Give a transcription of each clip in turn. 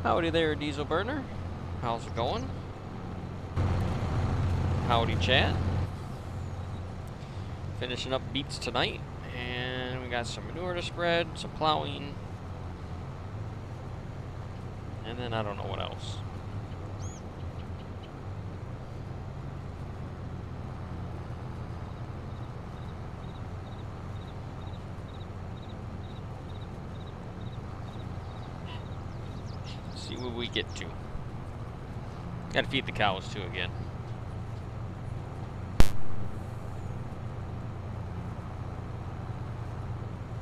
Howdy there, Diesel Burner. How's it going? Howdy, chat. Finishing up beats tonight, and we got some manure to spread, some plowing, and then I don't know what else. See what we get to. Gotta feed the cows too again.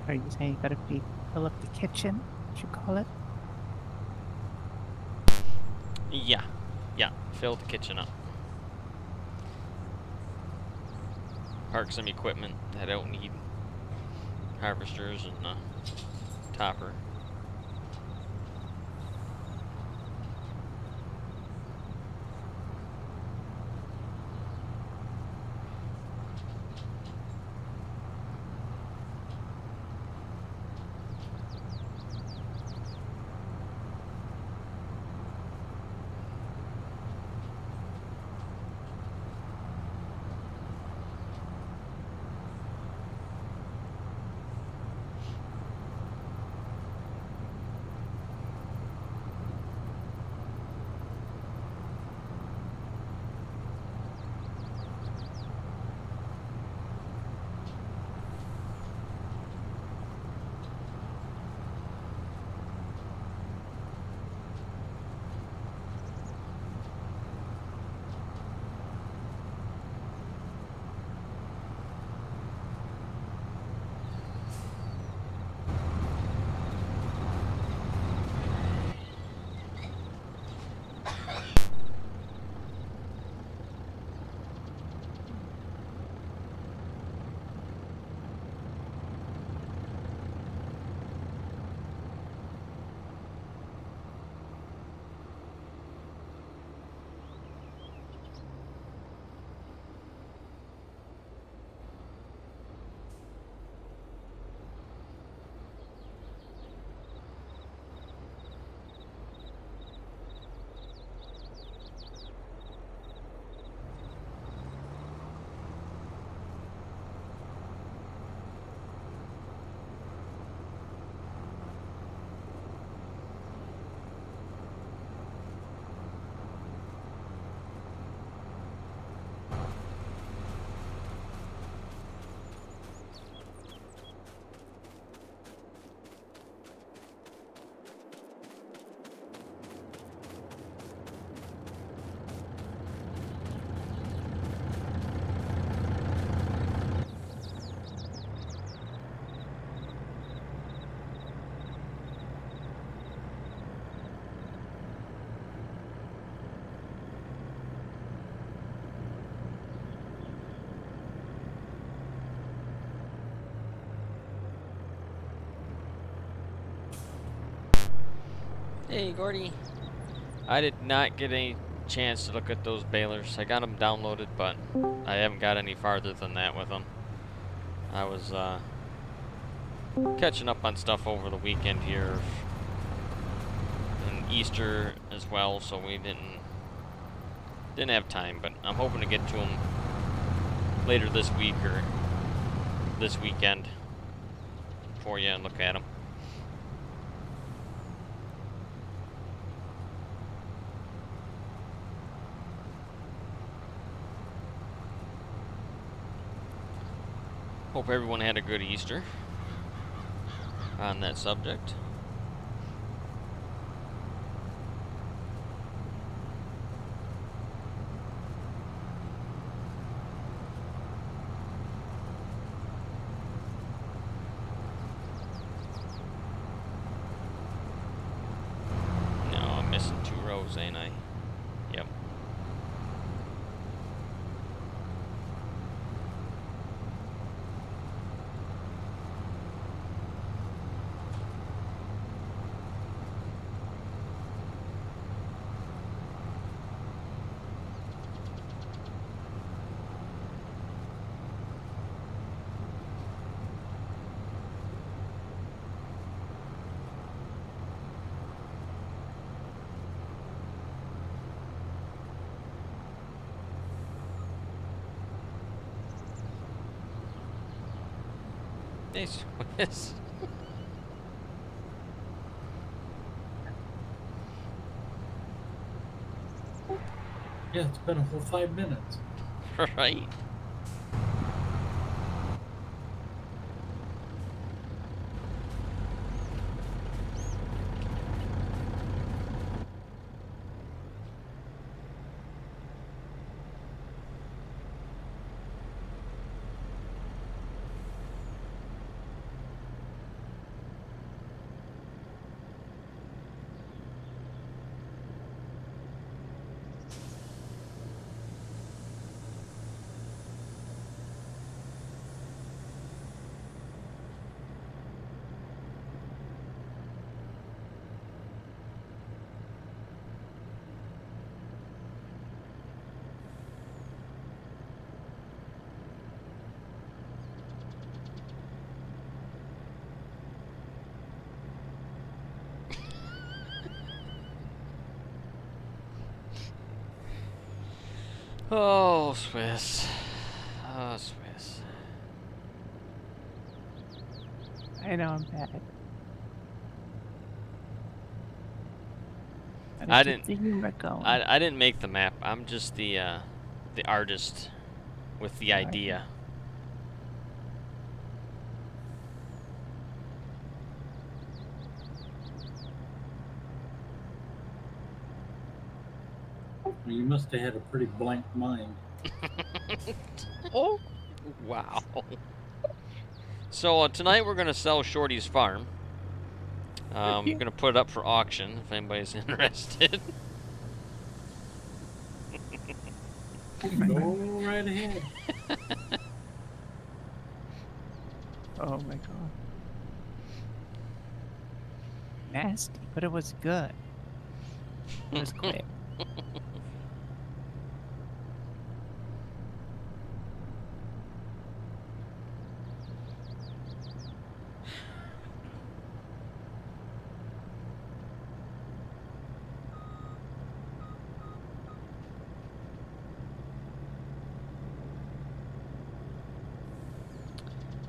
Are you saying you gotta fill up the kitchen? What you call it? Yeah, fill the kitchen up. Park some equipment that don't need harvesters and topper. Hey, Gordy. I did not get any chance to look at those balers. I got them downloaded, but I haven't got any farther than that with them. I was catching up on stuff over the weekend here, and Easter as well, so we didn't have time. But I'm hoping to get to them later this week or this weekend for you and look at them. Hope everyone had a good Easter on that subject. No, I'm missing 2 rows, ain't I? Yep. Hey, Swiss. Yeah, it's been a whole 5 minutes. Right? Oh, Swiss. Oh, Swiss. I know I'm bad. Gotta I keep didn't. the humor going. I didn't make the map. I'm just the artist with the Right. idea. Well, you must have had a pretty blank mind. Oh, wow. So tonight we're gonna sell Shorty's farm. Gonna put it up for auction if anybody's interested. Go right ahead. Oh my god. Nasty, but it was good. It was quick.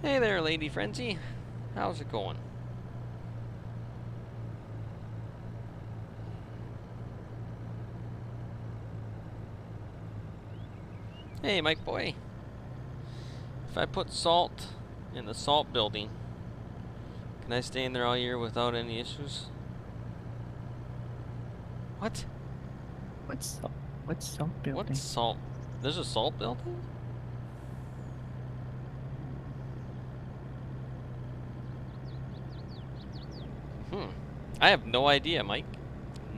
Hey there, Lady Frenzy. How's it going? Hey, Mike boy. If I put salt in the salt building, can I stay in there all year without any issues? What? What's salt building? What's salt? There's a salt building? I have no idea, Mike.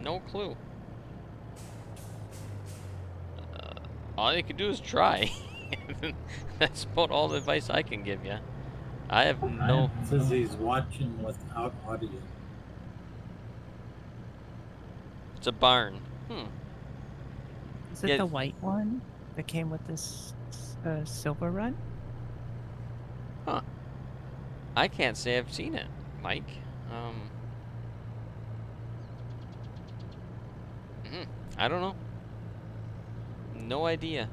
No clue. All you can do is try. That's about all the advice I can give you. I have no. It says he's watching without audio. It's a barn. Is it Yeah. the white one that came with this silver run? Huh. I can't say I've seen it, Mike. I don't know. No idea.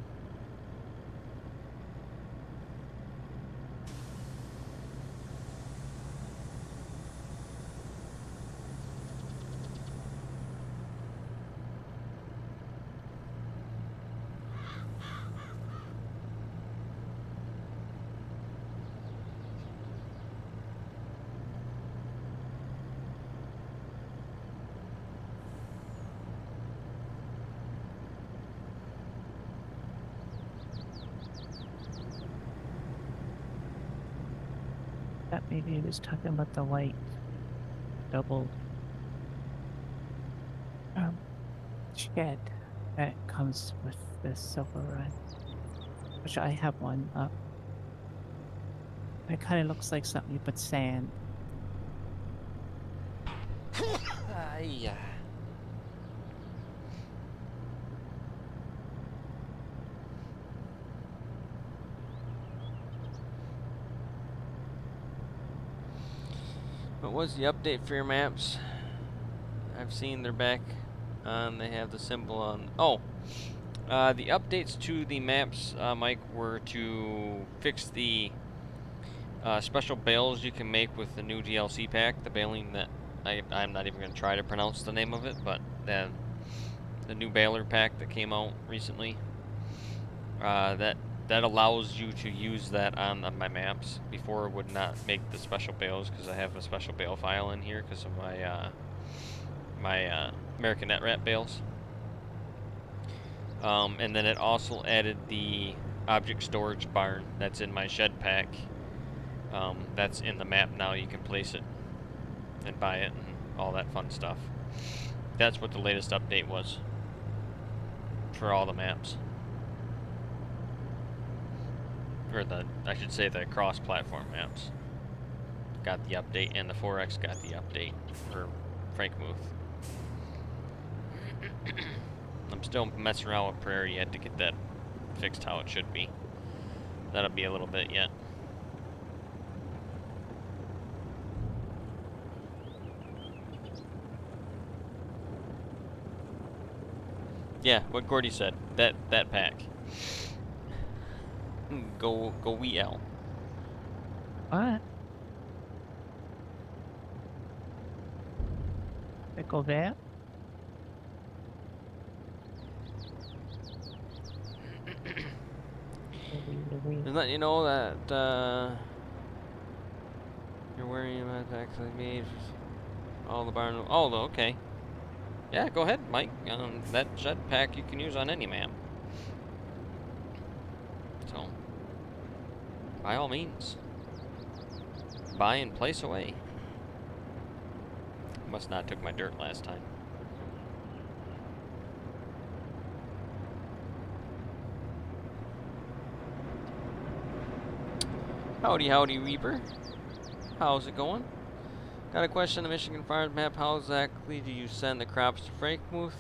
That maybe it was talking about the white double shed that comes with the silver run, which I have one up. It kind of looks like something you put sand. Yeah. What was the update for your maps? I've seen they're back on. They have the symbol on. Oh, the updates to the maps, Mike, were to fix the Special bales you can make with the new DLC pack. The baling that I'm not even going to try to pronounce the name of it, but the new baler pack that came out recently. That allows you to use that on my maps. Before it would not make the special bales because I have a special bale file in here because of my American NetRat bales. And then it also added the object storage barn that's in my shed pack. That's in the map now. You can place it and buy it and all that fun stuff. That's what the latest update was for all the maps. Or I should say the cross-platform maps. Got the update, and the 4X got the update for Frankenmuth. I'm still messing around with Prairie yet to get that fixed how it should be. That'll be a little bit yet. Yeah, what Gordy said. That pack. Go we L. What? I go there? Just let you know that you're worrying about the actually made all the barn. Oh, okay. Yeah, go ahead, Mike. That shed pack you can use on any map. So, by all means, buy and place away. Must not took my dirt last time. Howdy, howdy, Reaper. How's it going? Got a question on the Michigan Farms map. How exactly do you send the crops to Frankenmuth?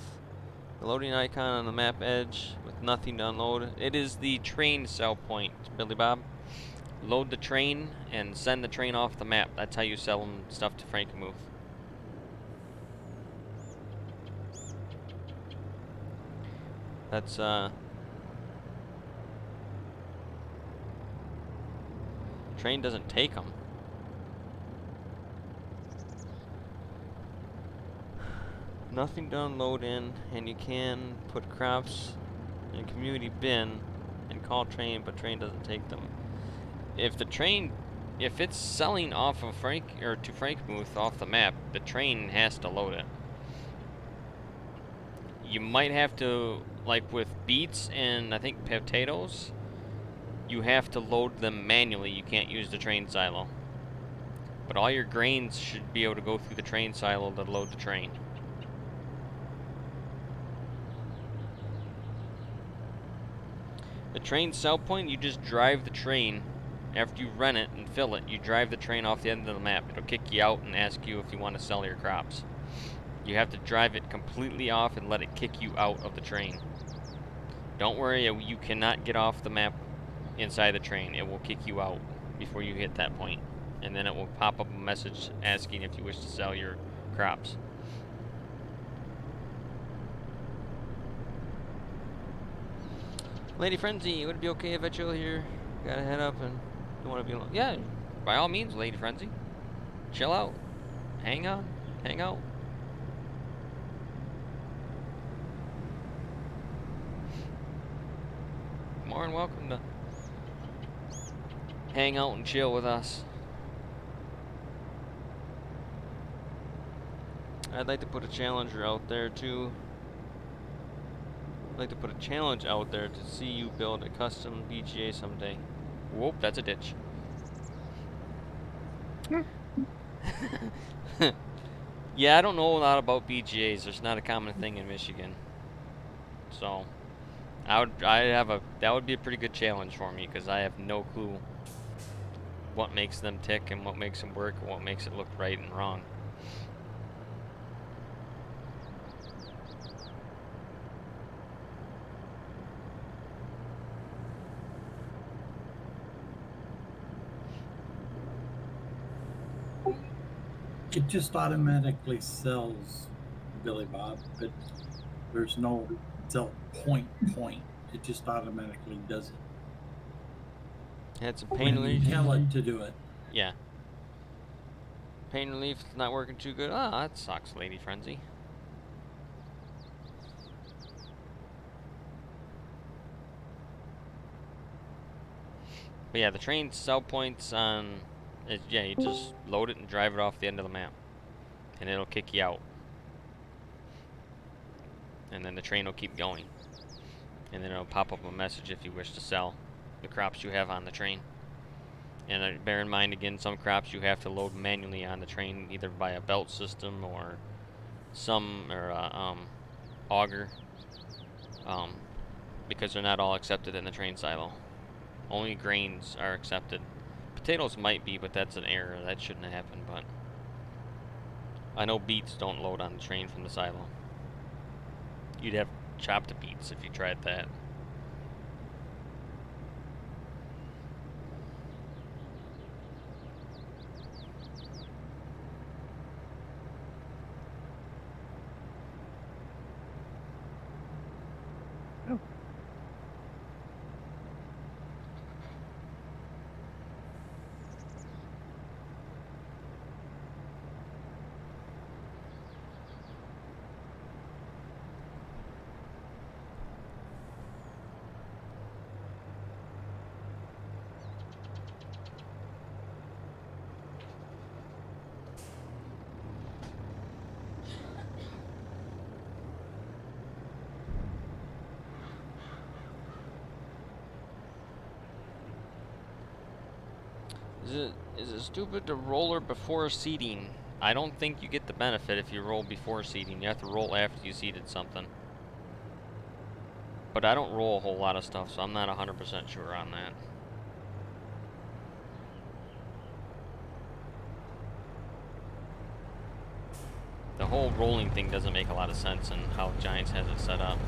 The loading icon on the map edge with nothing to unload. It is the train sell point, Billy Bob. Load the train and send the train off the map. That's how you sell them stuff to Frankenmuth. That's train doesn't take them. Nothing to unload in, and you can put crops in community bin and call train, but train doesn't take them. If the train, if it's selling off of to Frankenmuth off the map, the train has to load it. You might have to, like with beets and I think potatoes, you have to load them manually. You can't use the train silo. But all your grains should be able to go through the train silo to load the train. The train sell point, you just drive the train. After you run it and fill it, you drive the train off the end of the map. It'll kick you out and ask you if you want to sell your crops. You have to drive it completely off and let it kick you out of the train. Don't worry, you cannot get off the map inside the train. It will kick you out before you hit that point. And then it will pop up a message asking if you wish to sell your crops. Lady Frenzy, would it be okay if I chill here? Gotta head up and don't want to be alone. Yeah, by all means, Lady Frenzy. Chill out. Hang on. Hang out. More than welcome to hang out and chill with us. I'd like to put a challenger out there too. I'd like to put a challenge out there to see you build a custom BGA someday. Whoop, that's a ditch. Yeah, I don't know a lot about BGAs. There's not a common thing in Michigan. So, that would be a pretty good challenge for me because I have no clue what makes them tick and what makes them work and what makes it look right and wrong. It just automatically sells, Billy Bob, but there's no sell point. It just automatically does it. It's a When pain you tell it to do it. Yeah. Pain relief is not working too good. Ah, that sucks, Lady Frenzy. But yeah, the train sell points on... yeah, you just load it and drive it off the end of the map. And it'll kick you out. And then the train will keep going. And then it'll pop up a message if you wish to sell the crops you have on the train. And bear in mind, again, some crops you have to load manually on the train, either by a belt system or auger, because they're not all accepted in the train silo. Only grains are accepted. Potatoes might be, but that's an error. That shouldn't happen, but I know beets don't load on the train from the silo. You'd have chopped beets if you tried that. Oh. Is it stupid to roller before seeding? I don't think you get the benefit if you roll before seeding. You have to roll after you seeded something. But I don't roll a whole lot of stuff, so I'm not 100% sure on that. The whole rolling thing doesn't make a lot of sense in how Giants has it set up.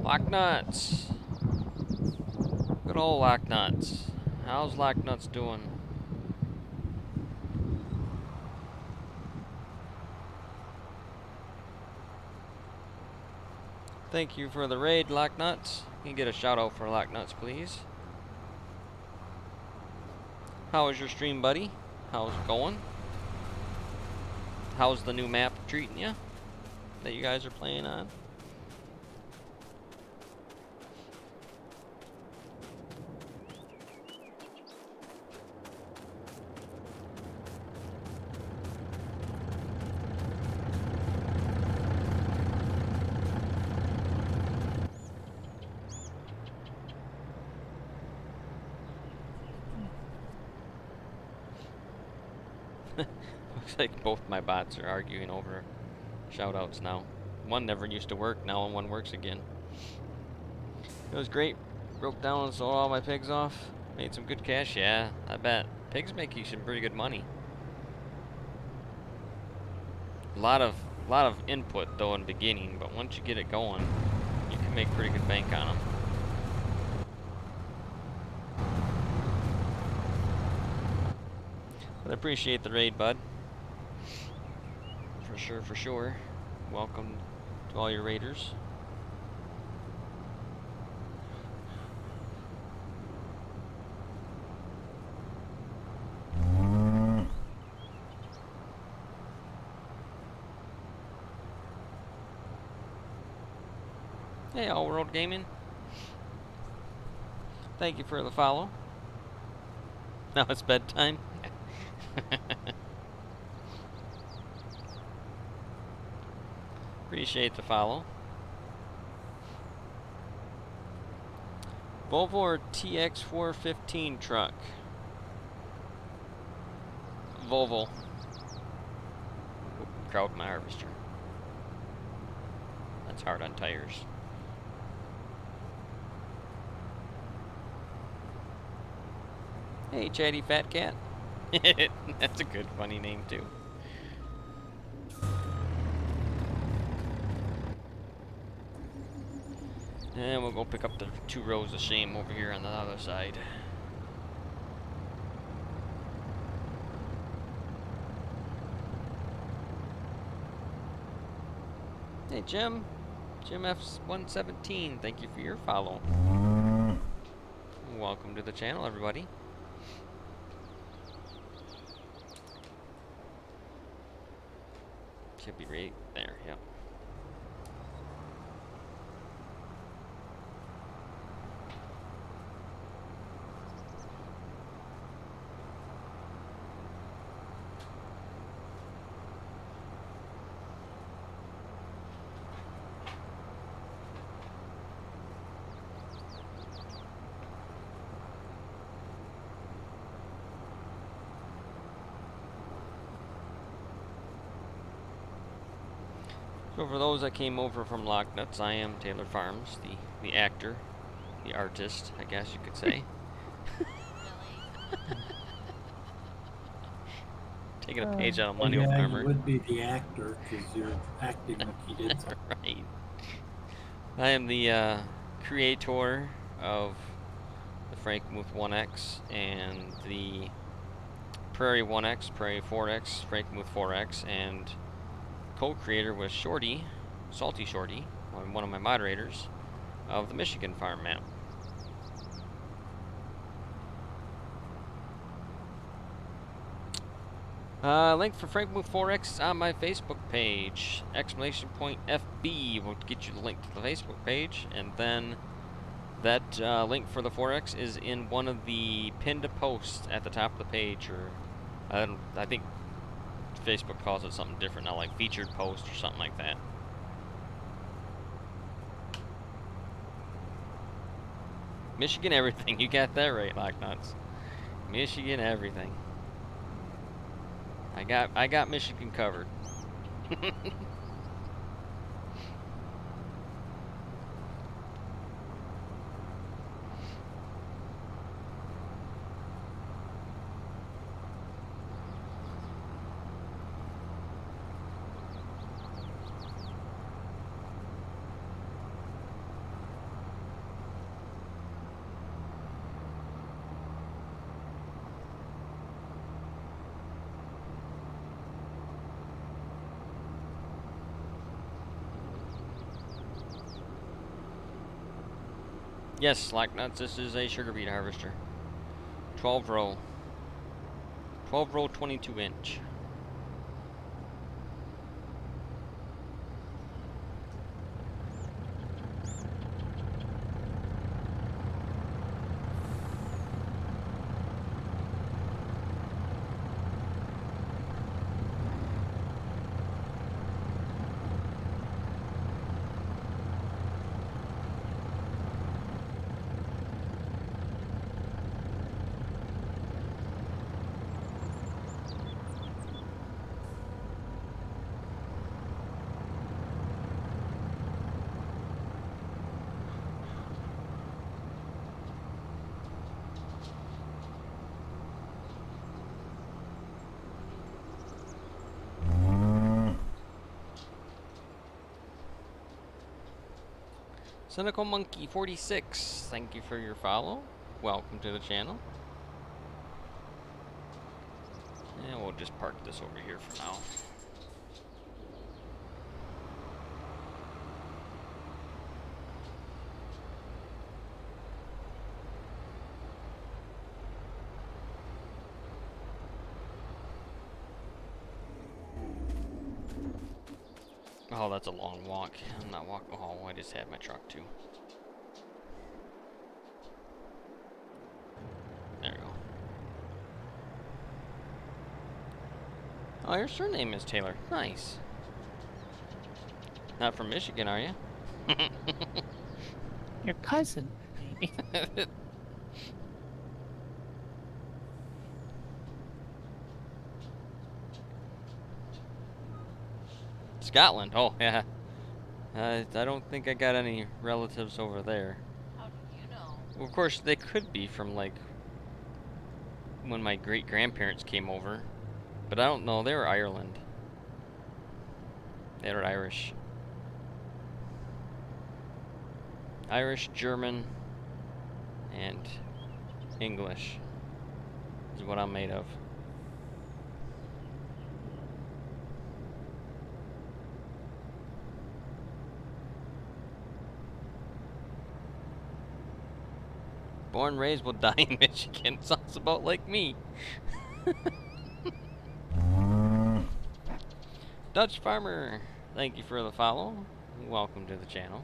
Locknuts! Good old Locknuts. How's Locknuts doing? Thank you for the raid, Locknuts. Can you get a shout out for Locknuts, please? How was your stream, buddy? How's it going? How's the new map treating you that you guys are playing on? Looks like both my bots are arguing over shoutouts now. One never used to work, now one works again. It was great. Broke down and sold all my pigs off. Made some good cash, yeah, I bet. Pigs make you some pretty good money. A lot of input though in the beginning, but once you get it going, you can make pretty good bank on them. But I appreciate the raid, bud. For sure, for sure. Welcome to all your raiders. Hey, All World Gaming. Thank you for the follow. Now it's bedtime. Appreciate the follow. Volvo or TX415 truck? Volvo. Crowd my harvester. That's hard on tires. Hey, Chatty Fat Cat. That's a good, funny name, too. And we'll go pick up the 2 rows of shame over here on the other side. Hey, Jim. Jim F117, thank you for your follow. Welcome to the channel, everybody. Should be right there, yep. So for those that came over from Locknuts, I am Taylor Farms, the actor, the artist, I guess you could say. Taking a page out of Money Yeah, Farmer. you would be the actor because you're acting like you did something. Right. I am the creator of the Frankenmuth 1X and the Prairie 1X, Prairie 4X, Frankenmuth 4X, and co-creator with Shorty, Salty Shorty, one of my moderators, of the Michigan farm map. Link for Frankenmuth 4X on my Facebook page. !FB will get you the link to the Facebook page, and then that link for the 4X is in one of the pinned posts at the top of the page, or I think Facebook calls it something different now, like featured post or something like that. Michigan everything, you got that right, Locknuts. Michigan everything. I got Michigan covered. Yes, Locknuts, this is a sugar beet harvester. 12 row. 12 row 22 inch. Cynical Monkey 46, thank you for your follow. Welcome to the channel. And we'll just park this over here for now. Oh, that's a long walk. I'm not walking. Oh, I just had my truck too. There we go. Oh, your surname is Taylor. Nice. Not from Michigan, are you? Your cousin, maybe. Scotland. Oh, yeah. I don't think I got any relatives over there. How do you know? Well, of course, they could be from, like, when my great-grandparents came over. But I don't know. They were Ireland. They were Irish. Irish, German, and English is what I'm made of. Born, raised, will die in Michigan. Sounds about like me. Dutch Farmer, thank you for the follow. Welcome to the channel.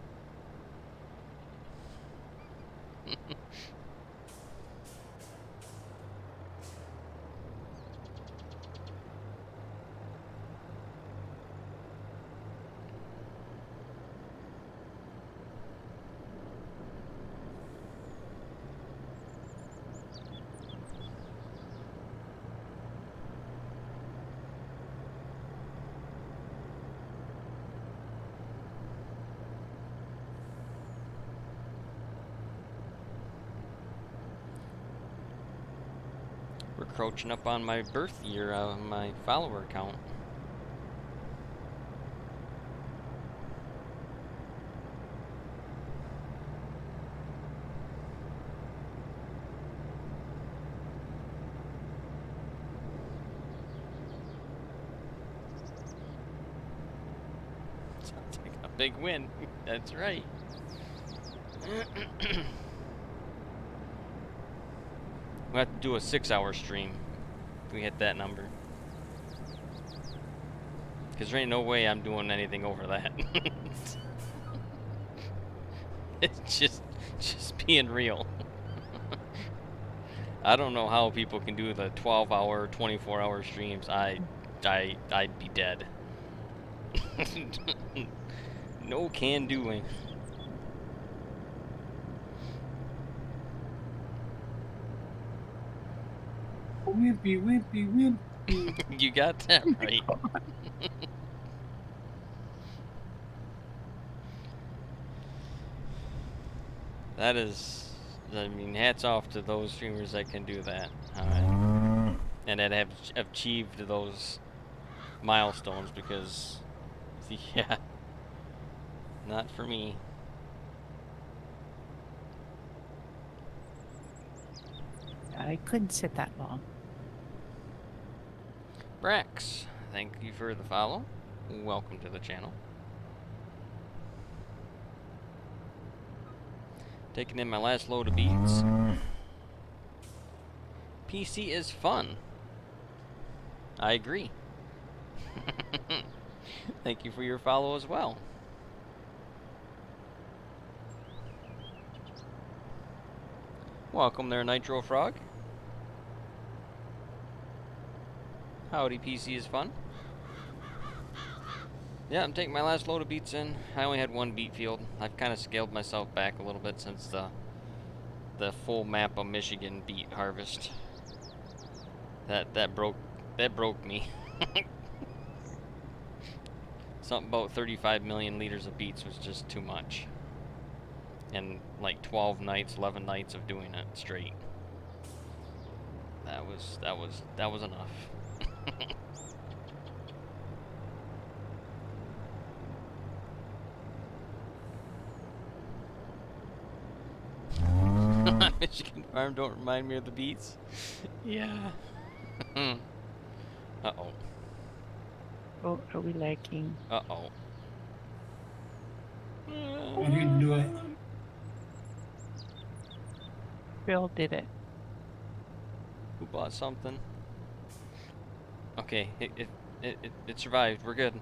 We're crouching up on my birth year on my follower count. Sounds like a big win. That's right. We'll have to do a 6-hour stream if we hit that number. Because there ain't no way I'm doing anything over that. It's just being real. I don't know how people can do the 12-hour, 24-hour streams. I'd be dead. No can doing. Wimpy, wimpy, wimpy. You got that right. That is, I mean, hats off to those streamers that can do that. And that have achieved those milestones because, yeah, not for me. I couldn't sit that long. Brax, thank you for the follow. Welcome to the channel. Taking in my last load of beats. PC is fun. I agree. Thank you for your follow as well. Welcome there, Nitro Frog. Howdy, PC is fun. Yeah, I'm taking my last load of beats in. I only had one beat field. I've kind of scaled myself back a little bit since the full map of Michigan beat harvest. That broke me. Something about 35 million liters of beats was just too much. And like 12 nights, 11 nights of doing it straight. That was enough. Michigan farm don't remind me of the beats. Yeah. Uh-oh. Oh, are we lagging? Uh-oh. I didn't do it. Bill did it. Who bought something? Okay, it survived. We're good.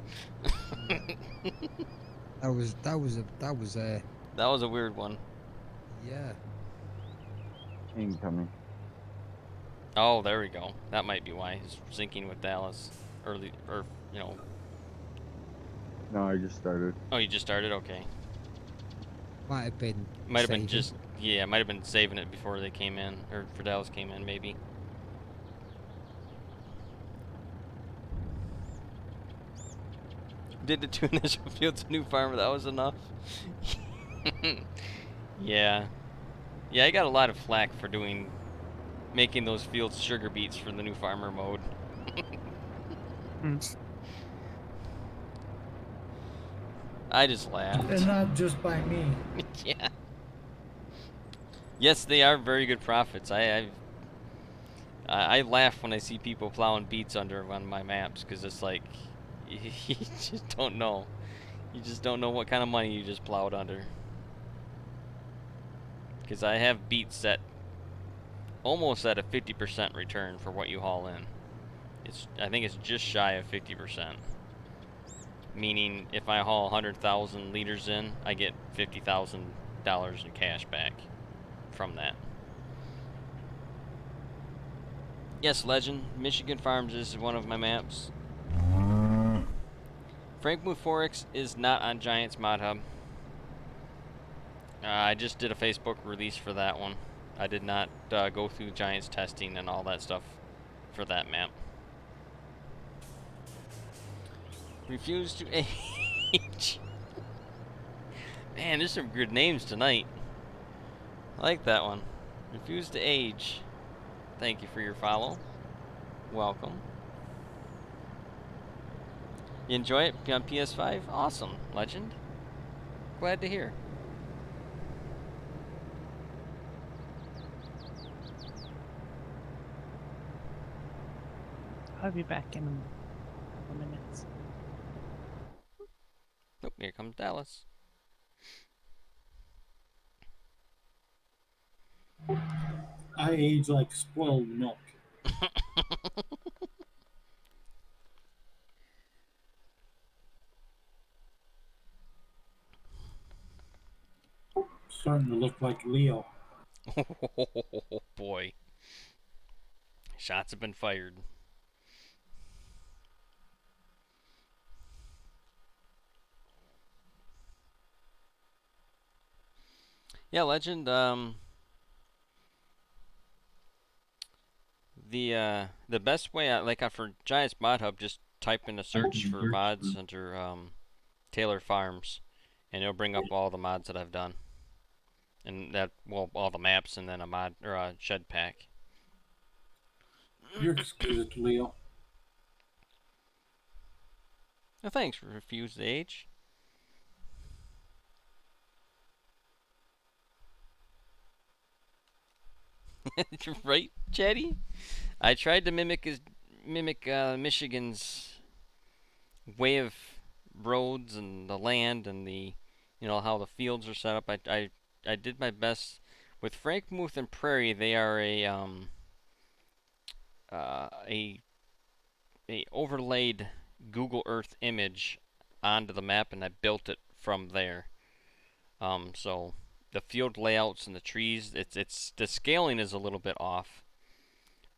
That was a That was a weird one. yeah. Incoming. Oh, there we go. That might be why he's syncing with Dallas early, or you know, No, I just started. Oh, you just started? Okay. Might have been Might have been saving. just, yeah, might have been saving it before they came in, or Fidelis came in, maybe. Did the 2 initial fields new farmer, that was enough. Yeah. Yeah, I got a lot of flack for making those fields sugar beets for the new farmer mode. Mm. I just laughed. And not just by me. Yeah. Yes, they are very good profits. I laugh when I see people plowing beets under on my maps, because it's like, you just don't know. You just don't know what kind of money you just plowed under. Because I have beets at almost at a 50% return for what you haul in. I think it's just shy of 50%. Meaning, if I haul 100,000 liters in, I get $50,000 in cash back from that. Yes, Legend. Michigan Farms is one of my maps. Frankenmuth Forex is not on Giants Mod Hub. I just did a Facebook release for that one. I did not go through Giants testing and all that stuff for that map. Refuse to age. Man, there's some good names tonight. I like that one. Refuse to age. Thank you for your follow. Welcome. You enjoy it on PS5? Awesome, Legend. Glad to hear. I'll be back in a couple minutes. Oh, here comes Dallas. I age like spoiled milk. Starting to look like Leo. Oh boy. Shots have been fired. Yeah, Legend, the best way, for Giants Mod Hub, just type in a search for mods under Taylor Farms, and it'll bring up all the mods that I've done, and all the maps, and then a mod or a shed pack. You're exquisite, Leo. Oh, thanks. Refuse the age. Right, Chatty? I tried to mimic Michigan's way of roads and the land and how the fields are set up. I did my best with Frankenmuth and Prairie. They are a overlaid Google Earth image onto the map, and I built it from there. So the field layouts and the trees, the scaling is a little bit off.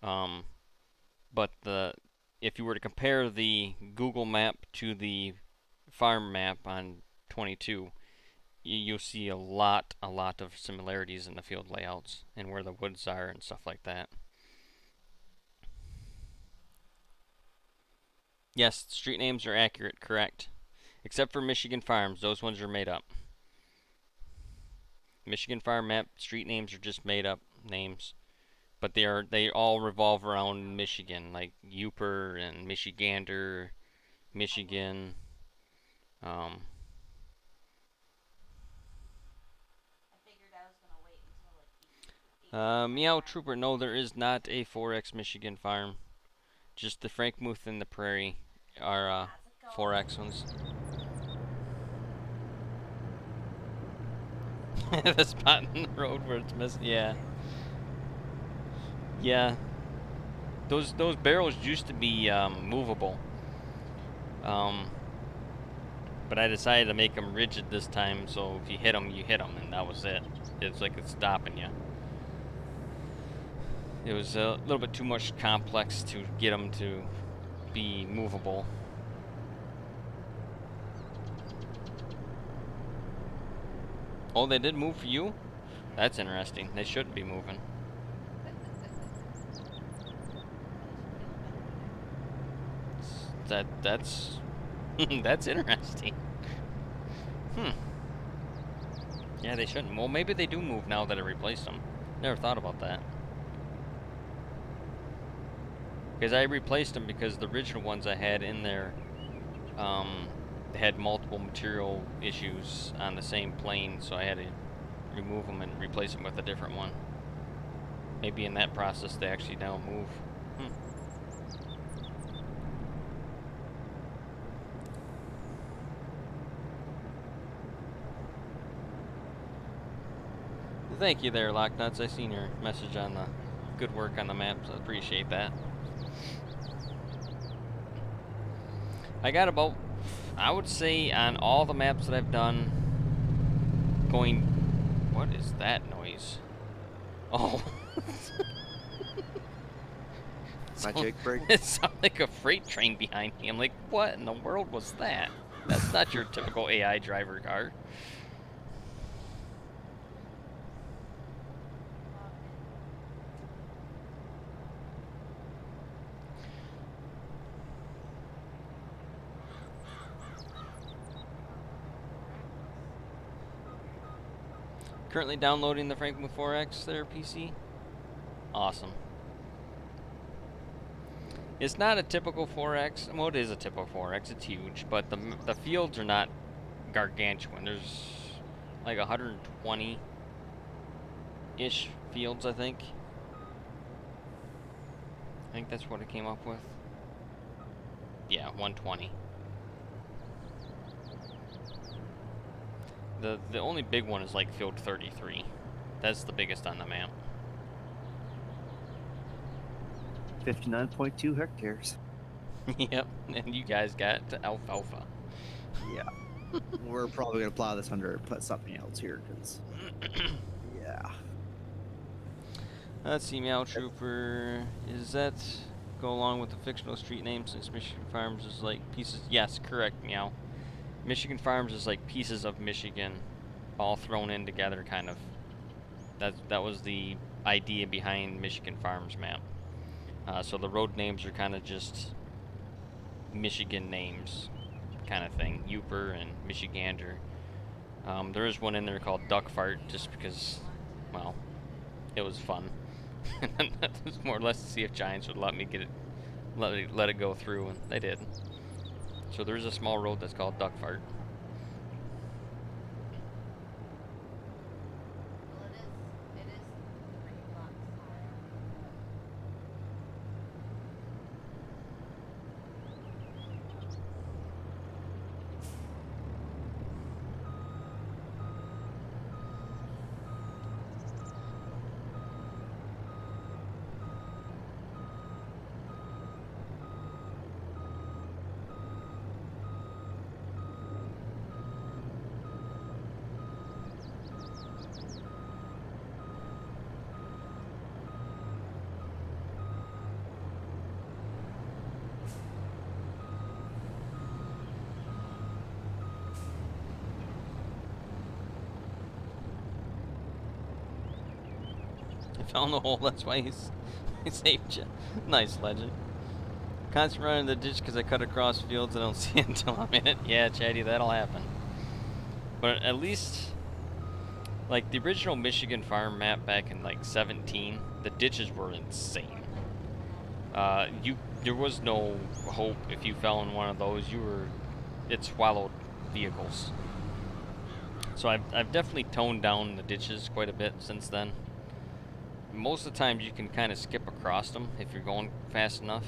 But if you were to compare the Google map to the farm map on 22, you'll see a lot of similarities in the field layouts and where the woods are and stuff like that. Yes, street names are accurate, correct. Except for Michigan Farms, those ones are made up. Michigan Farm map street names are just made up names, but they all revolve around Michigan, like Uper and Michigander, Michigan. Meow Trooper, no, there is not a 4X Michigan farm. Just the Frankenmuth and the Prairie are 4X ones. The spot in the road where it's missing, yeah. Yeah. Those barrels used to be movable. But I decided to make them rigid this time, so if you hit them, and that was it. It's like it's stopping you. It was a little bit too much complex to get them to be movable. Oh, they did move for you? That's interesting. They shouldn't be moving. That's that's interesting. Yeah, they shouldn't. Well, maybe they do move now that I replaced them. Never thought about that. Because I replaced them because the original ones I had in there, they had multiple material issues on the same plane, so I had to remove them and replace them with a different one. Maybe in that process they actually now move. Thank you there, Locknuts. I seen your message on the good work on the maps. I appreciate that. I got about, I would say, on all the maps that I've done, going... What is that noise? Oh. My jake brake? It sounded like a freight train behind me. I'm like, what in the world was that? That's not your typical AI driver car. Currently downloading the Frankenmuth 4X there, PC. Awesome. It's not a typical 4X. Well, it is a typical 4X. It's huge, but the fields are not gargantuan. There's like 120-ish fields, I think. I think that's what it came up with. Yeah, 120. The only big one is like field 33. That's the biggest on the map. 59.2 hectares. Yep, and you guys got alfalfa. Yeah. We're probably going to plow this under and put something else here, because... yeah. Let's see, Meow Trooper. Is that go along with the fictional street name since Michigan Farms is like pieces? Yes, correct, Meow. Michigan Farms is like pieces of Michigan all thrown in together, kind of. That was the idea behind Michigan Farms map. So the road names are kind of just Michigan names, kind of thing. Uper and Michigander. There is one in there called Duck Fart, just because, well, it was fun. That was more or less to see if Giants would let me get it, let it go through, and they did. So there's a small road that's called Duck Fart. Found the hole, that's why he saved you. Nice, Legend. Constant running in the ditch because I cut across fields. I don't see it until I'm in it. Yeah, Chatty, that'll happen. But at least, like the original Michigan farm map back in like 17, the ditches were insane. There was no hope if you fell in one of those. It swallowed vehicles. So I've definitely toned down the ditches quite a bit since then. Most of the times you can kind of skip across them if you're going fast enough.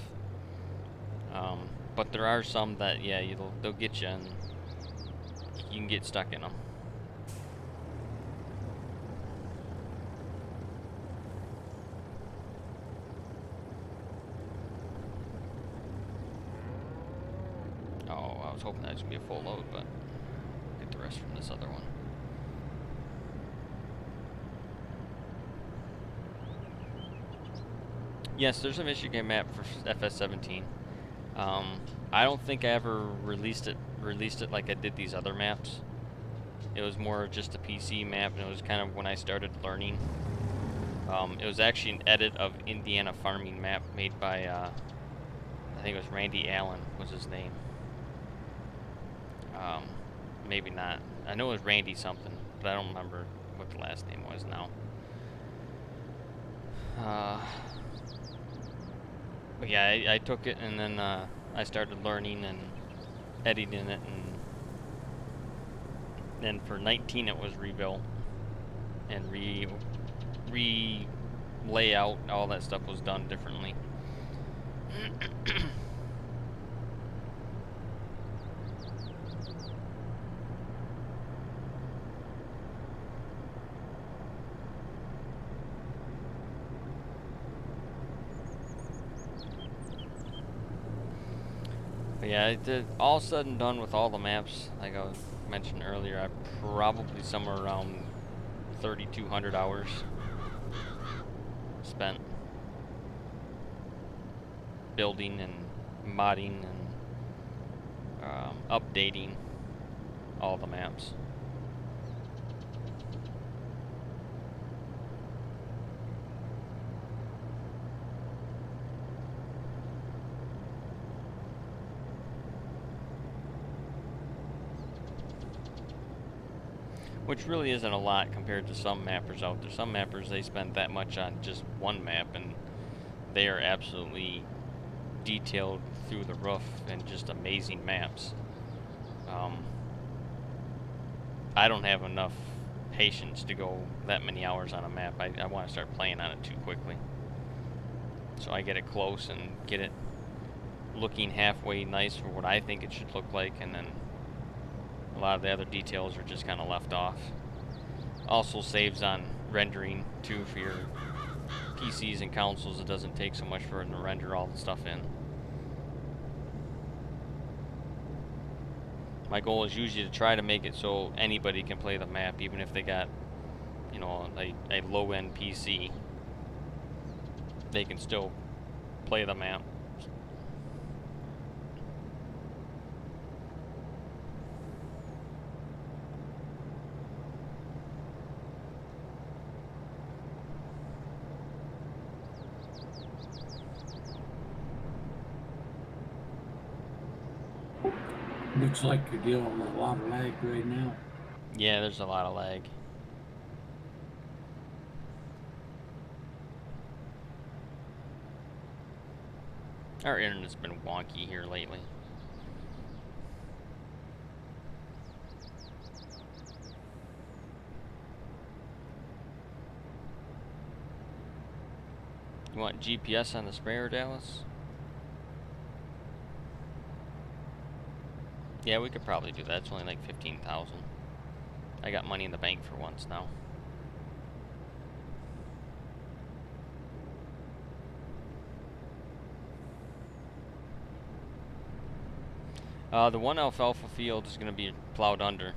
But there are some that, yeah, they'll get you and you can get stuck in them. Oh, I was hoping that was going to be a full load, but I'll get the rest from this other one. Yes, there's a Michigan map for FS17. I don't think I ever released it like I did these other maps. It was more just a PC map, and it was kind of when I started learning. It was actually an edit of Indiana farming map made by, I think it was Randy Allen was his name. Maybe not. I know it was Randy something, but I don't remember what the last name was now. But yeah, I took it, and then I started learning and editing it, and then for 19 it was rebuilt and re layout, all that stuff was done differently. But yeah, it did, all said and done with all the maps, like I mentioned earlier, I probably somewhere around 3,200 hours spent building and modding and updating all the maps. Which really isn't a lot compared to some mappers out there. Some mappers, they spend that much on just one map, and they are absolutely detailed through the roof and just amazing maps. I don't have enough patience to go that many hours on a map. I want to start playing on it too quickly. So I get it close and get it looking halfway nice for what I think it should look like, and then a lot of the other details are just kind of left off. Also saves on rendering too for your PCs and consoles. It doesn't take so much for it to render all the stuff in. My goal is usually to try to make it so anybody can play the map, even if they got, you know, a low-end PC. They can still play the map. Looks like you're dealing with a lot of lag right now. Yeah, there's a lot of lag. Our internet's been wonky here lately. You want GPS on the sprayer, Dallas? Yeah, we could probably do that. It's only like 15,000. I got money in the bank for once now. The one alfalfa field is going to be plowed under.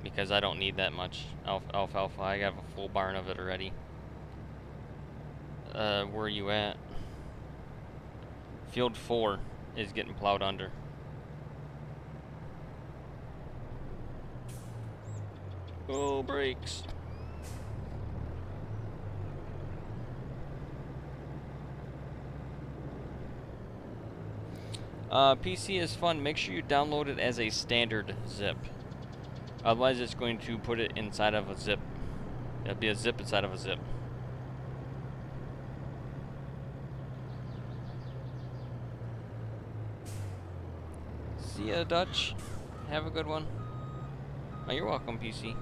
Because I don't need that much alfalfa. I have a full barn of it already. Where are you at? Field 4 is getting plowed under. Oh, brakes. PC is fun. Make sure you download it as a standard zip. Otherwise, it's going to put it inside of a zip. It'll be a zip inside of a zip. See ya, Dutch. Have a good one. Oh, you're welcome, PC.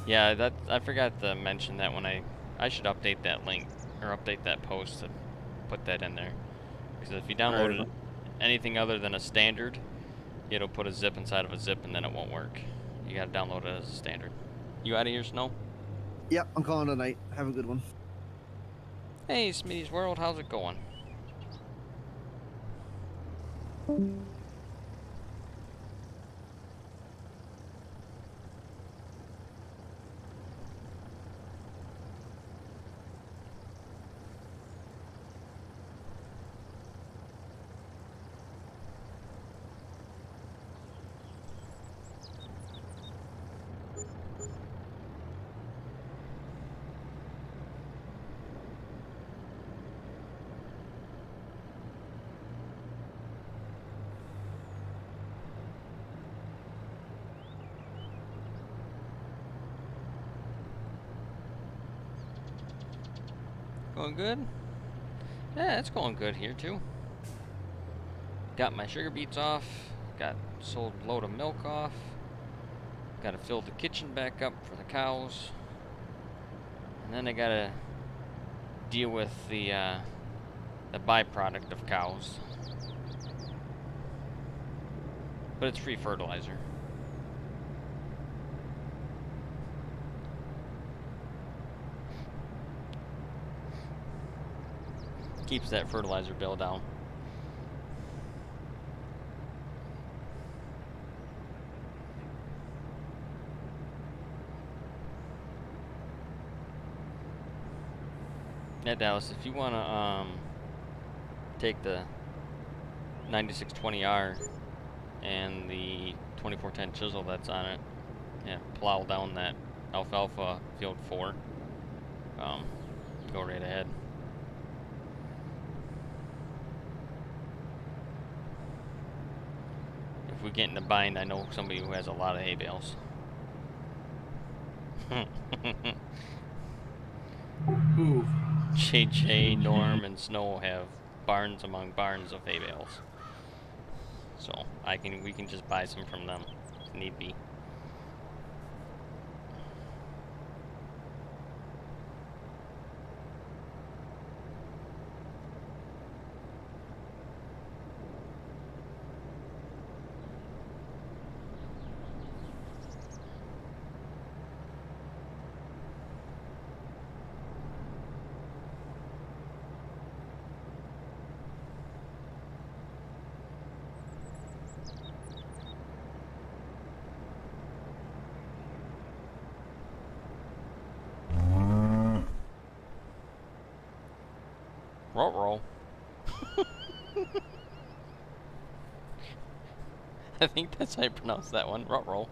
Yeah, that I forgot to mention that when I should update that link or update that post to put that in there. Because if you download anything other than a standard, it'll put a zip inside of a zip and then it won't work. You gotta download it as a standard. You out of here, Snow? Yep, I'm calling tonight. Have a good one. Hey, Smitty's World, how's it going? Going good? Yeah, it's going good here too. Got my sugar beets off. Got sold a load of milk off. Got to fill the kitchen back up for the cows. And then I gotta deal with the byproduct of cows. But it's free fertilizer. Keeps that fertilizer bill down. Yeah, Dallas, if you wanna take the 9620R and the 2410 chisel that's on it, and plow down that alfalfa field 4, go right ahead. If we get in a bind, I know somebody who has a lot of hay bales. Who? JJ, Norm, and Snow have barns among barns of hay bales. So we can just buy some from them if need be. Roll. I think that's how you pronounce that one. Roll.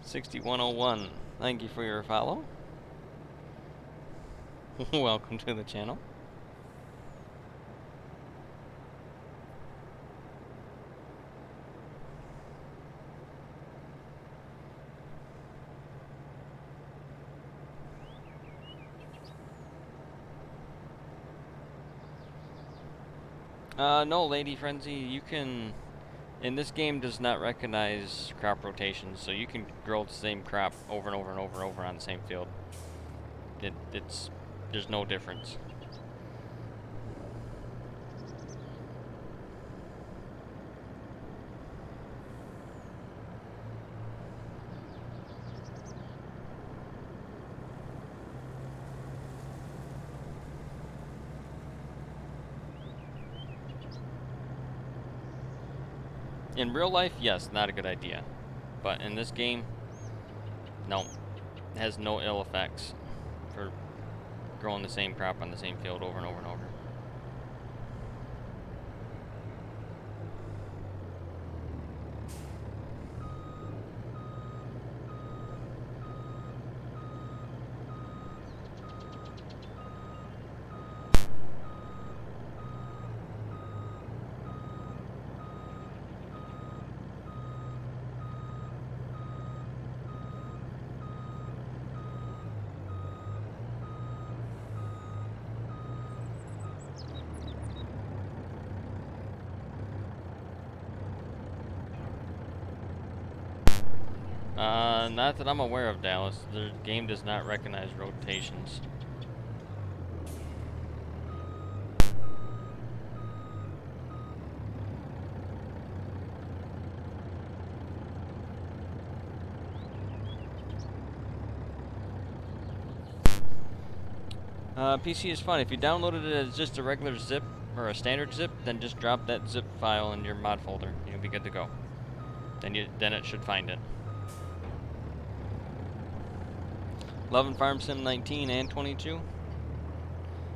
6101. Thank you for your follow. Welcome to the channel. No, Lady Frenzy, you can... And this game does not recognize crop rotations, so you can grow the same crop over and over and over and over on the same field. There's no difference. In real life, yes, not a good idea. But in this game, no. It has no ill effects for growing the same crop on the same field over and over and over. Not that I'm aware of, Dallas. The game does not recognize rotations. PC is fun. If you downloaded it as just a regular zip or a standard zip, then just drop that zip file in your mod folder. You'll be good to go. Then it should find it. Loving Farm Sim 19 and 22?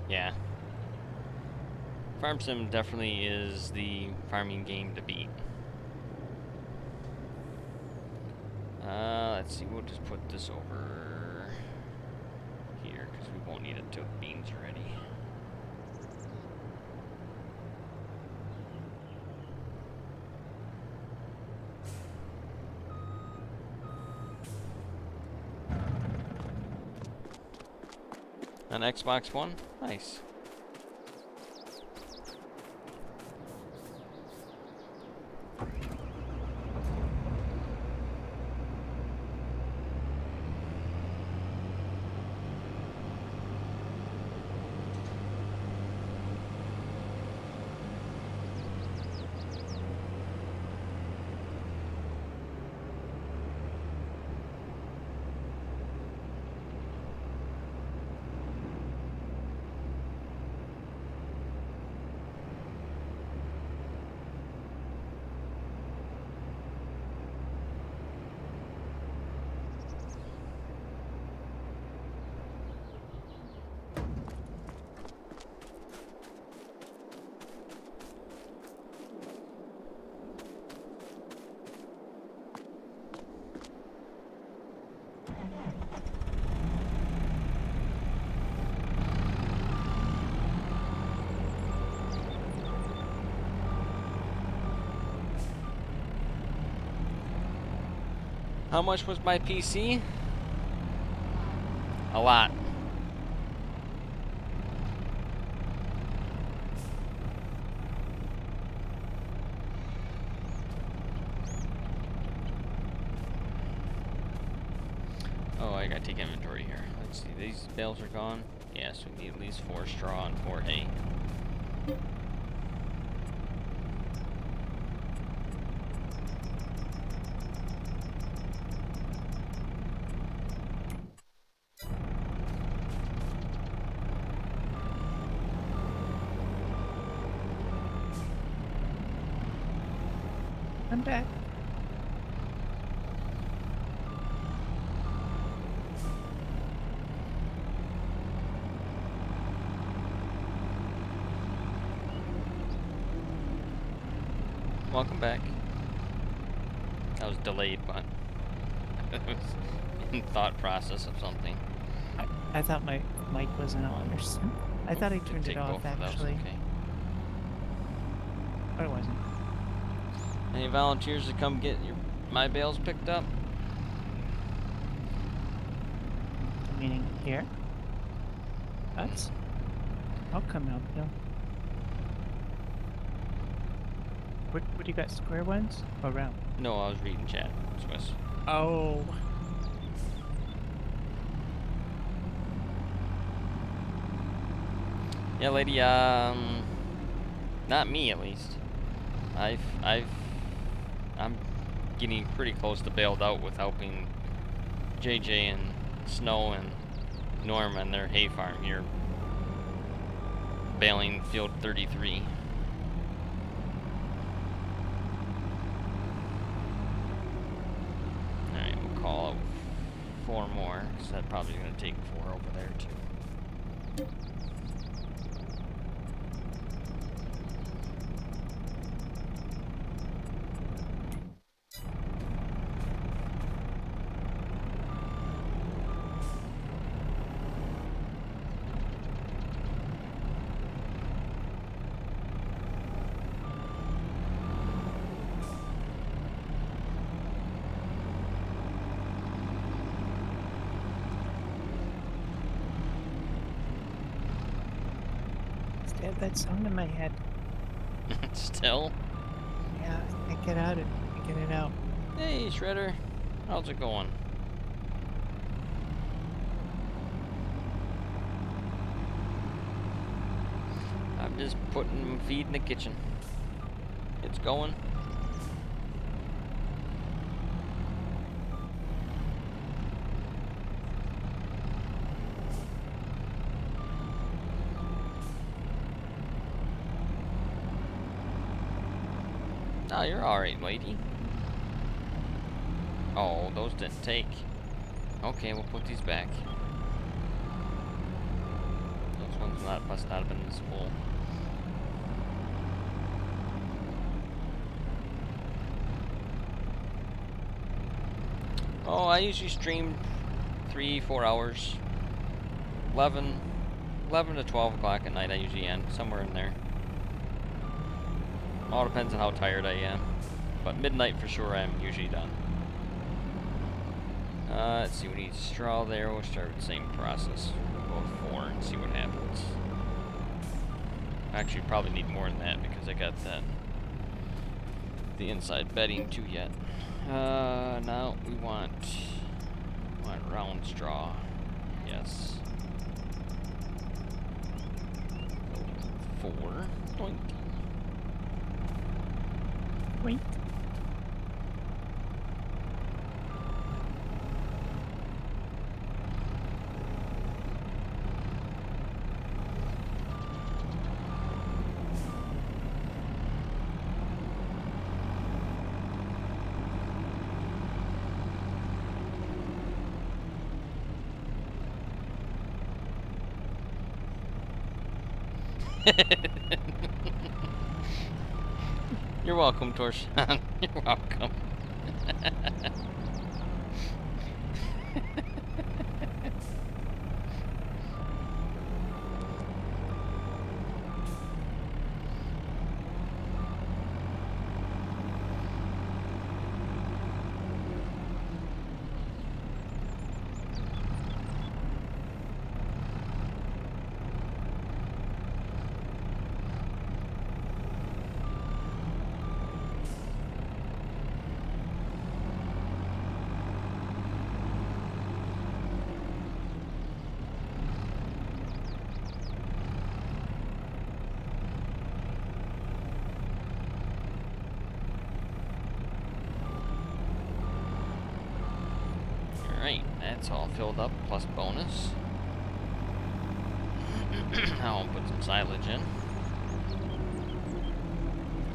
Yeah. Farm Sim definitely is the farming game to beat. Let's see, we'll just put this over here because we won't need it till the beans are ready. An Xbox One? Nice. How much was my PC? A lot. Oh, I gotta take inventory here. Let's see, these bales are gone. Yes, we need at least 4 straw and 4 hay. I'm back. Welcome back. I was delayed, but it was in thought process of something. I thought my mic wasn't on or something. I thought I Could turned it take off both of those, actually. okay. Or it wasn't. Any volunteers to come get my bales picked up? Meaning here? Us? I'll come help you. What do you got? Square ones or round? No, I was reading chat. Swiss. Oh. Yeah, lady. Not me at least. I'm getting pretty close to bailed out with helping JJ and Snow and Norm and their hay farm here, baling field 33. Alright, we'll call out 4 more, because that's probably going to take 4 over there too. Still have that song in my head. Still? Yeah, I can't get out it. I get it out. Hey, Shredder. How's it going? I'm just putting feed in the kitchen. It's going. Oh, you're alright, lady. Oh, those didn't take. Okay, we'll put these back. Those ones must not have been this full. Oh, I usually stream 3-4 hours. 11 to 12 o'clock at night I usually end, somewhere in there. All depends on how tired I am. But midnight for sure I'm usually done. Let's see, we need straw there. We'll start with the same process. We'll go with 4 and see what happens. Actually, probably need more than that because I got the inside bedding too yet. Now we want round straw. Yes. 4. Doink. Wait. You're welcome, Torshan. You're welcome. Alright, that's all filled up, plus bonus. Now I'll put some silage in.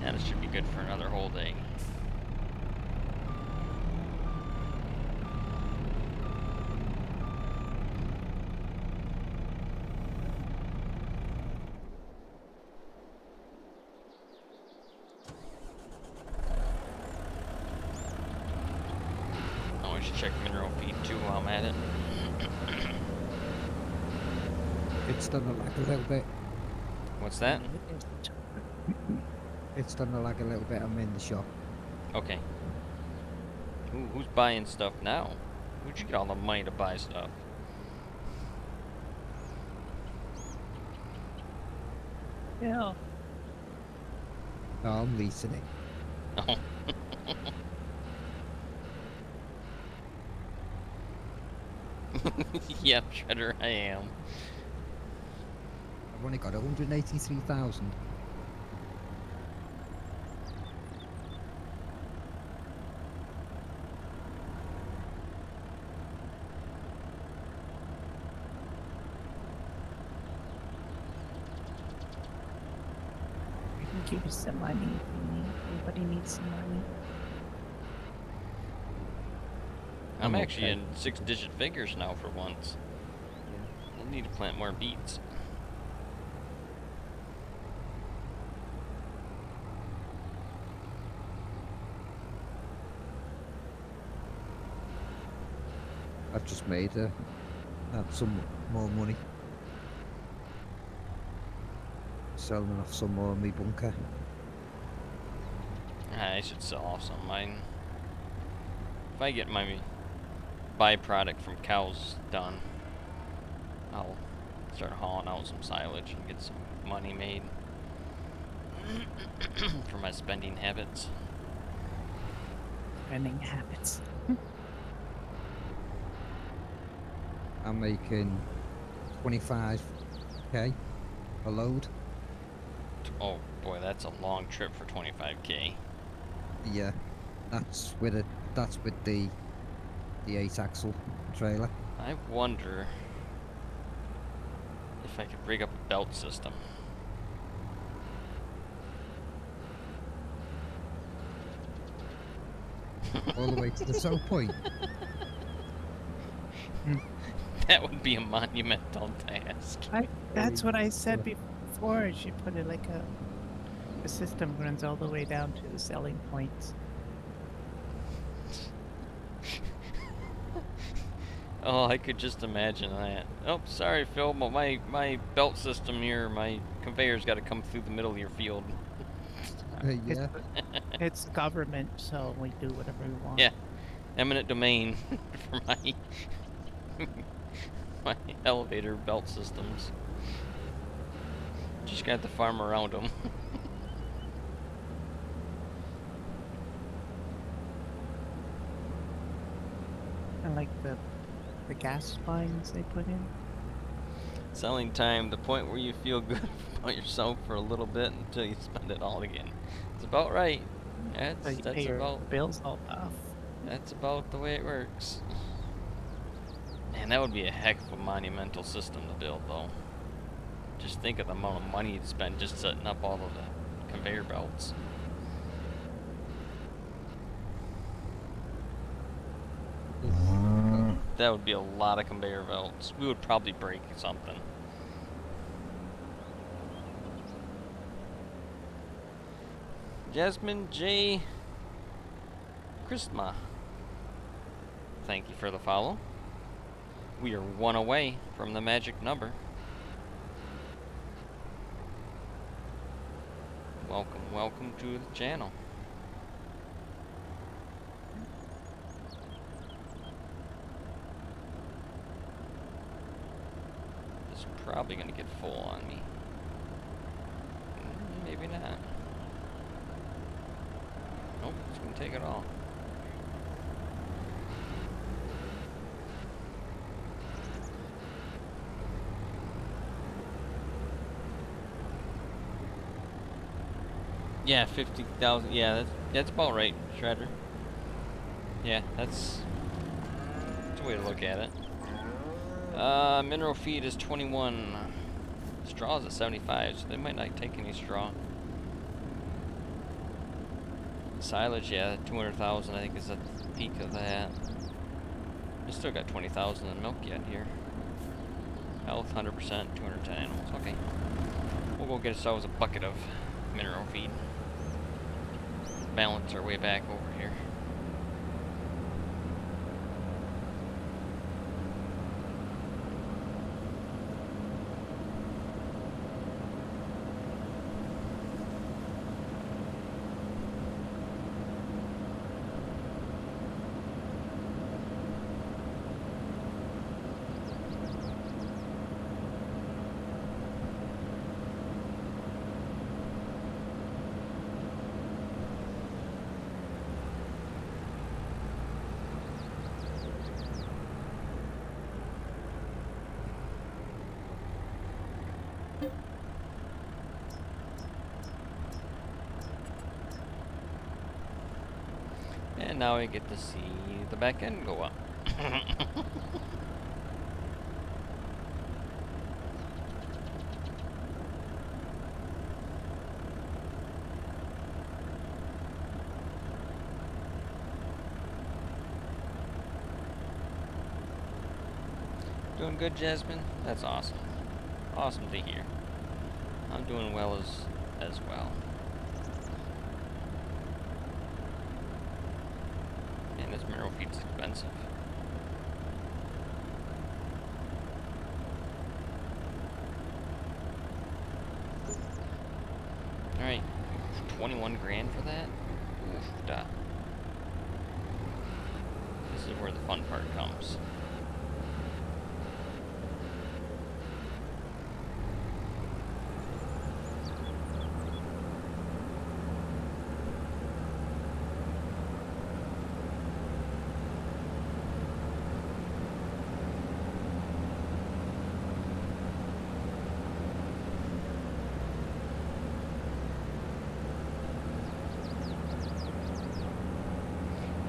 And it should be good for another whole day. Oh, I should check mineral feed too while I'm at it. It's done a lag a little bit. What's that? It's done a lag a little bit. I'm in the shop. Okay. Ooh, who's buying stuff now? Where'd you get all the money to buy stuff? Yeah. No, I'm leasing it. Oh. Yep, Shredder, I am. I've only got 183,000. I can give you some money if you need. Everybody needs some money. I'm I'm actually okay. in 6-digit figures now for once. I need to plant more beets. I've just made had some more money. Selling off some more of my bunker. I should sell off some of mine. If I get my byproduct from cows done, I'll start hauling out some silage and get some money made for my spending habits. Spending habits. I'm making 25k a load. Oh boy, that's a long trip for 25k. Yeah, that's with the 8-axle trailer. I wonder if I could rig up a belt system. All the way to the south point. That would be a monumental task. That's what I said before. She put it like the system runs all the way down to the selling points. Oh, I could just imagine that. Oh, sorry, Phil, but my belt system here, my conveyor's got to come through the middle of your field. Yeah. It's government, so we do whatever we want. Yeah. eminent domain for my elevator belt systems. Just got to farm around them. I like the gas lines they put in. Selling time, the point where you feel good about yourself for a little bit until you spend it all again. It's about right. So you pay That's your about bills all off. that's about the way it works. Man, that would be a heck of a monumental system to build, though. Just think of the amount of money you'd spend just setting up all of the conveyor belts. That would be a lot of conveyor belts. We would probably break something. Jasmine J. Christma. Thank you for the follow. We are one away from the magic number. Welcome, welcome to the channel. It's probably gonna get full on me. Maybe not. Nope, it's gonna take it all. Yeah, 50,000. Yeah, that's about right, Shredder. Yeah, that's a way to look at it. Mineral feed is 21. Straw is at 75, so they might not take any straw. Silage, yeah, 200,000. I think is at the peak of that. We still got 20,000 in milk yet here. Health 100%, 210 animals. Okay, we'll go get ourselves a bucket of mineral feed. Balance our way back over here. And now I get to see the back end go up. Doing good, Jasmine? That's awesome. Awesome to hear. I'm doing well as well. And this mineral feed's expensive. Alright, 21 grand for that? Oof, duh. This is where the fun part comes.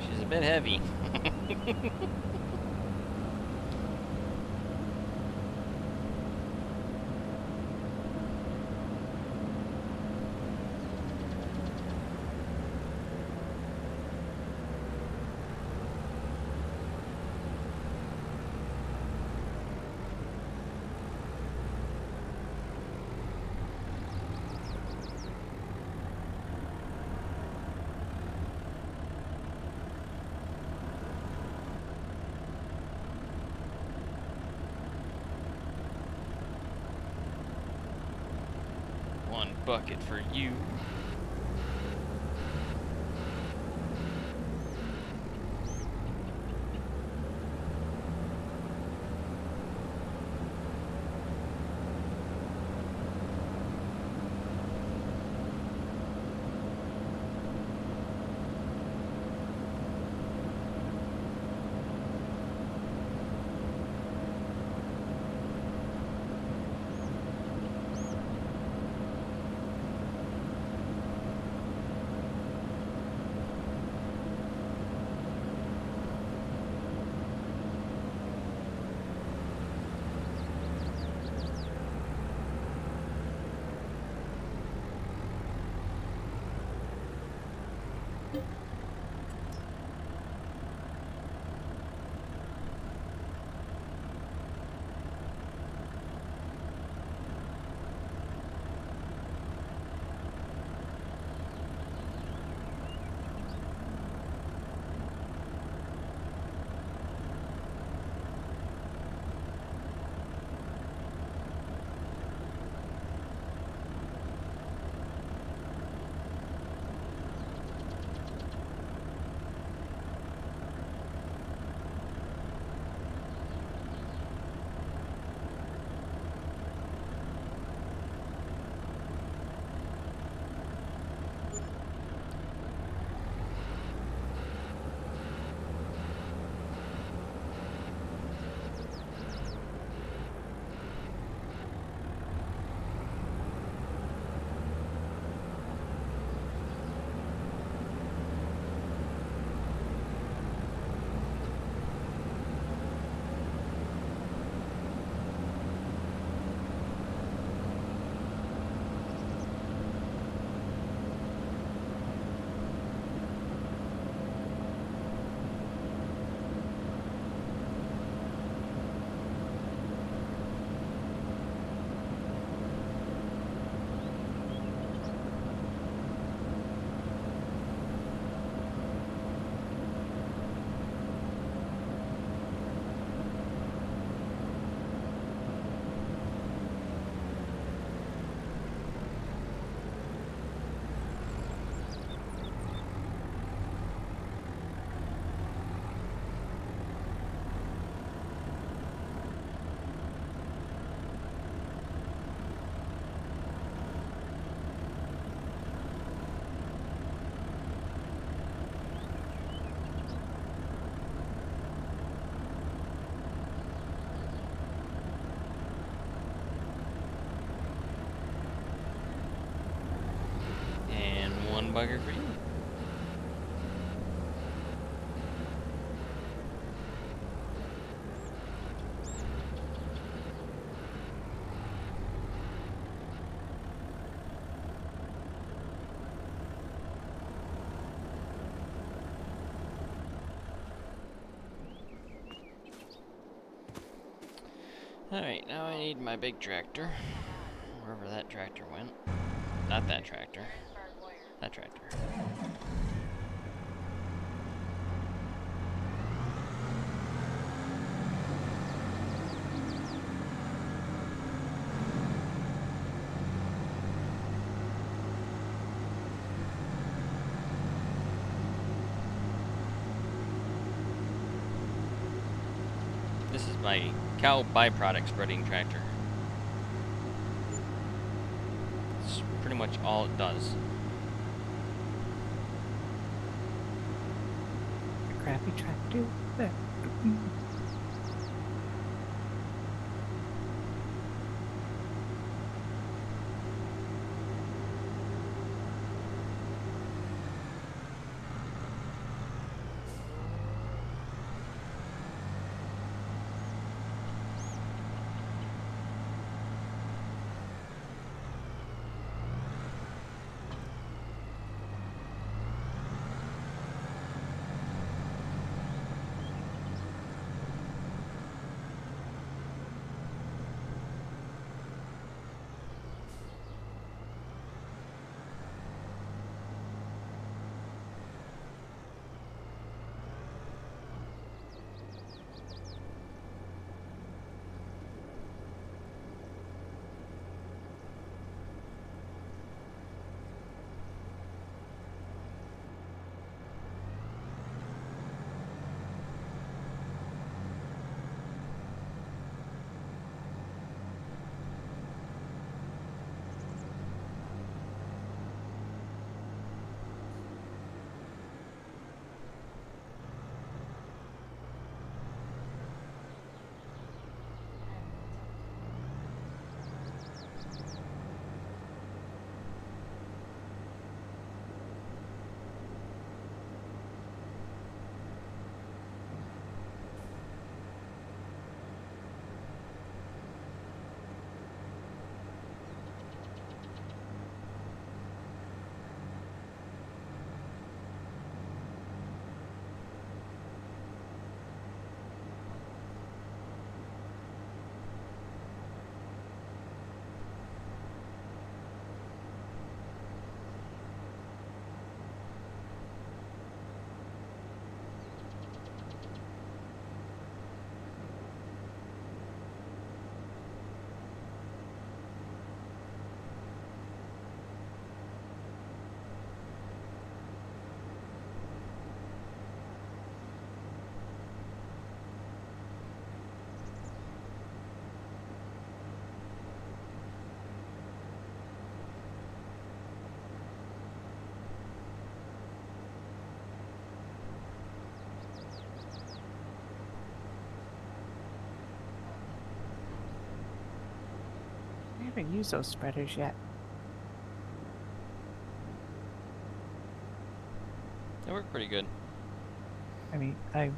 She's a bit heavy. One bucket for you. one bugger for you. Alright, now I need my big tractor. Wherever that tractor went. Not that tractor. That tractor. This is my cow byproduct spreading tractor. It's pretty much all it does. A crappy tractor. There. I haven't used those spreaders yet. They work pretty good. I mean, I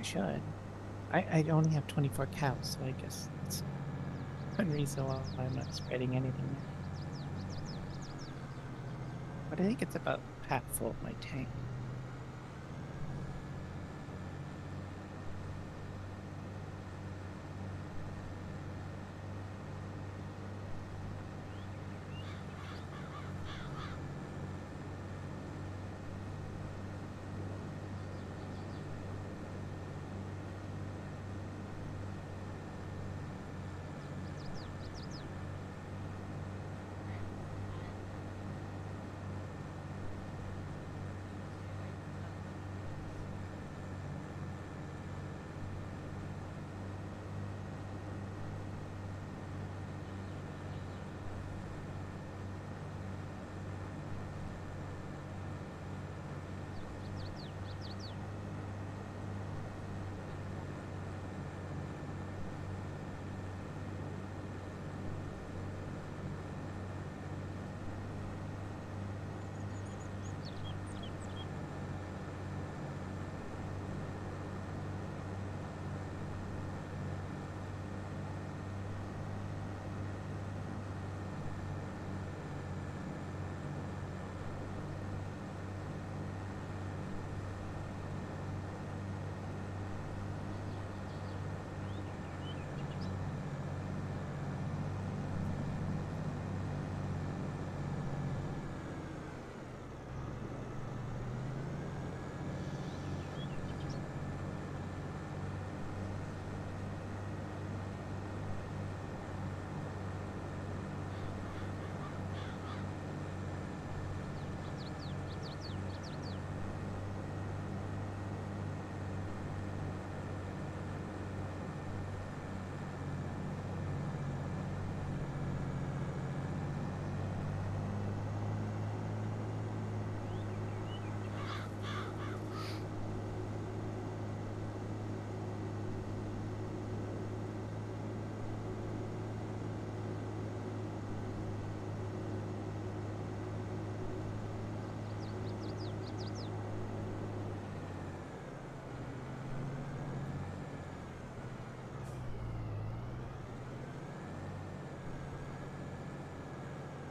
should. I only have 24 cows, so I guess that's one reason why I'm not spreading anything yet. But I think it's about half full of my tank.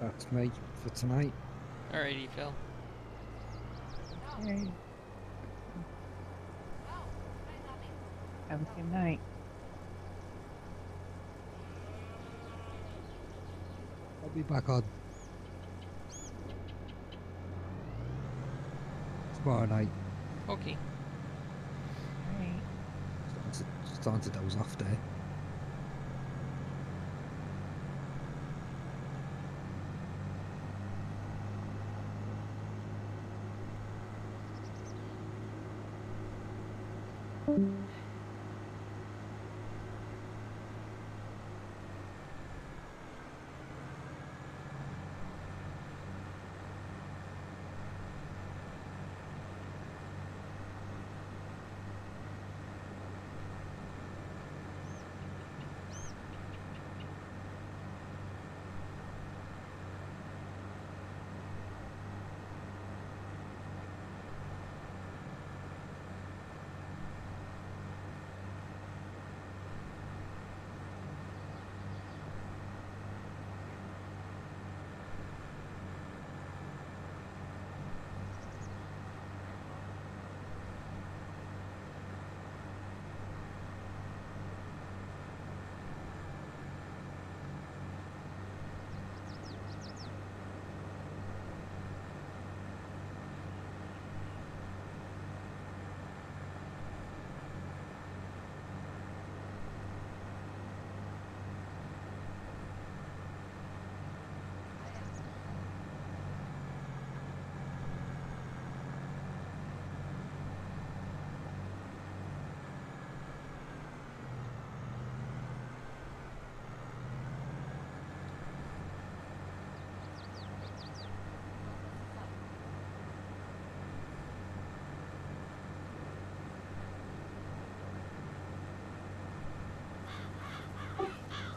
That's me for tonight. Alrighty, Phil. Hey. Have a good night. I'll be back on tomorrow night. Okay. Alright. Starting to doze off there.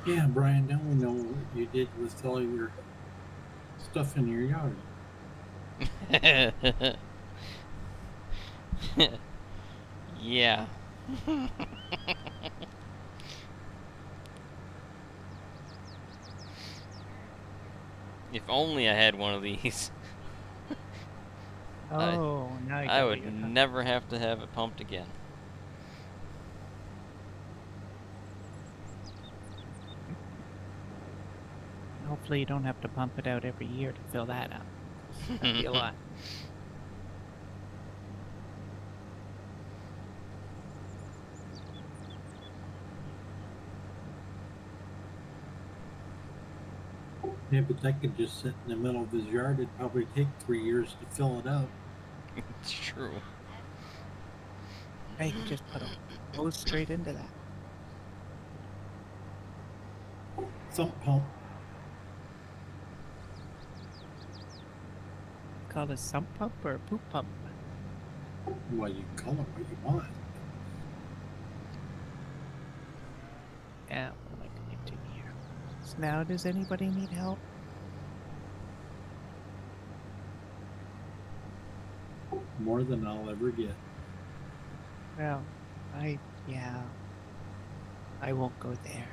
Yeah, Brian, now we know what you did with all your stuff in your yard. Yeah. If only I had one of these. Oh, now I I get what would you're talking. never have to have it pumped again. Hopefully you don't have to pump it out every year to fill that up. That'd be a lot. Yeah, but that could just sit in the middle of his yard. It'd probably take 3 years to fill it up. It's true. I could just put a hose straight into that. Sump pump. Call it a sump pump or a poop pump? Well, you can call it what you want. Yeah, what am I going to do here? So now, does anybody need help? More than I'll ever get. Well, yeah, I won't go there.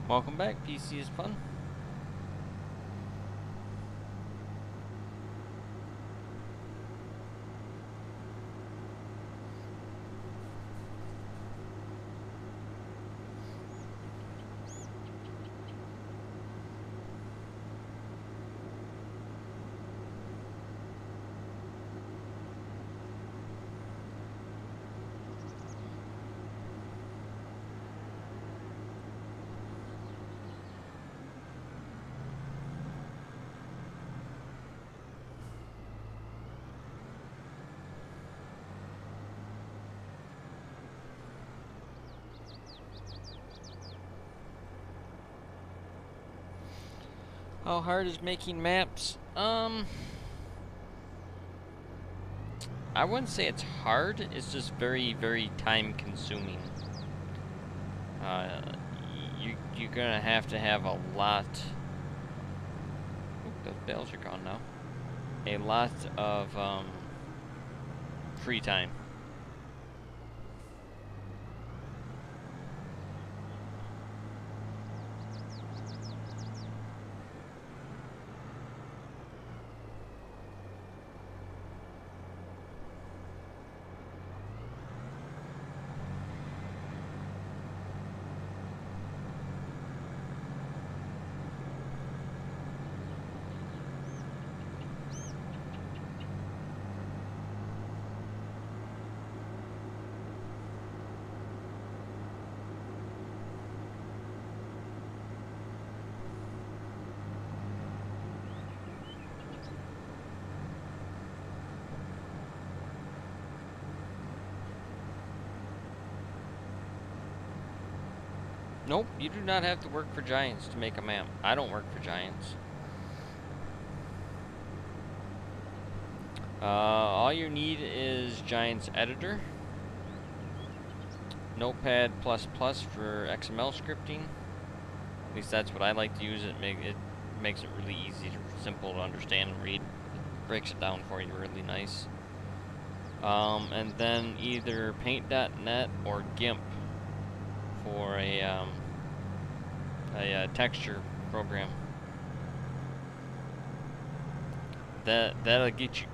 Welcome back, PC is fun. How hard is making maps? I wouldn't say it's hard. It's just very, very time consuming. You're gonna have to have a lot. Oop, those bales are gone now. A lot of free time. Nope, you do not have to work for Giants to make a map. I don't work for Giants. All you need is Giants Editor, Notepad++ for XML scripting. At least that's what I like to use. It makes it really easy, simple to understand and read. Breaks it down for you really nice. And then either Paint.net or GIMP for a texture program. That'll get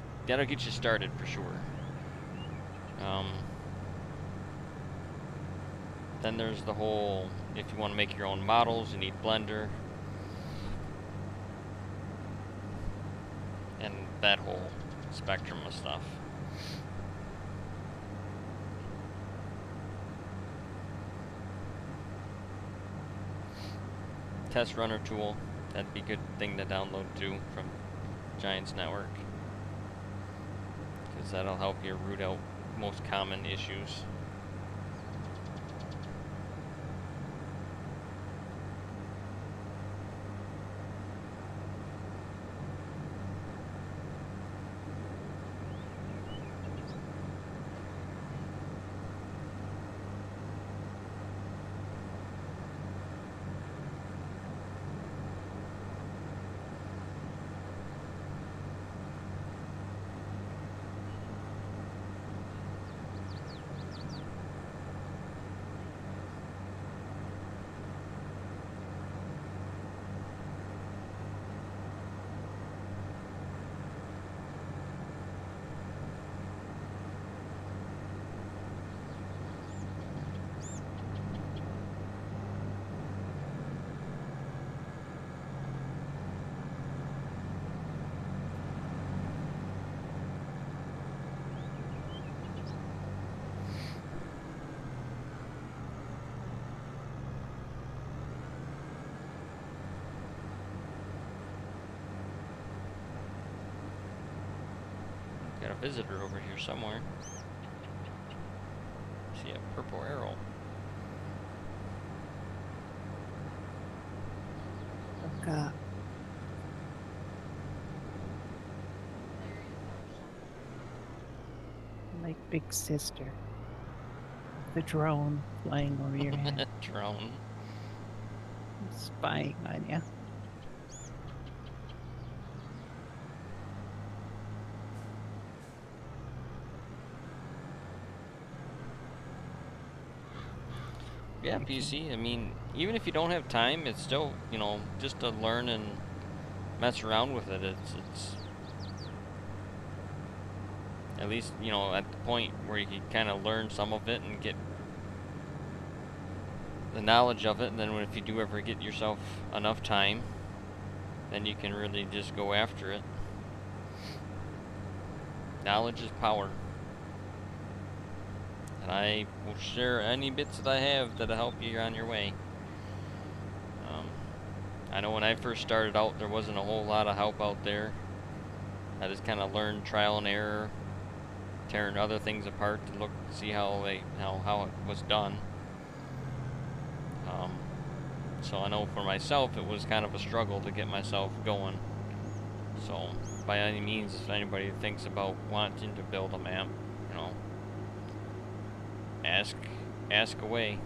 you started for sure. Then there's the whole, if you want to make your own models, you need Blender. And that whole spectrum of stuff. Test runner tool, that'd be a good thing to download too from Giants Network, because that'll help you root out most common issues. Got a visitor over here somewhere. See a purple arrow. Look up. Like Big Sister. The drone flying over your head, Drone. spying on you. Yeah, PC. I mean, even if you don't have time, it's still, you know, just to learn and mess around with it. It's at least, you know, at the point where you can kind of learn some of it and get the knowledge of it, and then if you do ever get yourself enough time, then you can really just go after it. Knowledge is power. And I will share any bits that I have that'll help you on your way. I know when I first started out, there wasn't a whole lot of help out there. I just kind of learned trial and error, tearing other things apart to look, see how it was done. So I know for myself it was kind of a struggle to get myself going. So by any means, if anybody thinks about wanting to build a map, you know, ask away.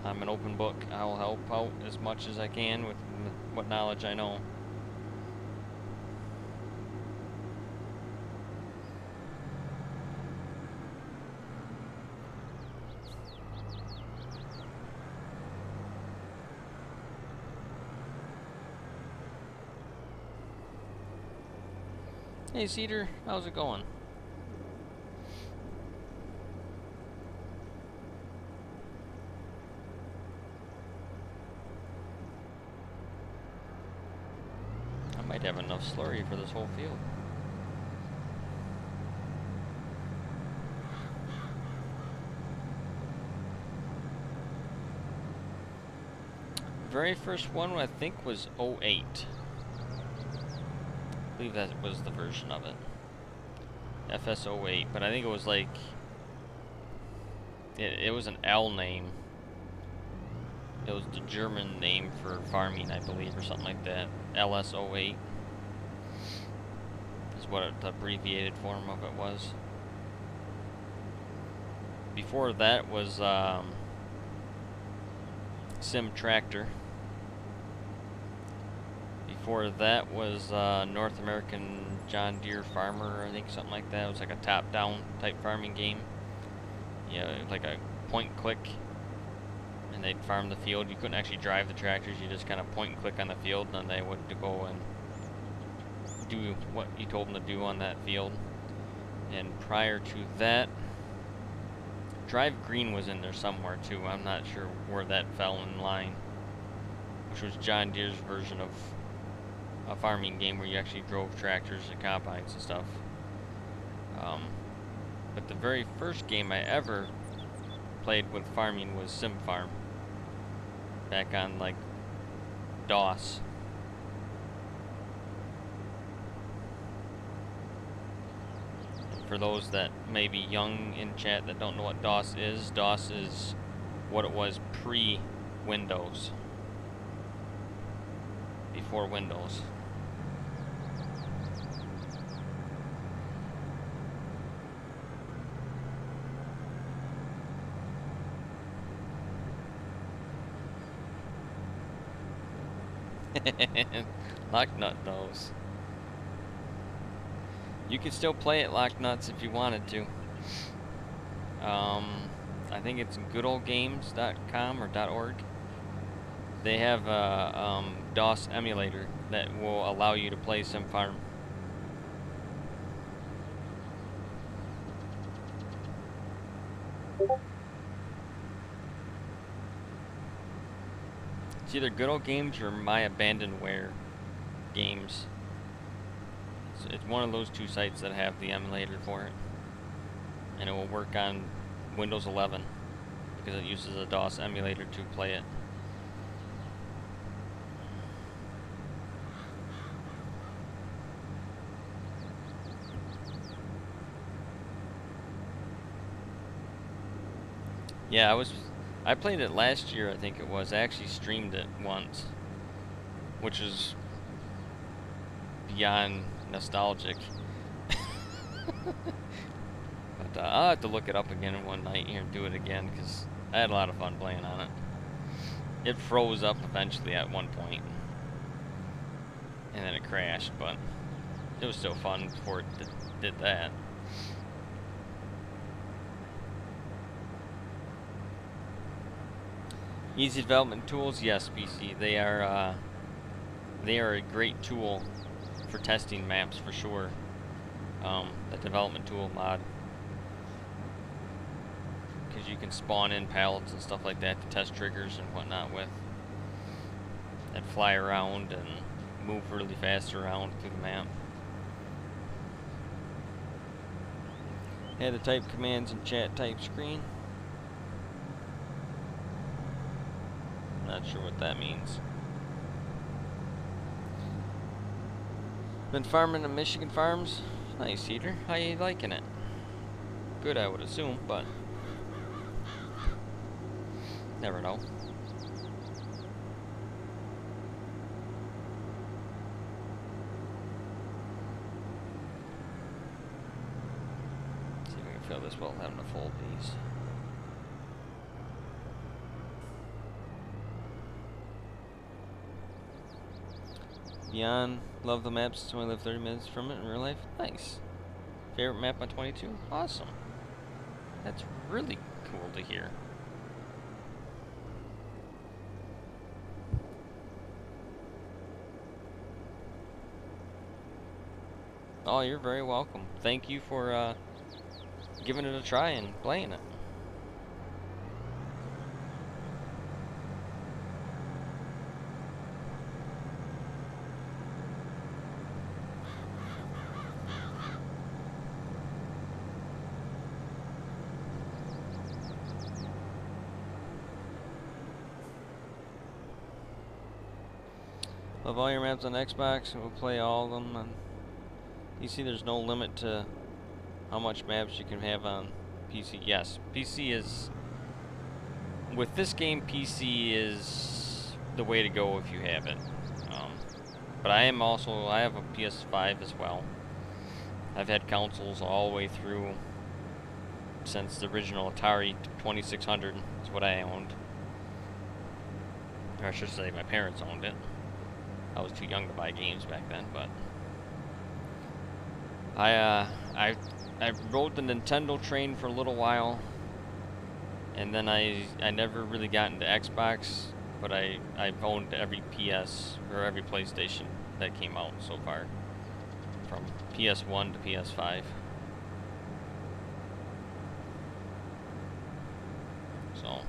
I'm an open book. I'll help out as much as I can with what knowledge I know. Hey Cedar, how's it going? I might have enough slurry for this whole field. Very first one I think was 08. I believe that was the version of it. FS08, but I think it was like it was an L name. It was the German name for farming, I believe, or something like that. LS08 is what the abbreviated form of it was. Before that was Sim Tractor. Before that was North American John Deere Farmer, I think, something like that. It was like a top-down type farming game. Yeah, like a point-click, and they'd farm the field. You couldn't actually drive the tractors. You just kind of point and click on the field, and then they would go and do what you told them to do on that field. And prior to that, Drive Green was in there somewhere too. I'm not sure where that fell in line, which was John Deere's version of a farming game where you actually drove tractors and combines and stuff. But the very first game I ever played with farming was Sim Farm, back on like DOS. And for those that may be young in chat that don't know what DOS is what it was pre-Windows, before Windows. Locknut knows. You can still play it Locknuts if you wanted to. I think it's goodoldgames.com or .org. They have a DOS emulator that will allow you to play Sim Farm. It's either Good Old Games or My Abandonware Games. It's one of those two sites that have the emulator for it. And it will work on Windows 11 because it uses a DOS emulator to play it. Yeah, I played it last year, I think it was. I actually streamed it once, which is beyond nostalgic. But I'll have to look it up again one night here and do it again, because I had a lot of fun playing on it. It froze up eventually at one point, and then it crashed, but it was still fun before it did that. Easy development tools, yes, BC. They are a great tool for testing maps for sure. The development tool mod, because you can spawn in pallets and stuff like that to test triggers and whatnot with, that fly around and move really fast around through the map. Had to type commands in chat type screen. Not sure what that means. Been farming in Michigan farms. Nice, Cedar. How you liking it? Good, I would assume, but never know. fail this well having to fold these. Beyond, love the maps. So I live 30 minutes from it in real life. Nice. Favorite map on 22? Awesome. That's really cool to hear. Oh, you're very welcome. Thank you for giving it a try and playing it. Love all your maps on Xbox, and we'll play all of them. On PC, there's no limit to how much maps you can have on PC. Yes, PC is... With this game, PC is the way to go if you have it. But I have a PS5 as well. I've had consoles all the way through since the original Atari 2600 is what I owned. Or I should say my parents owned it. I was too young to buy games back then, but I rode the Nintendo train for a little while, and then I never really got into Xbox, but I've owned every PS or every PlayStation that came out so far, from PS1 to PS5. So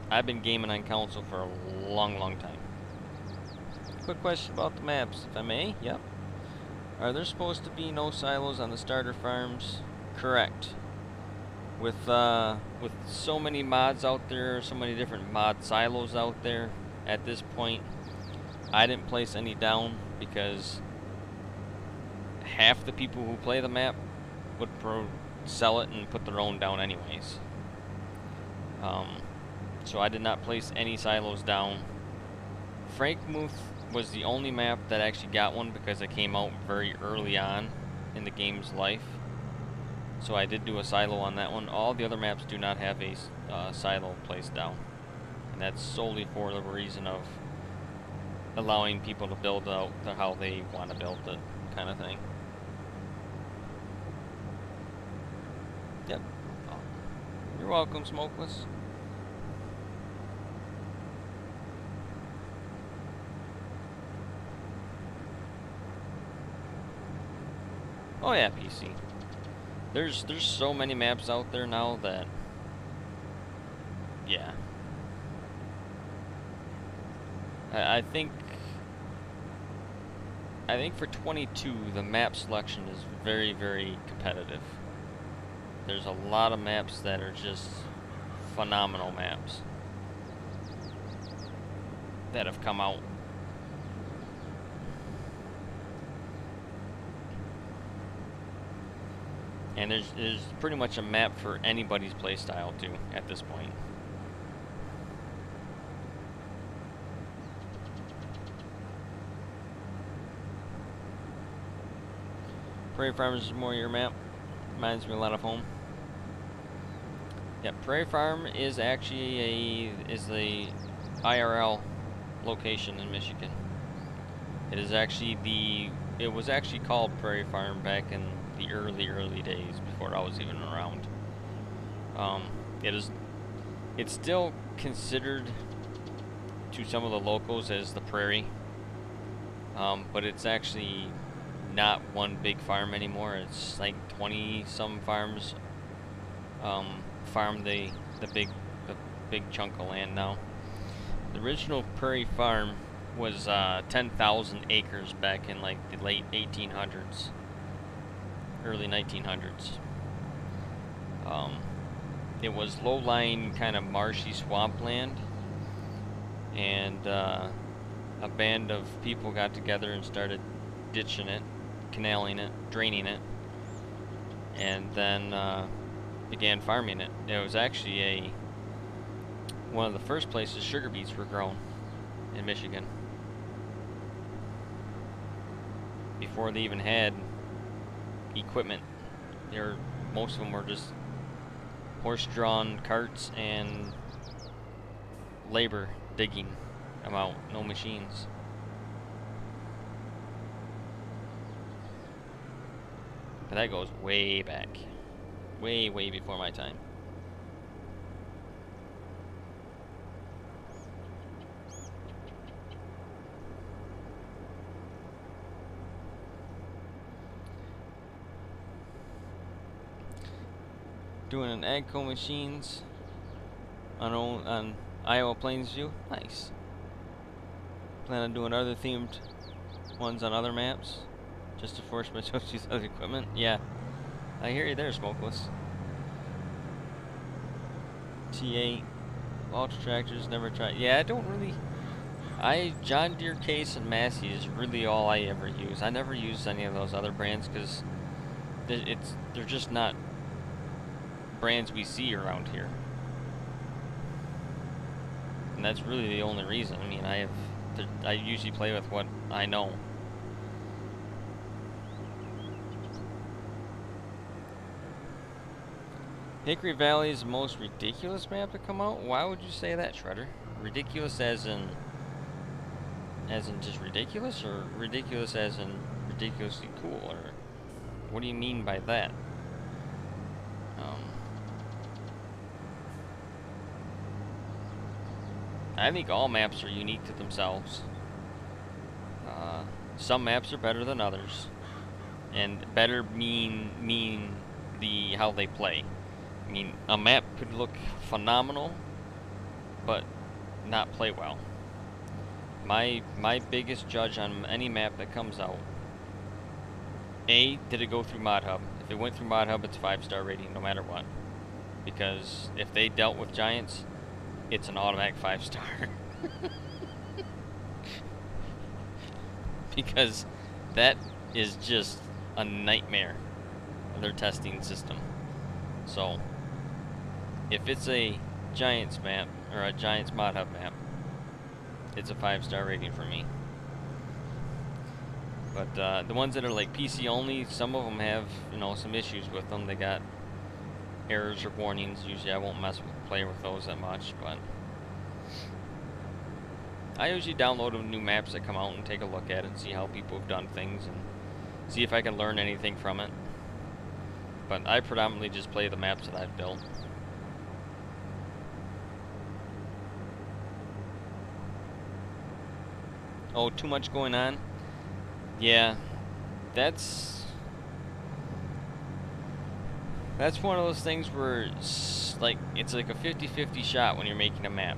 I've been gaming on console for a long, long time. Quick question about the maps, if I may. Yep. Are there supposed to be no silos on the starter farms? Correct. With so many mods out there, so many different mod silos out there, at this point, I didn't place any down because half the people who play the map would sell it and put their own down anyways. So I did not place any silos down. Frankenmuth was the only map that actually got one because it came out very early on in the game's life. So I did do a silo on that one. All the other maps do not have a silo placed down. And that's solely for the reason of allowing people to build out how they want to build it, kind of thing. Yep. Oh. You're welcome, Smokeless. Oh yeah, PC. There's so many maps out there now that, yeah. I think for 22 the map selection is very, very competitive. There's a lot of maps that are just phenomenal maps that have come out. And there's pretty much a map for anybody's playstyle too at this point. Prairie Farms is more your map. Reminds me a lot of home. Yeah, Prairie Farm is actually the IRL location in Michigan. It was actually called Prairie Farm back in the early days before I was even around. It's still considered to some of the locals as the Prairie, but it's actually not one big farm anymore. It's like 20 some farms farm the big chunk of land now. The original Prairie Farm was 10,000 acres back in like the late 1800s, early 1900s. It was low-lying, kind of marshy swampland, and a band of people got together and started ditching it, canaling it, draining it, and then began farming it. It was actually one of the first places sugar beets were grown in Michigan, before they even had equipment Most of them were just horse-drawn carts and labor digging them out, no machines. But that goes way back. Way, way before my time. Doing an Agco machines on Iowa Plainsview. Nice. Plan on doing other themed ones on other maps, just to force myself to use other equipment. Yeah, I hear you there, Smokeless. T8, Ultra Tractors, never tried. Yeah, I don't really. John Deere Case and Massey is really all I ever use. I never use any of those other brands because they're just not brands we see around here. And that's really the only reason. I mean, I usually play with what I know. Hickory Valley is the most ridiculous map to come out? Why would you say that, Shredder? Ridiculous as in just ridiculous, or ridiculous as in ridiculously cool, or what do you mean by that? I think all maps are unique to themselves. Some maps are better than others, and better mean how they play. I mean, a map could look phenomenal, but not play well. My biggest judge on any map that comes out: A, did it go through Mod Hub? If it went through Mod Hub, it's a 5-star rating no matter what. Because if they dealt with giants, it's an automatic 5-star. Because that is just a nightmare of their testing system. So, if it's a Giants map, or a Giants Mod Hub map, it's a 5-star rating for me. But the ones that are like PC only, some of them have, some issues with them. They got errors or warnings. Usually I won't play with those that much, but I usually download new maps that come out and take a look at it and see how people have done things and see if I can learn anything from it. But I predominantly just play the maps that I've built. Oh, too much going on? Yeah, that's one of those things where it's like a 50-50 shot when you're making a map.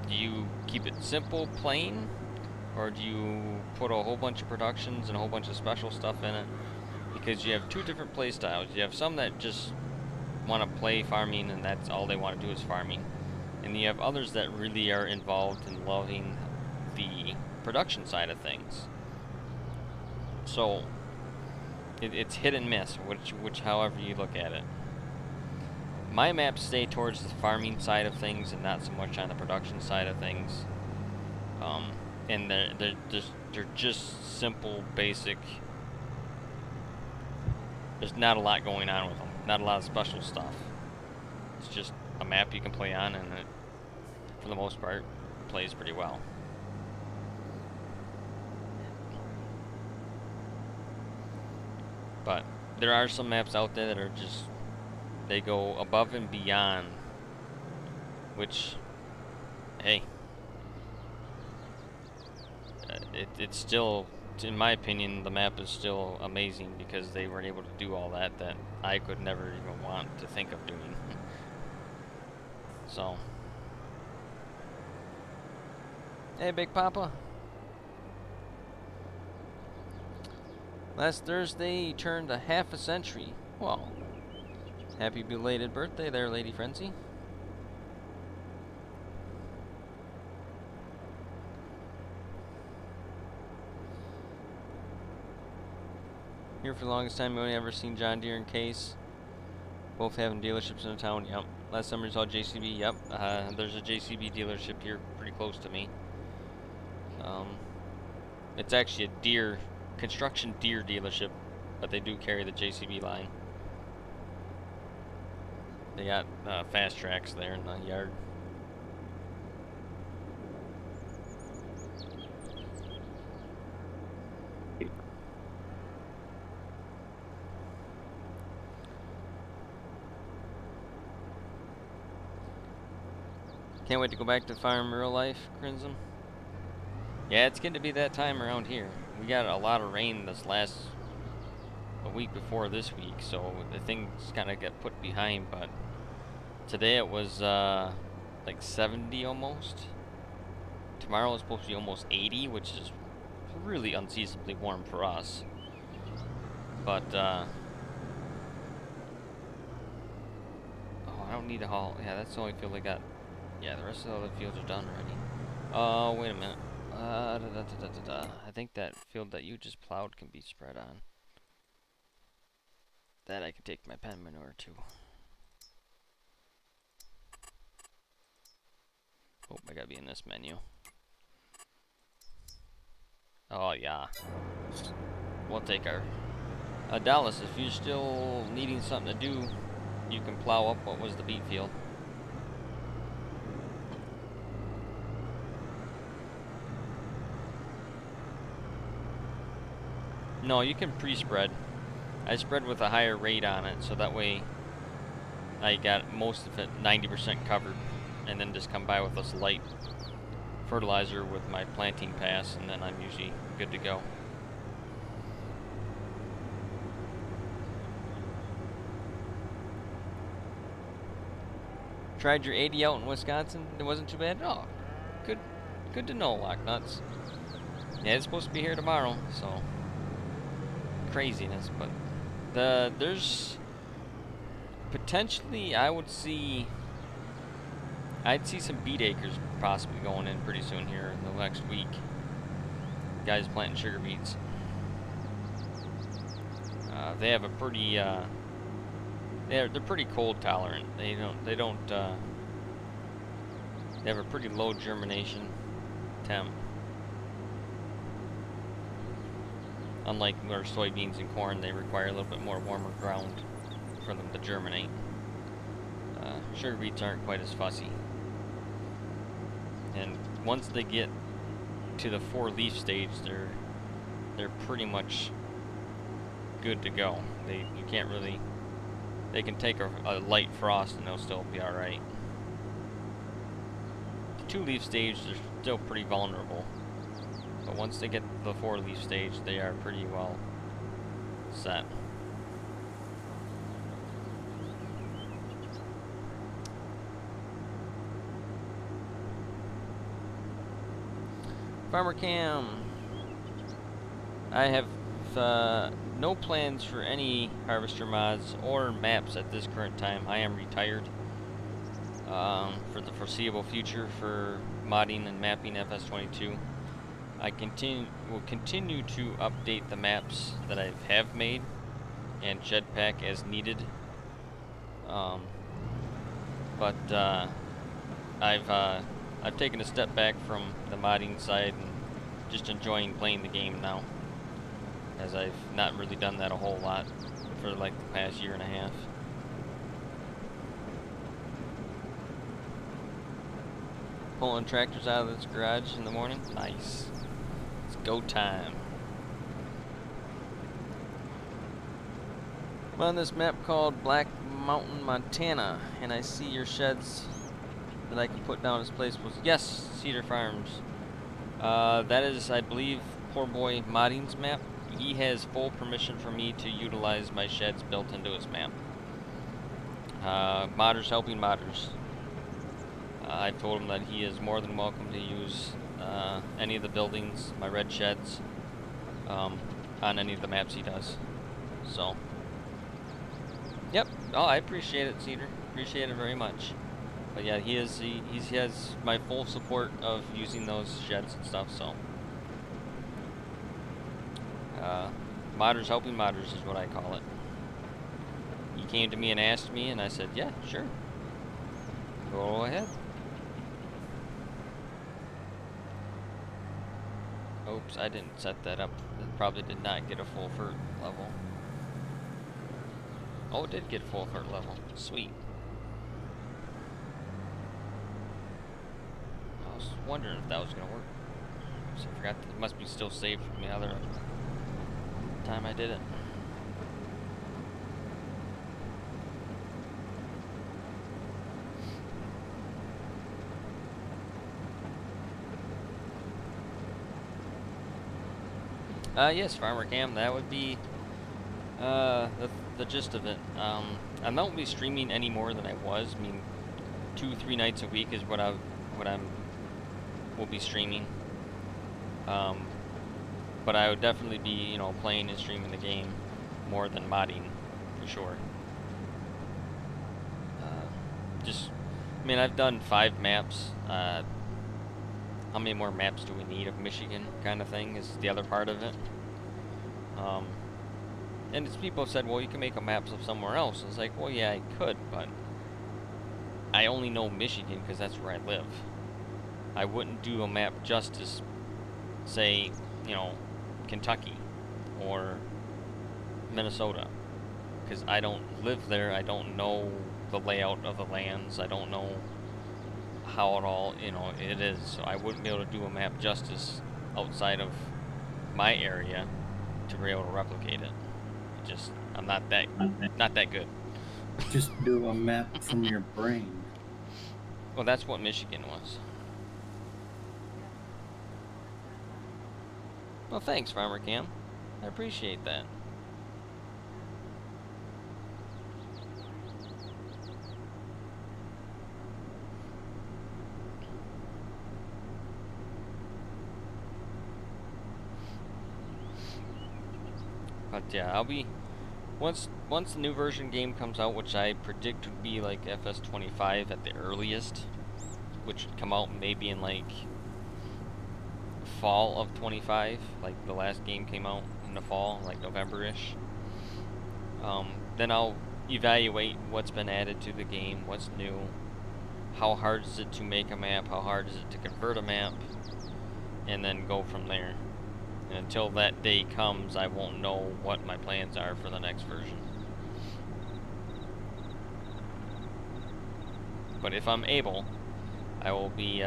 Do you keep it simple, plain, or do you put a whole bunch of productions and a whole bunch of special stuff in it? Because you have two different play styles. You have some that just want to play farming and that's all they want to do is farming. And you have others that really are involved in loving the production side of things. So it's hit and miss, which however you look at it. My maps stay towards the farming side of things and not so much on the production side of things. And they're just simple, basic. There's not a lot going on with them. Not a lot of special stuff. It's just a map you can play on, and it, for the most part, plays pretty well. But there are some maps out there that are just, they go above and beyond, which, hey, it's still, in my opinion, the map is still amazing because they were able to do all that I could never even want to think of doing. So, hey, Big Papa. Last Thursday turned a half a century. Well, happy belated birthday there, Lady Frenzy. Here for the longest time, we only ever seen John Deere and Case. Both having dealerships in the town, yep. Last summer saw JCB, yep. There's a JCB dealership here pretty close to me. It's actually a construction Deere dealership, but they do carry the JCB line. They got fast tracks there in the yard. Can't wait to go back to farm real life, Crimson. Yeah, it's getting to be that time around here. We got a lot of rain this last a week before this week, so the things kind of got put behind. But today it was like 70 almost. Tomorrow is supposed to be almost 80, which is really unseasonably warm for us. But oh, I don't need to haul. Yeah, that's the only field I got. Yeah, the rest of the other fields are done already. Oh, wait a minute. I think that field that you just plowed can be spread on. That I can take my pen manure to. Oh, I gotta be in this menu. Oh, yeah. We'll take our... Dallas, if you're still needing something to do, you can plow up what was the beet field. No, you can pre-spread. I spread with a higher rate on it, so that way I got most of it 90% covered, and then just come by with this light fertilizer with my planting pass, and then I'm usually good to go. Tried your 80 out in Wisconsin? It wasn't too bad at all. Good to know, Locknuts. Yeah, it's supposed to be here tomorrow, so craziness, but there's potentially I'd see some beet acres possibly going in pretty soon here in the next week. Guys planting sugar beets. They have a pretty they're pretty cold tolerant. They have a pretty low germination temp. Unlike where soybeans and corn, they require a little bit more warmer ground for them to germinate. Sugar beets aren't quite as fussy. And once they get to the 4-leaf stage, they're pretty much good to go. They can take a light frost and they'll still be alright. The 2-leaf stage, they're still pretty vulnerable. But once they get to the 4-leaf stage, they are pretty well set. Farmer Cam. I have no plans for any harvester mods or maps at this current time. I am retired for the foreseeable future for modding and mapping FS22. I will continue to update the maps that I have made and Jetpack as needed. But I've taken a step back from the modding side and just enjoying playing the game now, as I've not really done that a whole lot for like the past year and a half. Pulling tractors out of this garage in the morning. Nice. It's go time. I'm on this map called Black Mountain, Montana, and I see your sheds that I can put down as placeables. Yes, Cedar Farms. That is, I believe, Poor Boy Modding's map. He has full permission for me to utilize my sheds built into his map. Modders helping modders. I told him that he is more than welcome to use any of the buildings, my red sheds, on any of the maps he does. So, yep. Oh, I appreciate it, Cedar. Appreciate it very much. But yeah, he has my full support of using those sheds and stuff. So, modders helping modders is what I call it. He came to me and asked me, and I said, yeah, sure. Go ahead. Oops, I didn't set that up. It probably did not get a full fert level. Oh, it did get a full fert level. Sweet. wondering if that was gonna work. So I forgot that it must be still saved from the other time I did it. Yes, Farmer Cam, that would be the gist of it. I won't be streaming any more than I was. I mean, 2-3 nights a week is what will be streaming. But I would definitely be, you know, playing and streaming the game more than modding, for sure. I mean, I've done 5 maps. How many more maps do we need of Michigan, kind of thing, is the other part of it. And it's people have said, well, you can make a map of somewhere else. It's like, well, yeah, I could, but I only know Michigan because that's where I live. I wouldn't do a map justice, say, you know, Kentucky or Minnesota, because I don't live there. I don't know the layout of the lands. I don't know how it all, you know, it is. So I wouldn't be able to do a map justice outside of my area to be able to replicate it. Just, I'm not that good. Just do a map from your brain. Well, that's what Michigan was. Well, thanks, Farmer Cam. I appreciate that. But yeah, I'll be once the new version game comes out, which I predict would be like FS25 at the earliest, which would come out maybe in like fall of 25, like the last game came out in the fall, like November-ish. Then I'll evaluate what's been added to the game, what's new, how hard is it to make a map, how hard is it to convert a map, and then go from there. And until that day comes, I won't know what my plans are for the next version. But if I'm able, I will be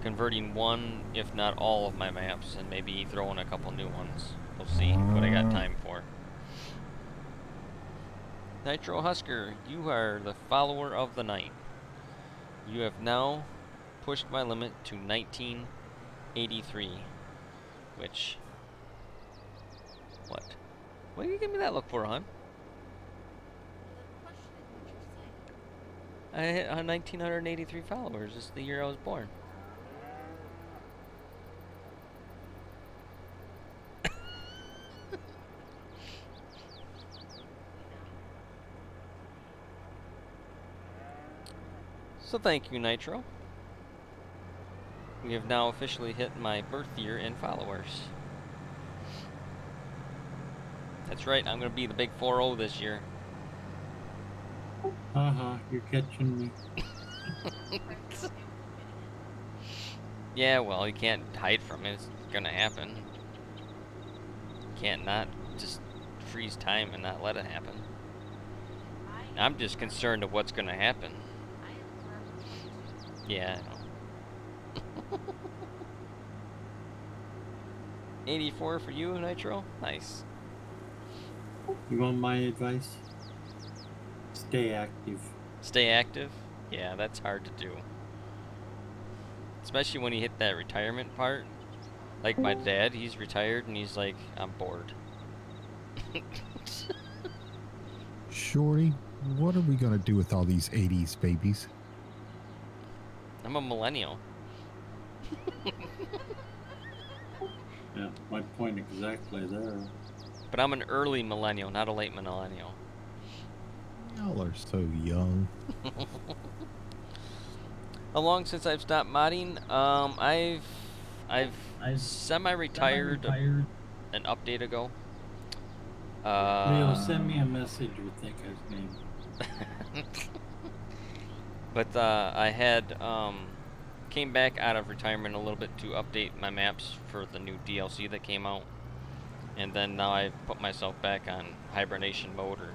converting one, if not all, of my maps, and maybe throw in a couple new ones. We'll see what I got time for. Nitro Husker, you are the follower of the night. You have now pushed my limit to 1983. Which... What? What do you give me that look for, hon? I hit 1,983 followers. This is the year I was born. So thank you, Nitro. We have now officially hit my birth year in followers. That's right, I'm going to be the big 4-0 this year. You're catching me. Yeah, well, you can't hide from it. It's going to happen. Can't not just freeze time and not let it happen. I'm just concerned of what's going to happen. Yeah, I know. 84 for you, Nitro? Nice. You want my advice? Stay active. Stay active? Yeah, that's hard to do. Especially when you hit that retirement part. Like my dad, he's retired and he's like, I'm bored. Shorty, what are we gonna do with all these 80s babies? I'm a millennial. Yeah, my point exactly there. But I'm an early millennial, not a late millennial. Y'all are so young. How long since I've stopped modding? I've semi-retired an update ago. Leo, send me a message with that guy's name. But I had came back out of retirement a little bit to update my maps for the new DLC that came out, and then now I've put myself back on hibernation mode or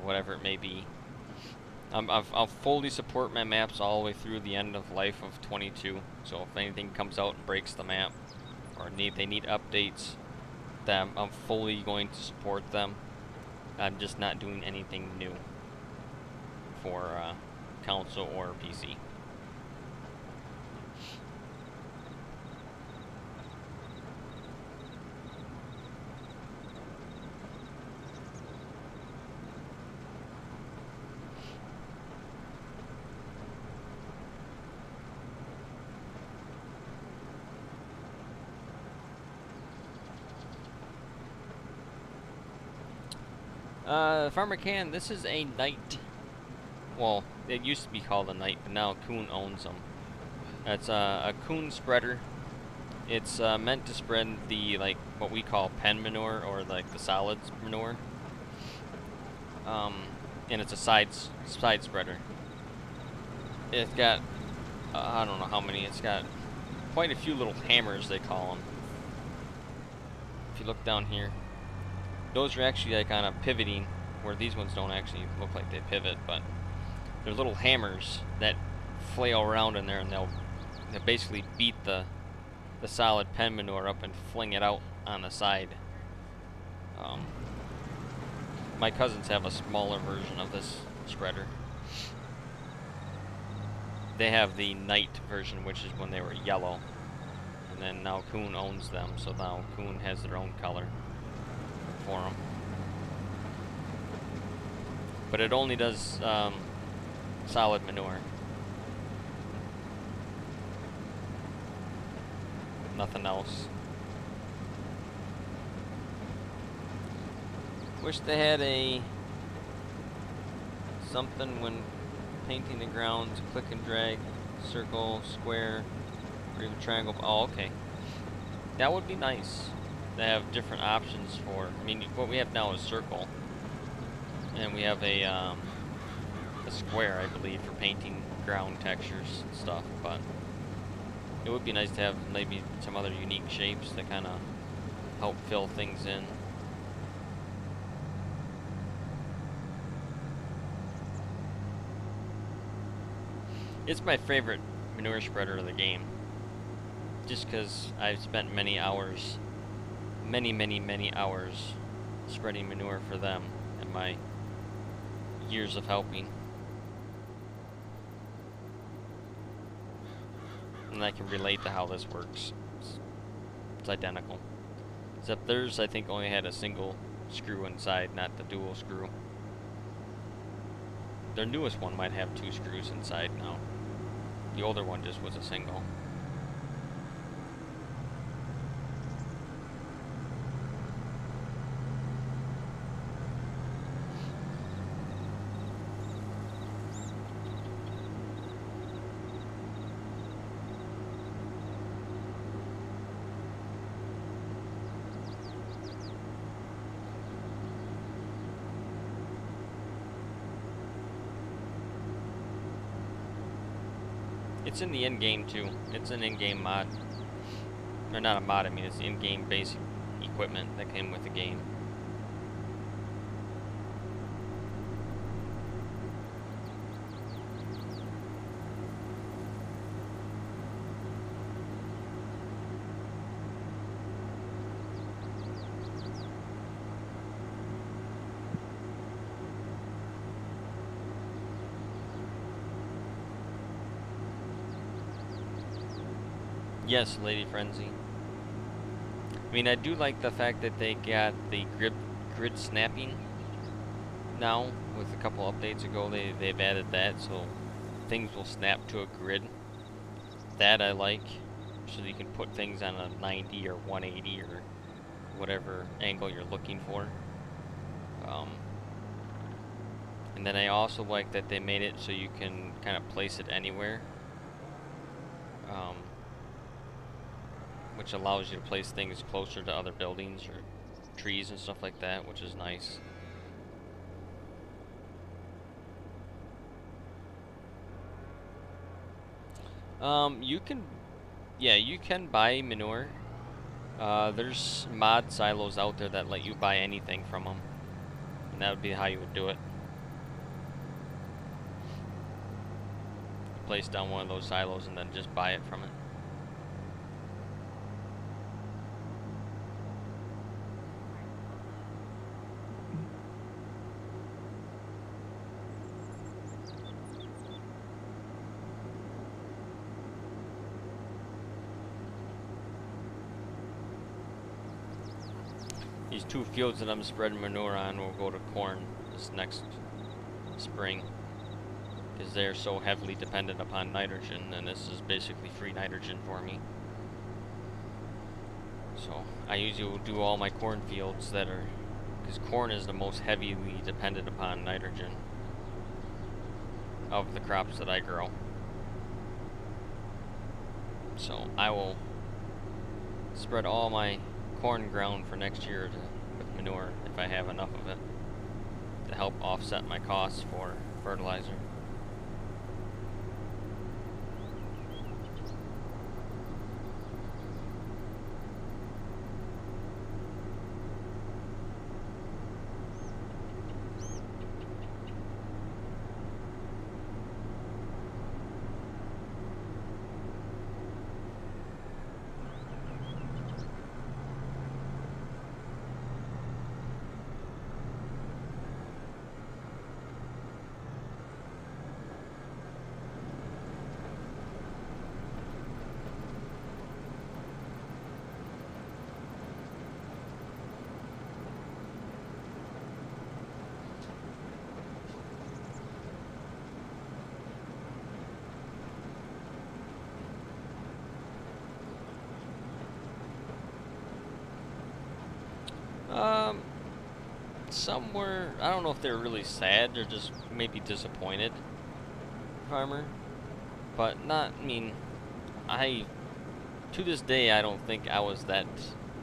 whatever it may be. I'll fully support my maps all the way through the end of life of 22. So if anything comes out and breaks the map, or they need updates, then I'm fully going to support them. I'm just not doing anything new for console or PC. Farmer Can, this is a night. Well, it used to be called a night, but now Coon owns them. It's a Coon spreader. It's meant to spread the, like, what we call pen manure, or like the solids manure. And it's a side spreader. It's got, I don't know how many, it's got quite a few little hammers, they call them. If you look down here, those are actually like on a pivoting, where these ones don't actually look like they pivot, but they're little hammers that flail around in there, and they'll basically beat the solid pen manure up and fling it out on the side. My cousins have a smaller version of this spreader. They have the night version, which is when they were yellow, and then now Coon owns them, so now Coon has their own color for them. But it only does solid manure. Nothing else. Wish they had a something when painting the grounds, click and drag, circle, square, or even triangle. Oh, okay. That would be nice. They have different options for, I mean, what we have now is circle. And we have a square, I believe, for painting ground textures and stuff, but it would be nice to have maybe some other unique shapes that kind of help fill things in. It's my favorite manure spreader of the game, just because I've spent many hours, many hours spreading manure for them in my years of helping. And I can relate to how this works. It's identical. Except theirs, I think, only had a single screw inside, not the dual screw. Their newest one might have 2 screws inside now. The older one just was a single. It's in the in-game too. It's an in-game mod. Or not a mod, I mean it's in-game basic equipment that came with the game. Yes, Lady Frenzy. I mean, I do like the fact that they got the grid snapping now. With a couple updates ago, they've added that, so things will snap to a grid. That I like, so you can put things on a 90 or 180 or whatever angle you're looking for. And then I also like that they made it so you can kind of place it anywhere. Which allows you to place things closer to other buildings or trees and stuff like that, which is nice. You can buy manure. There's mod silos out there that let you buy anything from them, and that would be how you would do it. place down one of those silos and then just buy it from it. These 2 fields that I'm spreading manure on will go to corn this next spring, because they're so heavily dependent upon nitrogen, and this is basically free nitrogen for me. So I usually will do all my cornfields that are, because corn is the most heavily dependent upon nitrogen of the crops that I grow. So I will spread all my corn ground for next year with manure if I have enough of it to help offset my costs for fertilizer. Some were, I don't know if they're really sad, they're just maybe disappointed, farmer. But not, I mean, to this day, I don't think I was that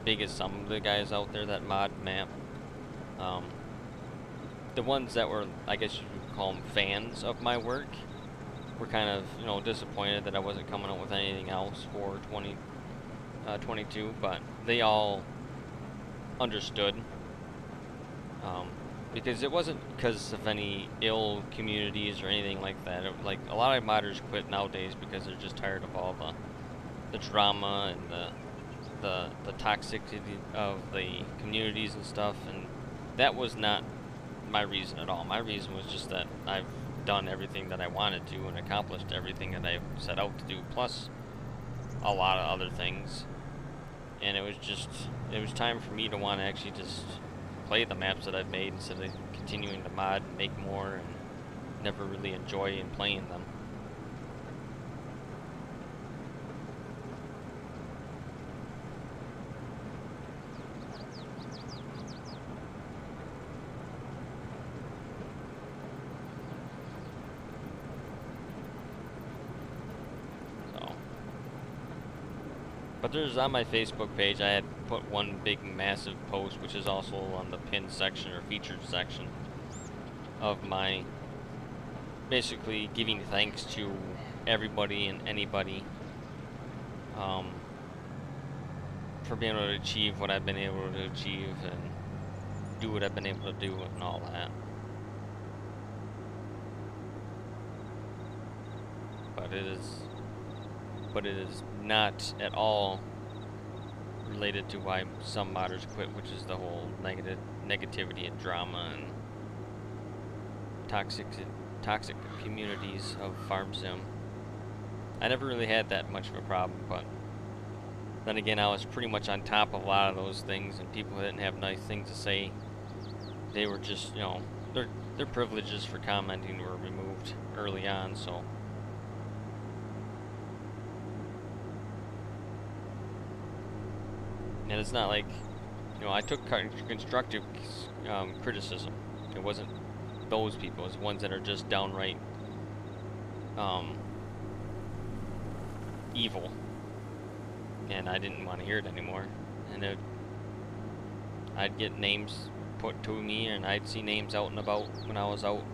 big as some of the guys out there that mod map. The ones that were, I guess you would call them fans of my work, were kind of, you know, disappointed that I wasn't coming up with anything else for 2022, but they all understood. Because it wasn't because of any ill communities or anything like that. Like, a lot of modders quit nowadays because they're just tired of all the drama and the toxicity of the communities and stuff, and that was not my reason at all. My reason was just that I've done everything that I wanted to and accomplished everything that I set out to do, plus a lot of other things. And it was time for me to want to actually just play the maps that I've made instead of continuing to mod and make more and never really enjoy in playing them. But there's, on my Facebook page, I had put one big massive post, which is also on the pinned section or featured section of my, basically giving thanks to everybody and anybody for being able to achieve what I've been able to achieve and do what I've been able to do and all that. But it is not at all related to why some modders quit, which is the whole negativity and drama and toxic communities of farm sim. I never really had that much of a problem, but then again, I was pretty much on top of a lot of those things, and people who didn't have nice things to say, they were just, you know, their privileges for commenting were removed early on, so. And it's not like, you know, I took constructive criticism. It wasn't those people. It's ones that are just downright evil. And I didn't want to hear it anymore. And I'd get names put to me, and I'd see names out and about when I was out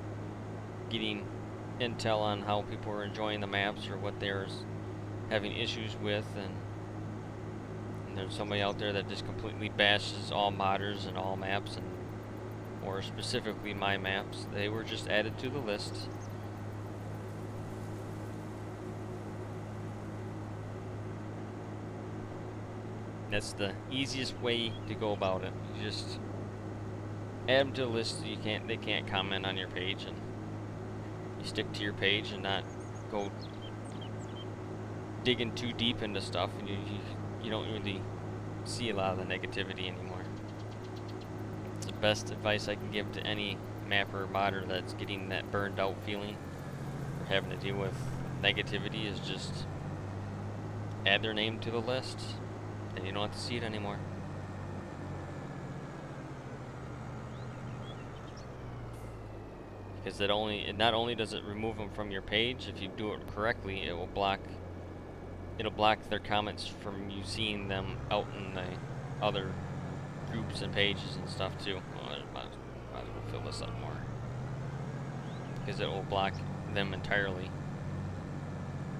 getting intel on how people were enjoying the maps or what they were having issues with, and there's somebody out there that just completely bashes all modders and all maps, and or specifically my maps. They were just added to the list. That's the easiest way to go about it. You just add them to a list so they can't comment on your page, and you stick to your page and not go digging too deep into stuff, and you don't really see a lot of the negativity anymore. It's the best advice I can give to any mapper or modder that's getting that burned out feeling or having to deal with negativity is just add their name to the list. Then you don't have to see it anymore. Because it not only does it remove them from your page, if you do it correctly, it'll block their comments from you seeing them out in the other groups and pages and stuff too. Well, I might as well fill this up more. Because it will block them entirely.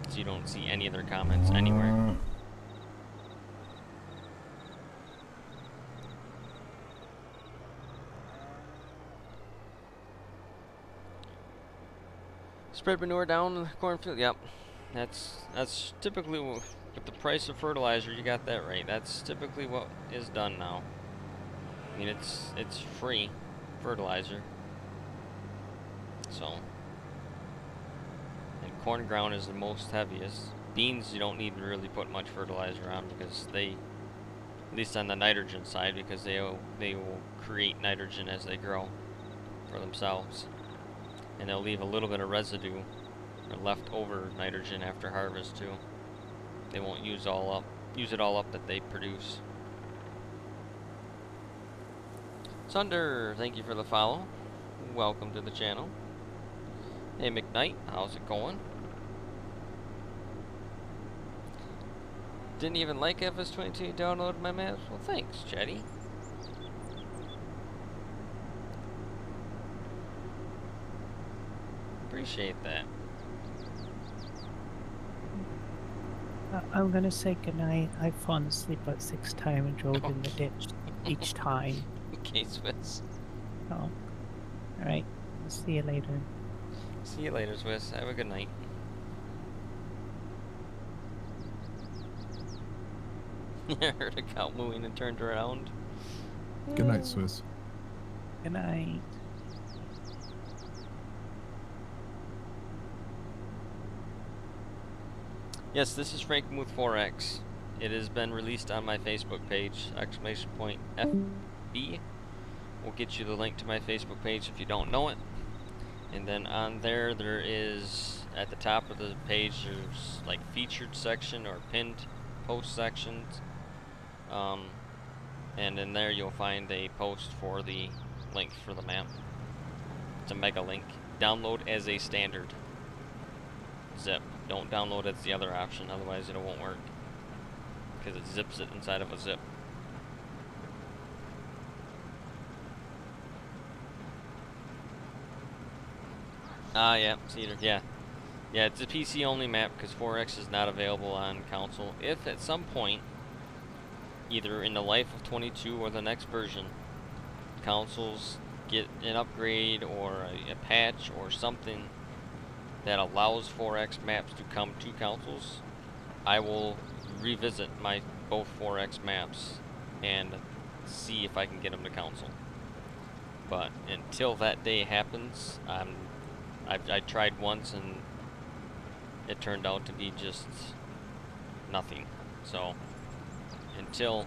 So you don't see any of their comments anywhere. Spread manure down in the cornfield. Yep, that's typically with the price of fertilizer. You got that right. That's typically what is done now. I mean, it's free fertilizer. So, and corn ground is the most heaviest. Beans you don't need to really put much fertilizer on because they, at least on the nitrogen side, because they will create nitrogen as they grow for themselves. And they'll leave a little bit of residue or leftover nitrogen after harvest too. They won't use it all up that they produce. Sunder, thank you for the follow. Welcome to the channel. Hey McKnight, how's it going? Didn't even like FS22 download my maps? Well, thanks, Chetty. Appreciate that. I'm gonna say goodnight. I've fallen asleep about 6 times and drove in the ditch each time. Okay, Swiss. Oh, alright. I'll see you later. See you later, Swiss. Have a good night. I heard a cow mooing and turned around. Good night, Swiss. Good night. Yes, this is Frankenmuth 4X. It has been released on my Facebook page. Exclamation point FB will get you the link to my Facebook page if you don't know it. And then on there is, at the top of the page, there's like featured section or pinned post sections. And in there you'll find a post for the link for the map. It's a mega link. Download as a standard zip. Don't download as the other option, otherwise it won't work. Because it zips it inside of a zip. Ah, yeah, Cedar, yeah. Yeah, it's a PC only map because 4X is not available on console. If at some point, either in the life of 22 or the next version, consoles get an upgrade or a patch or something that allows 4X maps to come to consoles, I will revisit my both 4X maps and see if I can get them to console. But until that day happens, I tried once and it turned out to be just nothing. So until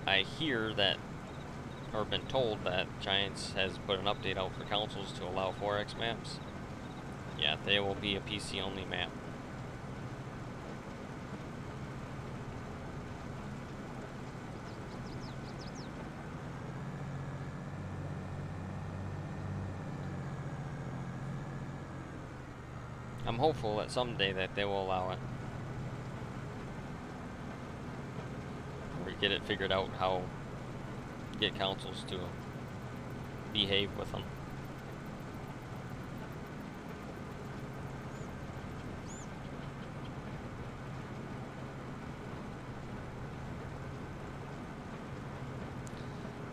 I hear that or been told that Giants has put an update out for consoles to allow 4X maps, yeah, they will be a PC only map. I'm hopeful that someday that they will allow it. Or get it figured out how to get consoles to behave with them.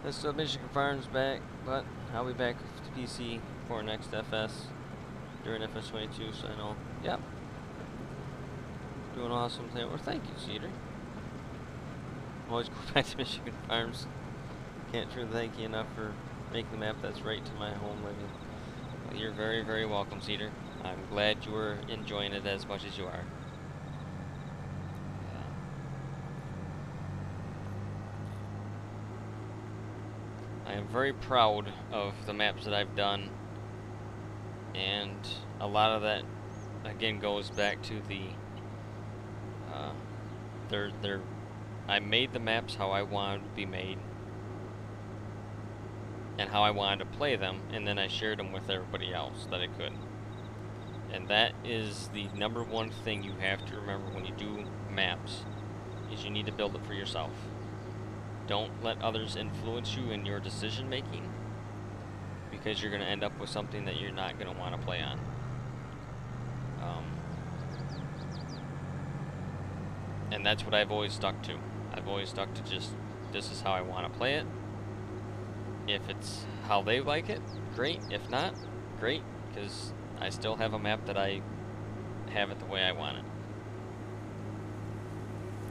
This Michigan Farms back, but I'll be back to PC for next FS during FS22, so I know. Yep. Doing awesome thing. Well, thank you, Cedar. Always go back to Michigan Farms. Can't truly thank you enough for making the map that's right to my home living. Well, you're very, very welcome, Cedar. I'm glad you were enjoying it as much as you are. I am very proud of the maps that I've done, and a lot of that, again, goes back to the I made the maps how I wanted to be made and how I wanted to play them, and then I shared them with everybody else that I could. And that is the number one thing you have to remember when you do maps, is you need to build it for yourself. Don't let others influence you in your decision making, because you're going to end up with something that you're not going to want to play on. And that's what I've always stuck to. I've always stuck to just, this is how I want to play it. If it's how they like it, great. If not, great, because I still have a map that I have it the way I want it.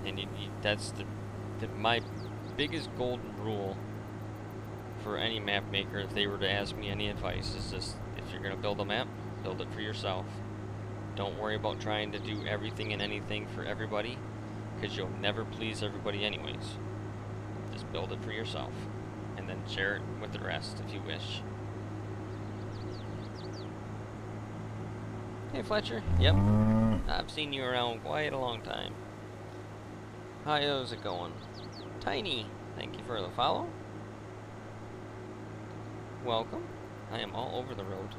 And that's my biggest golden rule for any map maker, if they were to ask me any advice, is just, if you're going to build a map, build it for yourself. Don't worry about trying to do everything and anything for everybody, because you'll never please everybody anyways. Just build it for yourself, and then share it with the rest if you wish. Hey Fletcher, yep, I've seen you around quite a long time. How's it going? Tiny, thank you for the follow. Welcome. I am all over the road.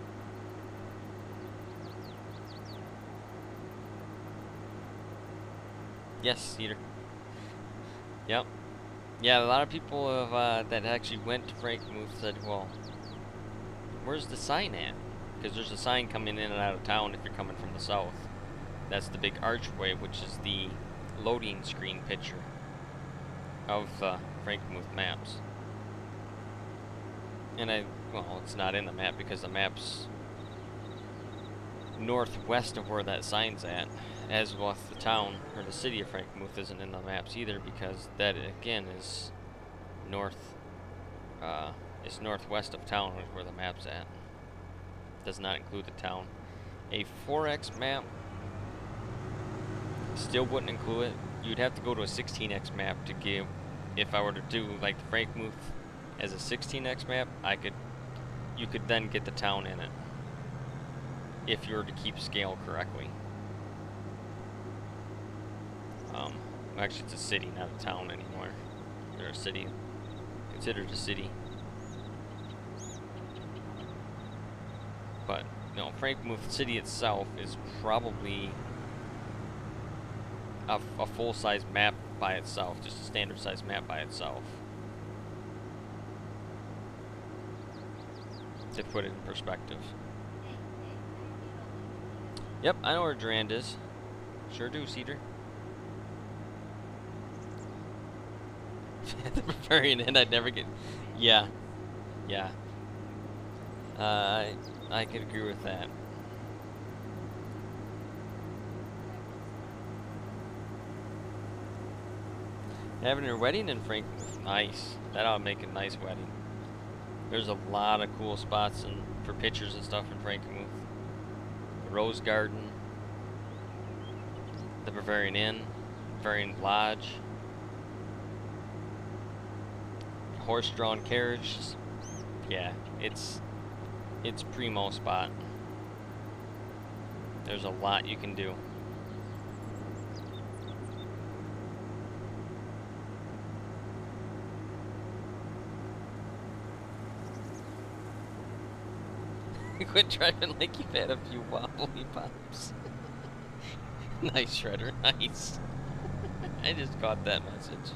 Yes, Cedar. Yep. Yeah, a lot of people have, that actually went to Frankenmuth said, well, where's the sign at? Because there's a sign coming in and out of town if you're coming from the south. That's the big archway, which is the loading screen picture of Frankenmuth maps. And well, it's not in the map because the map's northwest of where that sign's at, as with the town, or the city of Frankenmuth isn't in the maps either, because that, again, is it's northwest of town where the map's at. Does not include the town. A 4x map still wouldn't include it. You'd have to go to a 16x map to give, if I were to do like the Frankenmuth as a 16x map, you could then get the town in it, if you were to keep scale correctly. Actually, it's a city, not a town anymore. They're a city, considered a city. But no, Frankenmuth city itself is probably a full-size map by itself, just a standard-size map by itself. To put it in perspective. Yep, I know where Durand is. Sure do, Cedar. The Bavarian Inn, I'd never get. Yeah. Yeah. I could agree with that. Having your wedding in Frankenmuth, nice. That ought to make a nice wedding. There's a lot of cool spots for pictures and stuff in Frankenmuth. The Rose Garden, the Bavarian Inn, Bavarian Lodge, horse-drawn carriage. Yeah, it's primo spot. There's a lot you can do. Quit driving like you've had a few wobbly pops. Nice, Shredder, nice. I just got that message.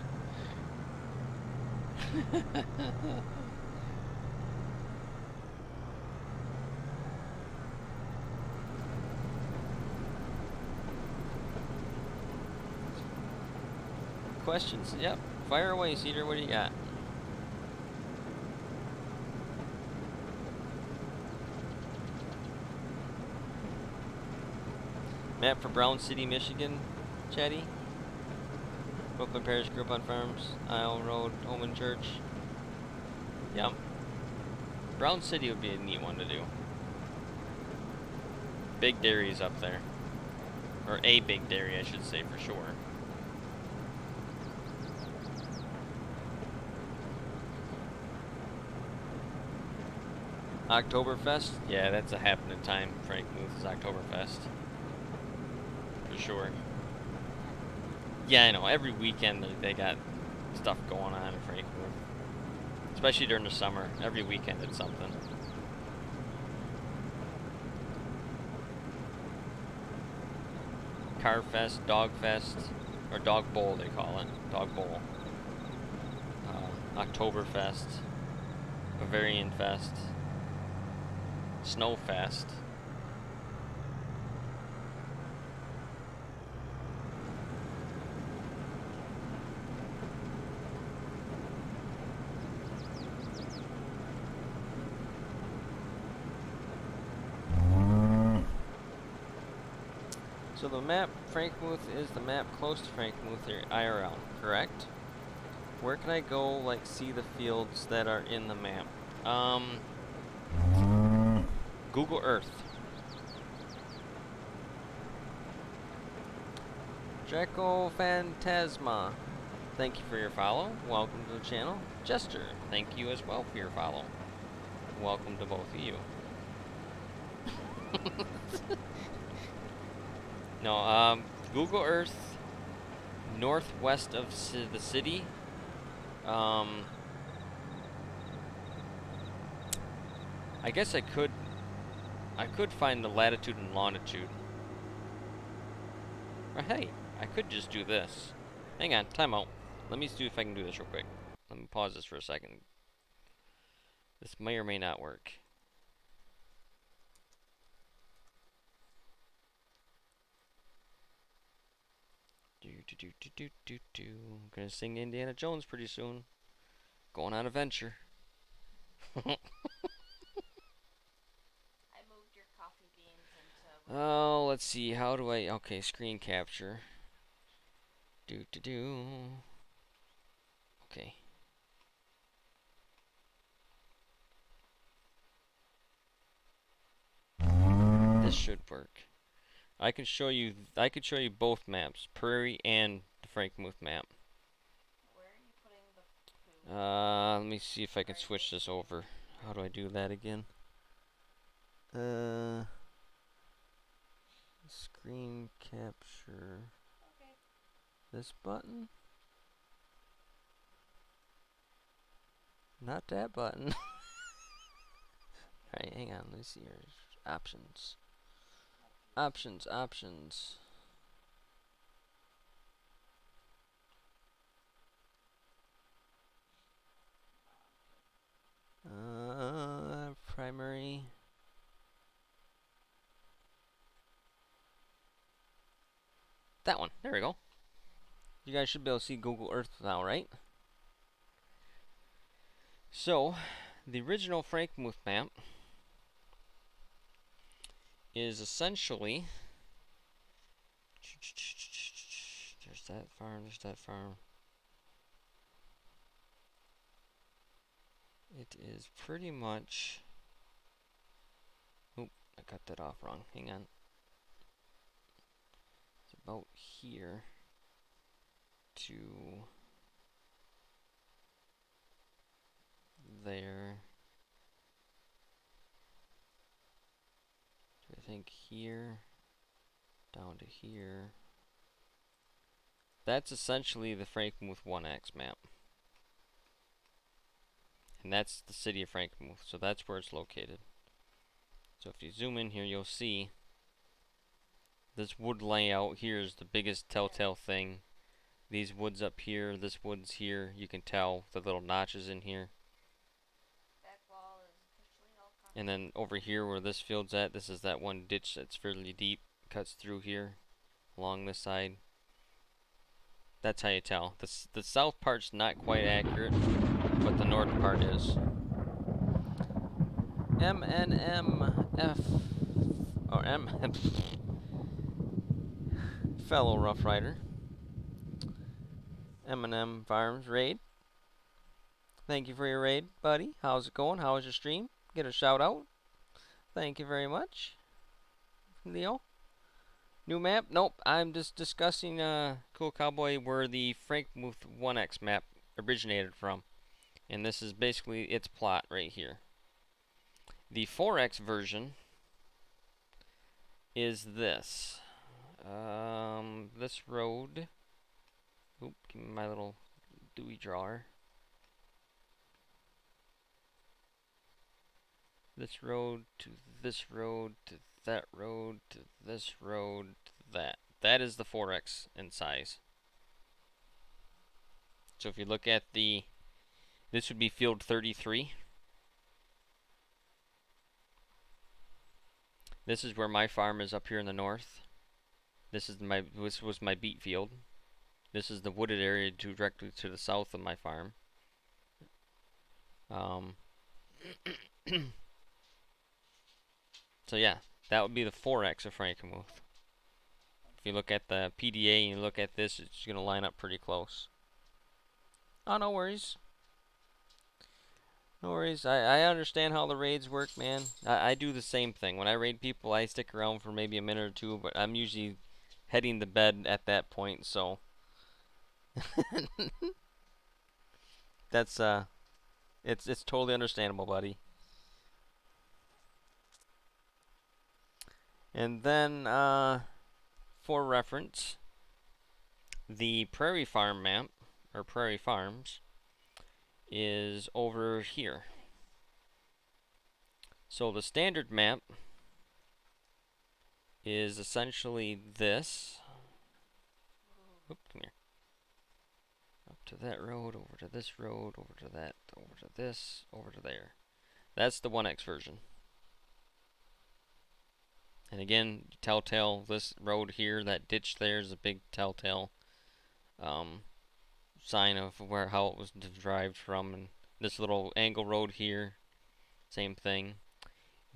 Questions? Yep. Fire away, Cedar. What do you got? Map for Brown City, Michigan, Chatty? Brooklyn Parish Group on Farms, Isle Road, Holman Church. Yep. Brown City would be a neat one to do. Big dairies up there. Or a big dairy, I should say, for sure. Oktoberfest? Yeah, that's a happening time. Frankenmuth is Oktoberfest. For sure. Yeah, I know. Every weekend they got stuff going on in Frankenmuth. Especially during the summer. Every weekend it's something. Car Fest, Dog Fest, or Dog Bowl they call it. Dog Bowl. Oktoberfest. Bavarian Fest. Snow Fest. So the map, Frankenmuth is the map close to Frankenmuth IRL, correct? Where can I go, like, see the fields that are in the map? Google Earth. Draco Phantasma, thank you for your follow. Welcome to the channel. Jester, thank you as well for your follow. Welcome to both of you. No, Google Earth, northwest of the city. I guess I could find the latitude and longitude. Or hey, I could just do this. Hang on, time out. Let me see if I can do this real quick. Let me pause this for a second. This may or may not work. I'm gonna sing Indiana Jones pretty soon. Going on a venture. I moved your coffee beans into. Oh, let's see. How do I? Okay, screen capture. Okay. This should work. I could show you both maps, Prairie and the Frankenmuth map. Where are you putting the food? Let me see if I can switch this over. How do I do that again? Screen capture. Okay. This button? Not that button. Alright, hang on. Let me see here. Options. Options. Primary. That one. There we go. You guys should be able to see Google Earth now, right? So, the original Frankenmuth map is essentially... There's that farm. It is pretty much... Oop, I got that off wrong. Hang on. It's about here to there. So I think here down to here. That's essentially the Frankenmuth 1X map. And that's the city of Frankenmuth, so that's where it's located. So if you zoom in here, you'll see this wood layout here is the biggest telltale thing. These woods up here, this wood's here, you can tell the little notches in here. Back wall is officially all covered. And then over here where this field's at, this is that one ditch that's fairly deep, cuts through here along this side. That's how you tell. The south part's not quite accurate, but the north part is. MNMF or M fellow Rough Rider. M&M Farms raid. Thank you for your raid, buddy. How's it going? How was your stream? Get a shout out. Thank you very much, Leo. New map? Nope. I'm just discussing Cool Cowboy where the Frankenmuth 1X map originated from. And this is basically its plot right here. The 4X version is this. This road. Oop, give me my little Dewey drawer. This road to this road to that road to this road to that. That is the 4X in size. So if you look at this would be field 33. This is where my farm is up here in the north. This was my beet field. This is the wooded area directly to the south of my farm. So yeah, that would be the 4X of Frankenmuth. If you look at the PDA and you look at this, it's going to line up pretty close. Oh, no worries. No worries. I understand how the raids work, man. I do the same thing. When I raid people, I stick around for maybe a minute or two, but I'm usually heading to bed at that point, so... That's, it's totally understandable, buddy. And then, for reference, the Prairie Farm map, or Prairie Farms, is over here. So the standard map is essentially this. Oop, come here. Up to that road, over to this road, over to that, over to this, over to there. That's the 1X version. And again, telltale, this road here, that ditch there is a big telltale sign of how it was derived from. And this little angle road here, same thing.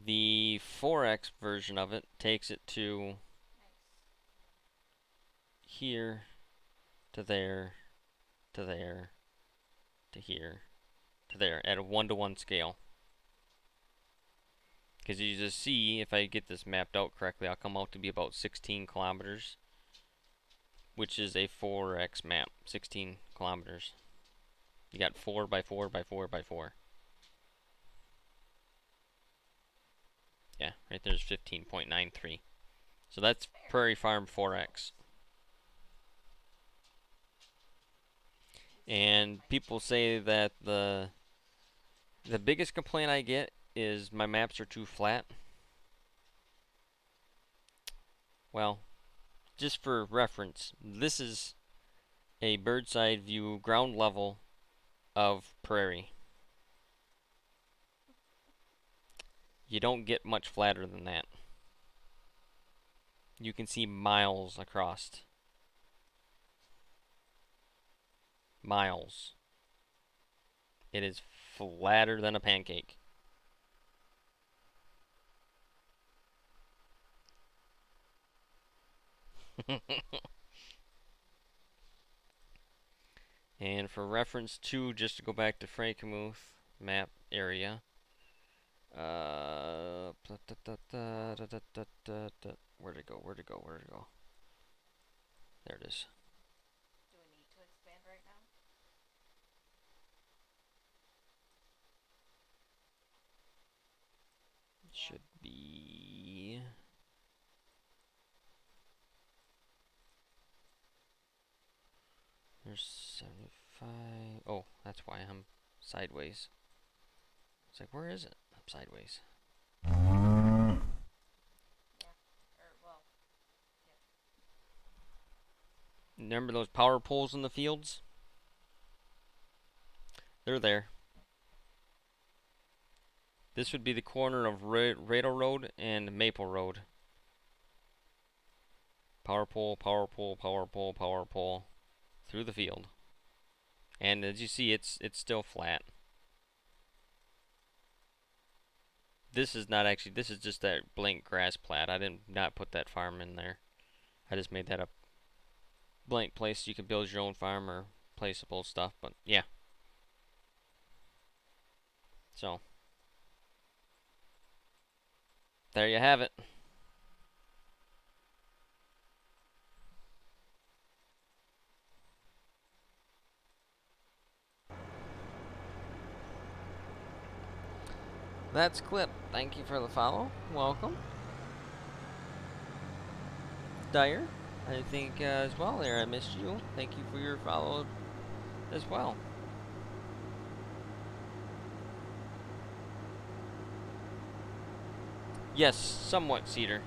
The 4X version of it takes it to here, to there, to there, to here, to there, at a 1-to-1 scale. Because you just see, if I get this mapped out correctly, I'll come out to be about 16 kilometers, which is a 4X map, 16 kilometers. You got 4 by 4 by 4 by 4. Yeah, right there's 15.93. So that's Prairie Farm 4X. And people say that the biggest complaint I get is my maps are too flat. Well, just for reference, this is a bird's eye view ground level of prairie. You don't get much flatter than that. You can see miles across. Miles. It is flatter than a pancake. And for reference too, just to go back to Frankenmuth map area. Where'd it go? Where'd it go? Where'd it go? There it is. Do we need to expand right now? It should be. There's 75. Oh, that's why I'm sideways. It's like, where is it? I'm sideways. Or, well, Remember those power poles in the fields? They're there. This would be the corner of Radle Road and Maple Road. Power pole, power pole, power pole, power pole. Through the field. And as you see, it's still flat. This is not actually, this is just that blank grass plat. I didn't not put that farm in there. I just made that a blank place you could build your own farm or placeable stuff, but yeah. So, there you have it. That's Clip. Thank you for the follow. Welcome. Dyer, I think as well there. I missed you. Thank you for your follow as well. Yes, somewhat cedar.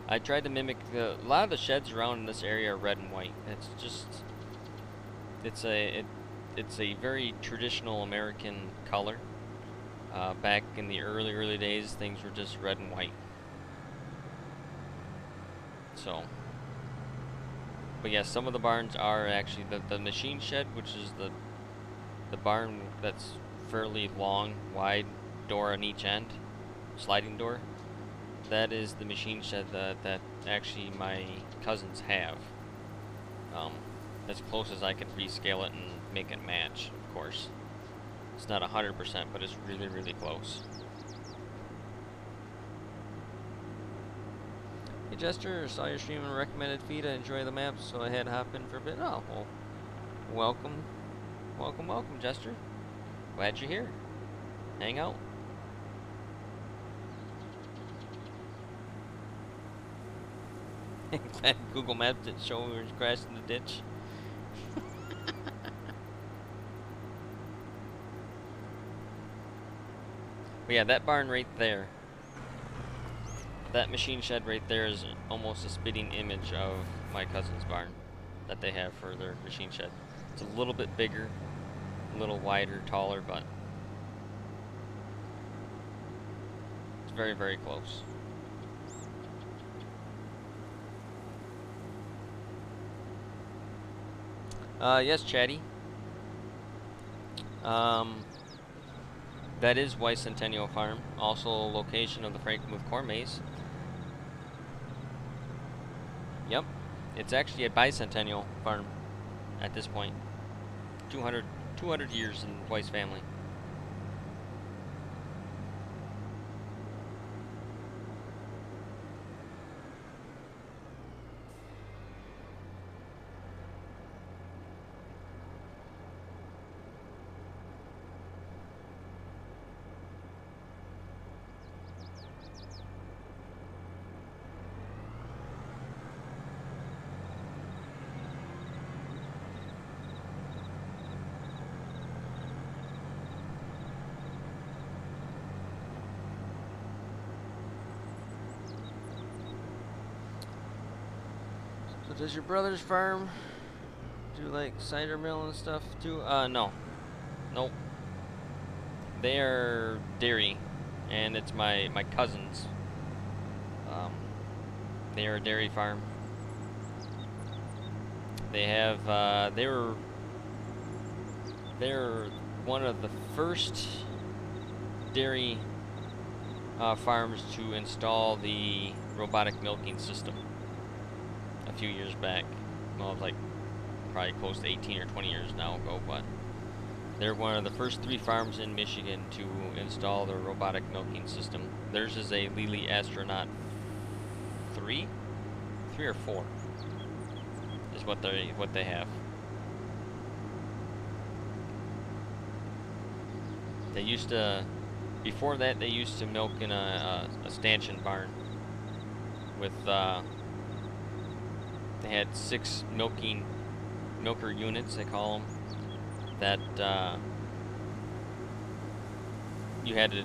I tried to mimic a lot of the sheds around in this area are red and white. It's just it's a very traditional American color. Back in the early days, things were just red and white. So, but yes, some of the barns are actually the machine shed, which is the barn that's fairly long, wide door on each end, sliding door. That is the machine shed that actually my cousins have. As close as I could rescale it and make it match, of course. It's not 100%, but it's really close. Hey Jester, saw your stream and recommended feed. I enjoy the maps, so I had to hop in for a bit. Oh, well, welcome, Jester. Glad you're here. Hang out. Glad Google Maps didn't show we were crashed in the ditch. But yeah, that barn right there, that machine shed right there is almost a spitting image of my cousin's barn that they have for their machine shed. It's a little bit bigger, a little wider, taller, but it's very close. Yes, Chatty. That is Bicentennial Farm, also a location of the Frankenmuth corn maze. Yep, it's actually a bicentennial farm at this point. 200 years in Weiss family. So does your brother's farm do like cider mill and stuff too? No. Nope. They are dairy, and it's my cousins. They are a dairy farm. They have they're one of the first dairy farms to install the robotic milking system a few years back. Well, like probably close to 18 or 20 years now ago, but they're one of the first 3 farms in Michigan to install the robotic milking system. Theirs is a Lely Astronaut 3 or 4 is what they have. They used to, before that, they used to milk in a stanchion barn with they had 6 milker units, they call them, that you had to,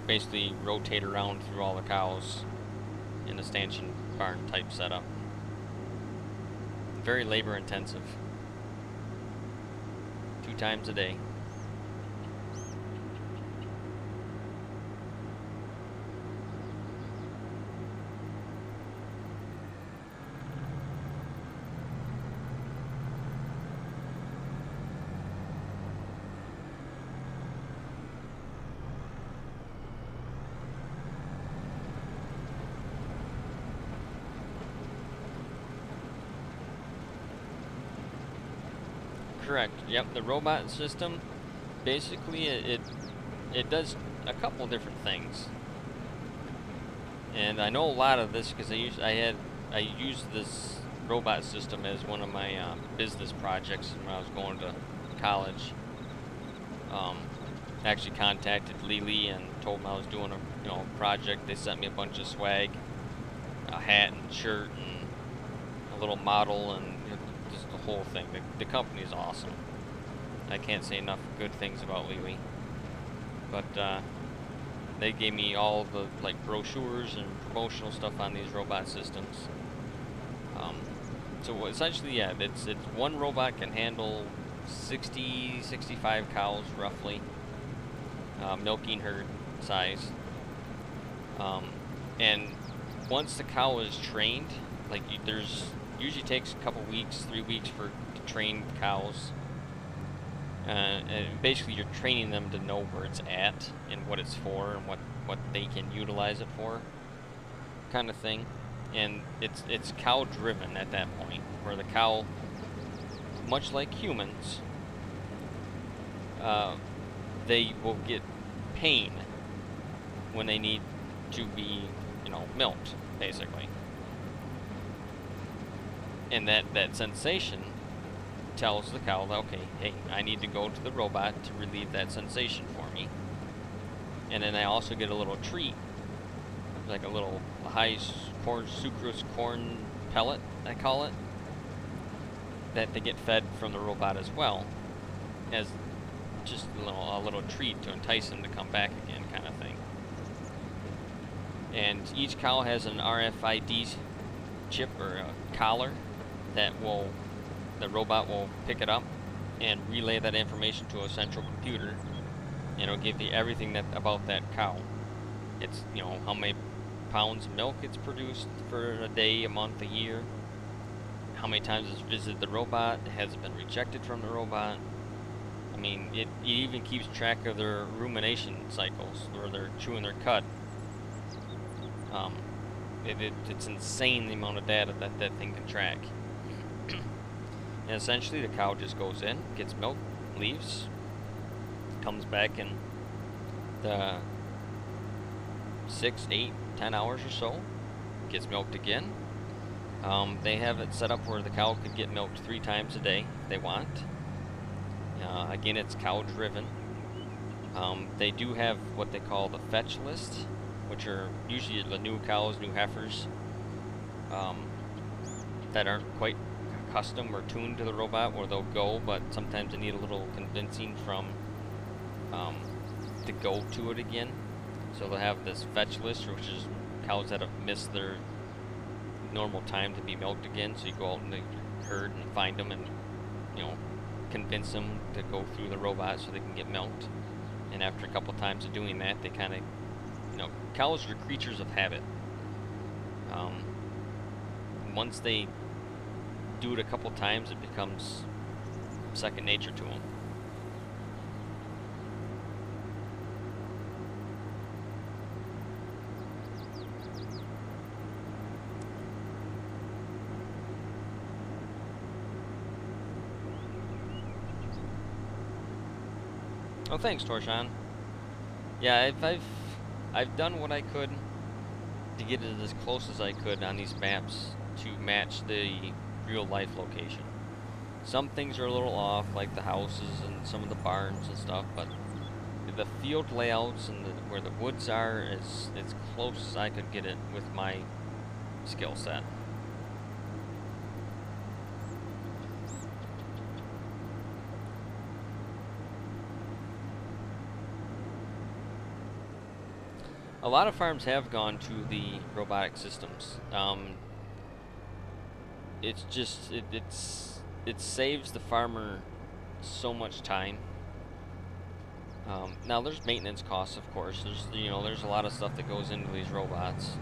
basically rotate around through all the cows in a stanchion barn type setup. Very labor intensive. 2 times a day. correct. Yep, the robot system, basically it does a couple different things. And I know a lot of this because I used this robot system as one of my business projects when I was going to college. Actually contacted Lily and told them I was doing a project. They sent me a bunch of swag, a hat and shirt and a little model and just the whole thing. The company is awesome. I can't say enough good things about Lily. But they gave me all the brochures and promotional stuff on these robot systems. So essentially, yeah, it's one robot can handle 65 cows roughly, milking herd size. And once the cow is trained, there's usually takes a couple weeks, 3 weeks to train cows. And basically you're training them to know where it's at and what it's for and what they can utilize it for, kind of thing. And it's cow driven at that point, where the cow, much like humans, they will get pain when they need to be milked, basically. And that sensation tells the cow that, okay, hey, I need to go to the robot to relieve that sensation for me. And then I also get a little treat, like a little high sucrose corn pellet, I call it, that they get fed from the robot as well, as just a little treat to entice them to come back again, kind of thing. And each cow has an RFID chip or a collar that the robot will pick it up and relay that information to a central computer, and it'll give you everything about that cow. It's, how many pounds of milk it's produced for a day, a month, a year, how many times it's visited the robot, has it been rejected from the robot. I mean, it even keeps track of their rumination cycles, where they're chewing their cud. It's insane the amount of data that thing can track. And essentially the cow just goes in, gets milk, leaves, comes back in the 6, 8, 10 hours or so, gets milked again. They have it set up where the cow could get milked 3 times a day if they want. Again, it's cow driven. They do have what they call the fetch list, which are usually the new cows, new heifers, that aren't quite accustomed or tuned to the robot, where they'll go, but sometimes they need a little convincing from to go to it again. So they'll have this fetch list, which is cows that have missed their normal time to be milked again. So you go out in the herd and find them and convince them to go through the robot so they can get milked. And after a couple times of doing that, they kind of, cows are creatures of habit. Once they do it a couple times, it becomes second nature to them. Oh, thanks, Torshan. Yeah, I've done what I could to get it as close as I could on these maps to match the real life location. Some things are a little off, like the houses and some of the barns and stuff, but the field layouts and where the woods are is as close as I could get it with my skill set. A lot of farms have gone to the robotic systems. It's just it saves the farmer so much time. Now there's maintenance costs, of course. There's a lot of stuff that goes into these robots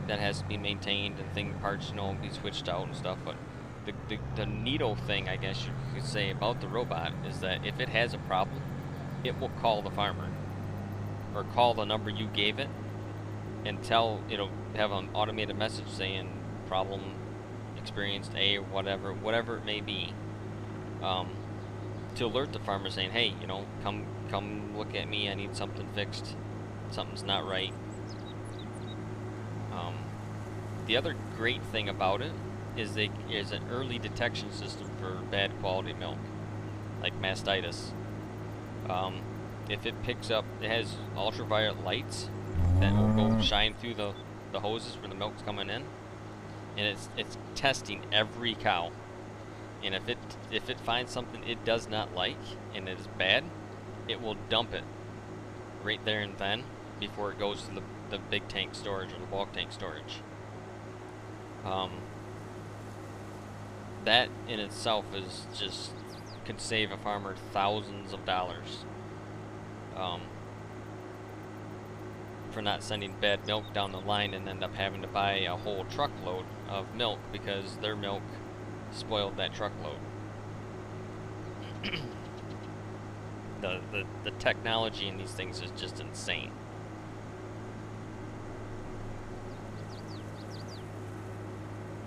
that has to be maintained, and parts be switched out and stuff. But the neato thing, I guess you could say, about the robot is that if it has a problem, it will call the farmer, or call the number you gave it, and have an automated message saying problem experienced A, or whatever it may be. to alert the farmer saying, hey, you know, come look at me, I need something fixed, something's not right. The other great thing about it is is an early detection system for bad quality milk, like mastitis. If it picks up, it has ultraviolet lights that will go shine through the hoses where the milk's coming in, and it's testing every cow. And if it finds something it does not like and it is bad, it will dump it right there and then before it goes to the big tank storage or the bulk tank storage. That in itself is just could save a farmer thousands of dollars for not sending bad milk down the line and end up having to buy a whole truckload of milk because their milk spoiled that truckload. The technology in these things is just insane.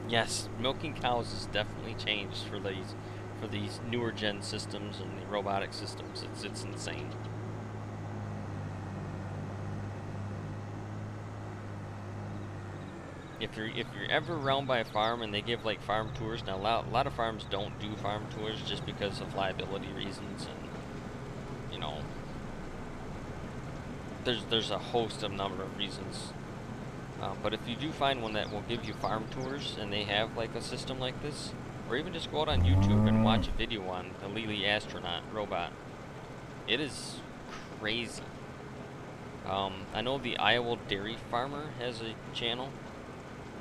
Yes, milking cows has definitely changed for these newer gen systems and the robotic systems. It's insane. If you're ever around by a farm and they give like farm tours, now a lot of farms don't do farm tours just because of liability reasons, and you know, there's a host of number of reasons. But if you do find one that will give you farm tours and they have like a system like this, or even just go out on YouTube and watch a video on the Lily astronaut robot, it is crazy. I know the Iowa dairy farmer has a channel,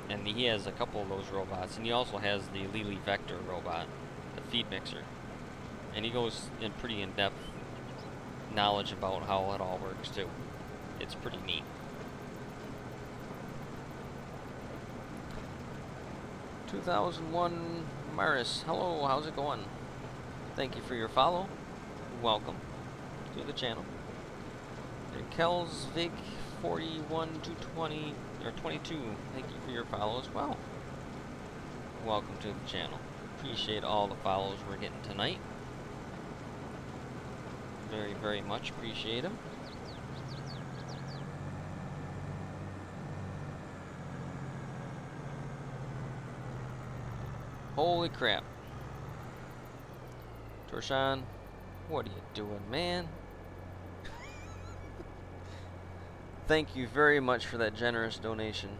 and he has a couple of those robots, and he also has the Lily Vector robot, the feed mixer, and he goes in pretty in-depth knowledge about how it all works too. It's pretty neat. 2001 Maris, hello, how's it going? Thank you for your follow. Welcome to the channel. And Kelsvig 41220 or 22, thank you for your follow as well. Welcome to the channel. Appreciate all the follows we're getting tonight. Very, very much appreciate them. Holy crap. Torshan, what are you doing, man? Thank you very much for that generous donation.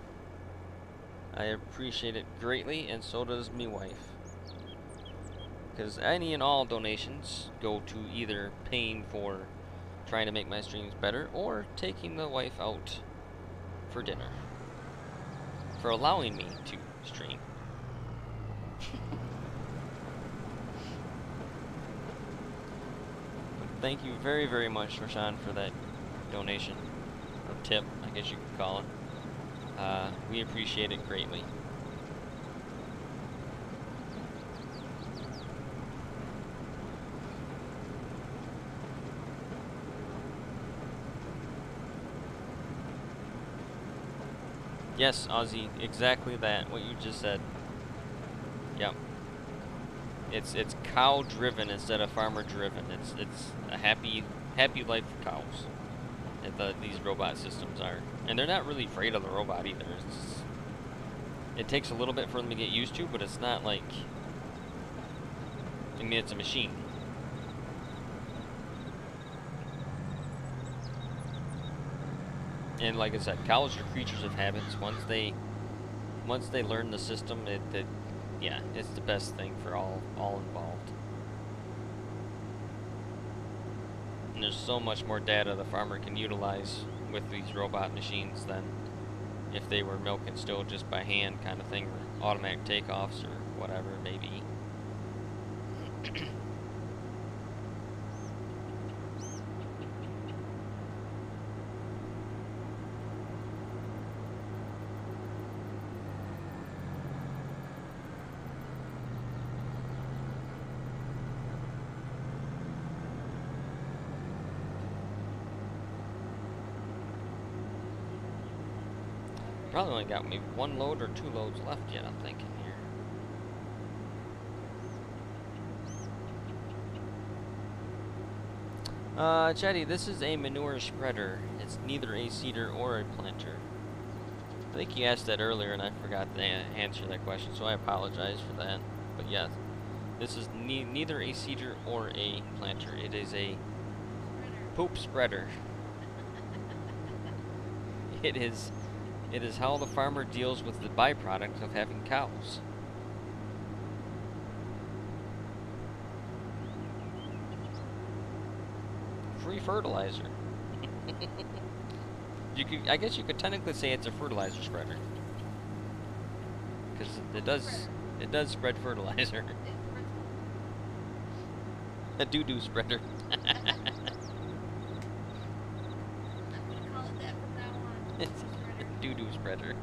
I appreciate it greatly, and so does me wife. Because any and all donations go to either paying for trying to make my streams better, or taking the wife out for dinner. For allowing me to stream. Thank you very, very much, Rashawn, for that donation, or tip, I guess you could call it. We appreciate it greatly. Yes, Ozzy, exactly that, what you just said. Yep. It's cow driven instead of farmer driven. It's a happy life for cows. These robot systems are, and they're not really afraid of the robot either. It takes a little bit for them to get used to, but it's not like, I mean, it's a machine. And like I said, cows are creatures of habits. Once they learn the system, yeah, it's the best thing for all involved. And there's so much more data the farmer can utilize with these robot machines than if they were milking still just by hand kind of thing, or automatic takeoffs or whatever it may be. Probably only got maybe one load or two loads left yet, I'm thinking here. Chatty, this is a manure spreader. It's neither a seeder or a planter. I think you asked that earlier and I forgot to answer that question, so I apologize for that. But yes, this is neither a seeder or a planter. It is a poop spreader. It is how the farmer deals with the byproduct of having cows. Free fertilizer. I guess you could technically say it's a fertilizer spreader, because it does spread fertilizer. A doo-doo spreader. I'm gonna call it that from now on. It's a doo-doo spreader.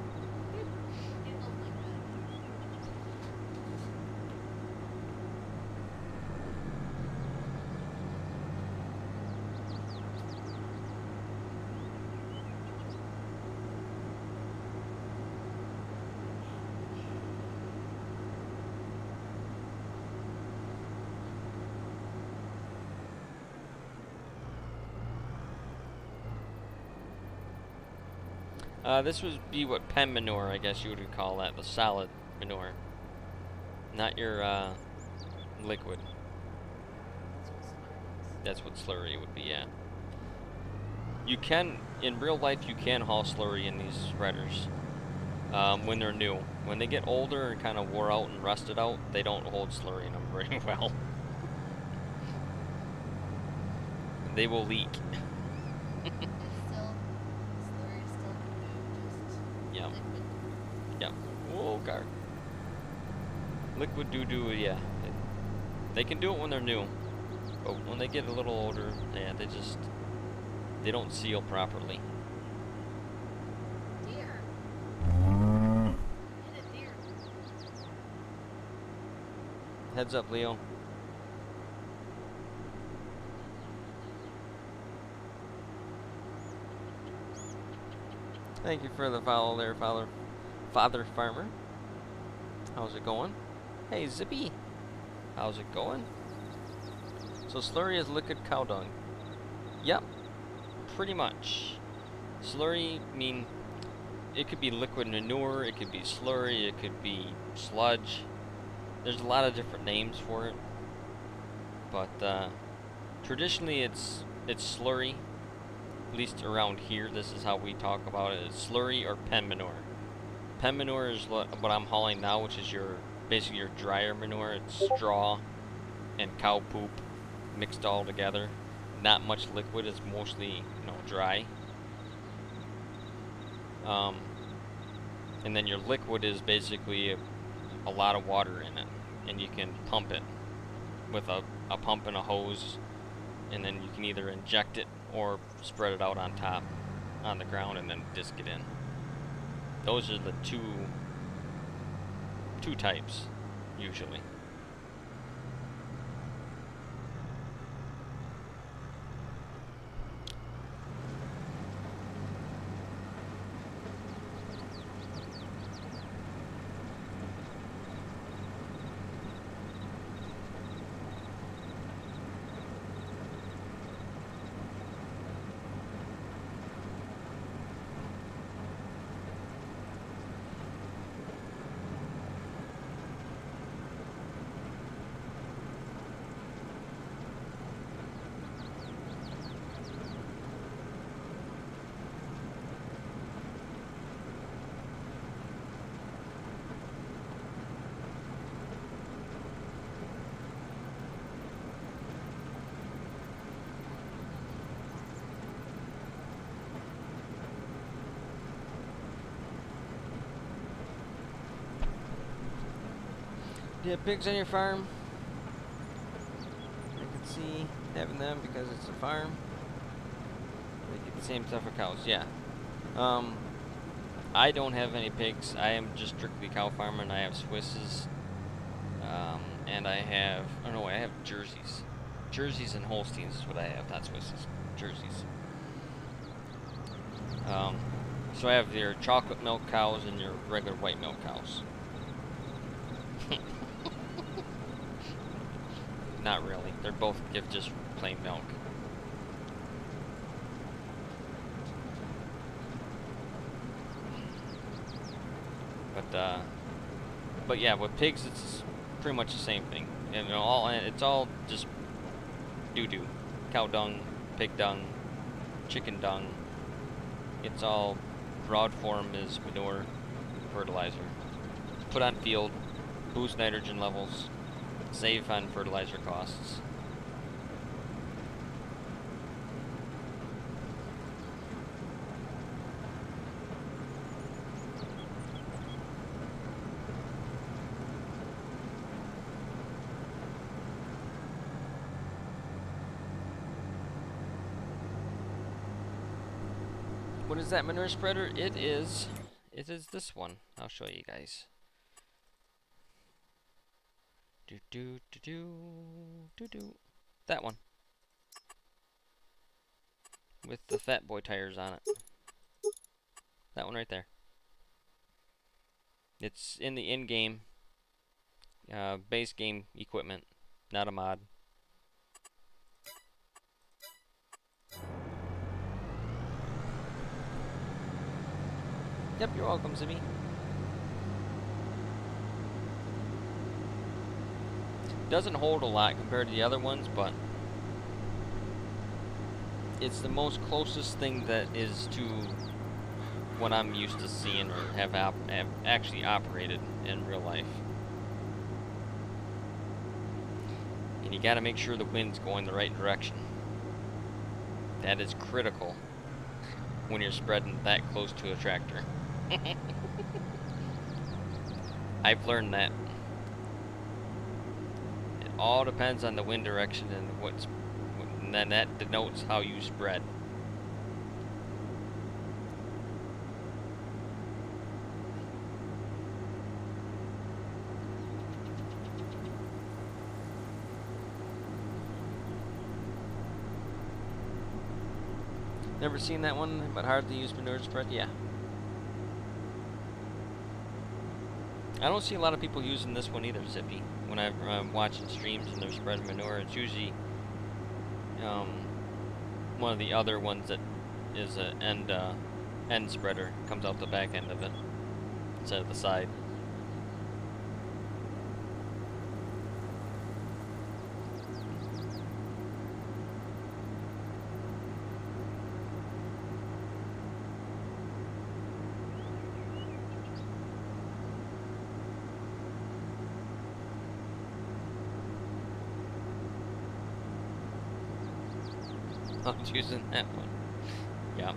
This would be what pen manure, I guess you would call that, the solid manure. Not your, liquid. That's what slurry would be, yeah. You can, in real life, you can haul slurry in these spreaders, when they're new. When they get older and kind of wore out and rusted out, they don't hold slurry in them very well. They will leak. Yeah. Yeah. Whoa, car. Liquid doo-doo, yeah. They can do it when they're new. But when they get a little older, yeah, they don't seal properly. Deer. Hit a deer. Heads up, Leo. Thank you for the follow there, Father Farmer. How's it going? Hey, Zippy. How's it going? So slurry is liquid cow dung. Yep, pretty much. Slurry mean it could be liquid manure, it could be slurry, it could be sludge. There's a lot of different names for it, but traditionally it's slurry. At least around here, this is how we talk about it. It's slurry or pen manure. Pen manure is what I'm hauling now, which is basically your drier manure. It's straw and cow poop mixed all together. Not much liquid. It's mostly dry. And then your liquid is basically a lot of water in it, and you can pump it with a pump and a hose, and then you can either inject it or spread it out on top on the ground and then disc it in. Those are the two types usually. Do you have pigs on your farm? I can see having them because it's a farm. They get the same stuff for cows, yeah. I don't have any pigs. I am just strictly cow farmer, and I have Swisses. And I have, I have Jerseys. Jerseys and Holsteins is what I have, not Swisses. Jerseys. So I have your chocolate milk cows and your regular white milk cows. Not really. They're both give just plain milk. But yeah, with pigs, it's pretty much the same thing. And it's all just doo-doo. Cow dung, pig dung, chicken dung. It's all broad form is manure, fertilizer. Put on field, boost nitrogen levels, save on fertilizer costs. What is that manure spreader? It is this one. I'll show you guys. That one. With the Fat Boy tires on it. That one right there. It's in the in-game base game equipment, not a mod. Yep, you're welcome, Zimmy. Doesn't hold a lot compared to the other ones, but it's the most closest thing that is to what I'm used to seeing or have actually operated in real life. And you gotta make sure the wind's going the right direction. That is critical when you're spreading that close to a tractor. I've learned that. It all depends on the wind direction and then that denotes how you spread. Never seen that one, but hard to use manure spread? Yeah. I don't see a lot of people using this one either, Zippy. When I'm watching streams and they're spreading manure, it's usually one of the other ones that is an end spreader. Comes out the back end of it instead of the side. I was using that one. Yeah.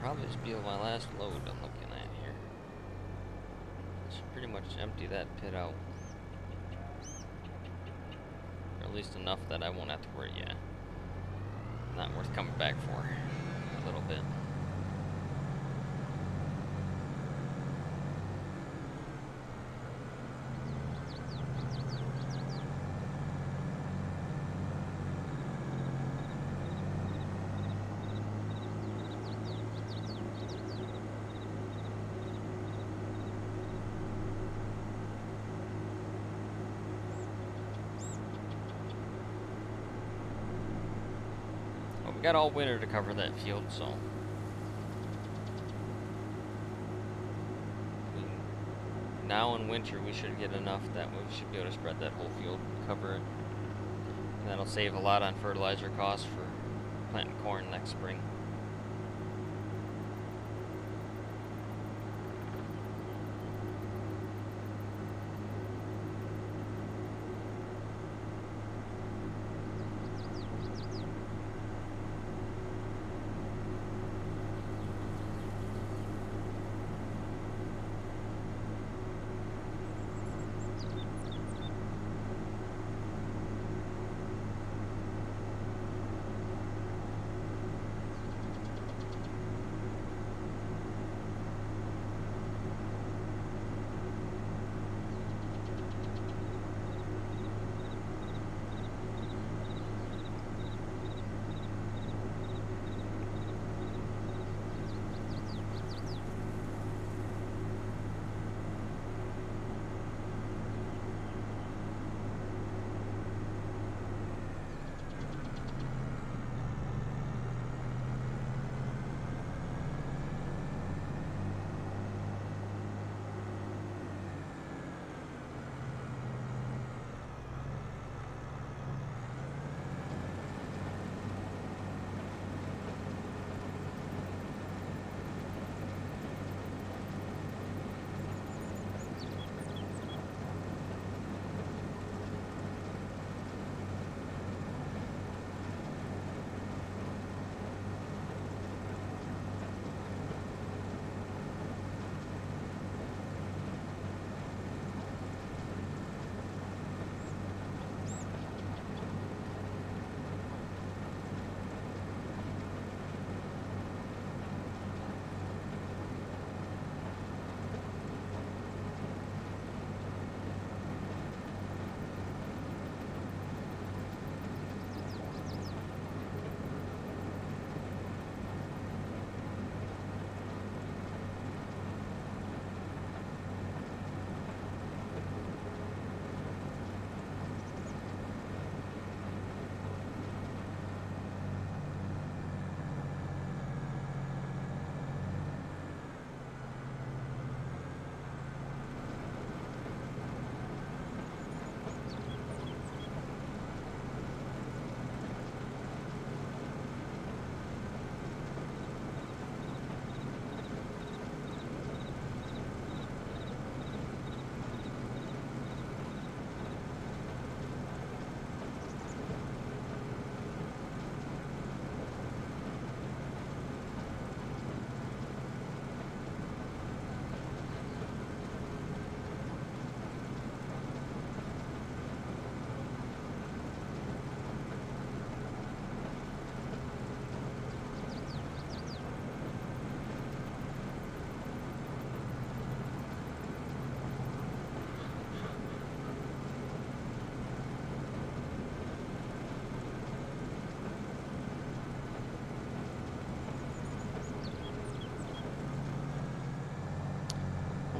Probably just be my last load I'm looking at here. Should pretty much empty that pit out. Or at least enough that I won't have to worry. Yeah. Not worth coming back for a little bit. We got all winter to cover that field, so now in winter we should get enough that we should be able to spread that whole field, cover it, and that'll save a lot on fertilizer costs for planting corn next spring.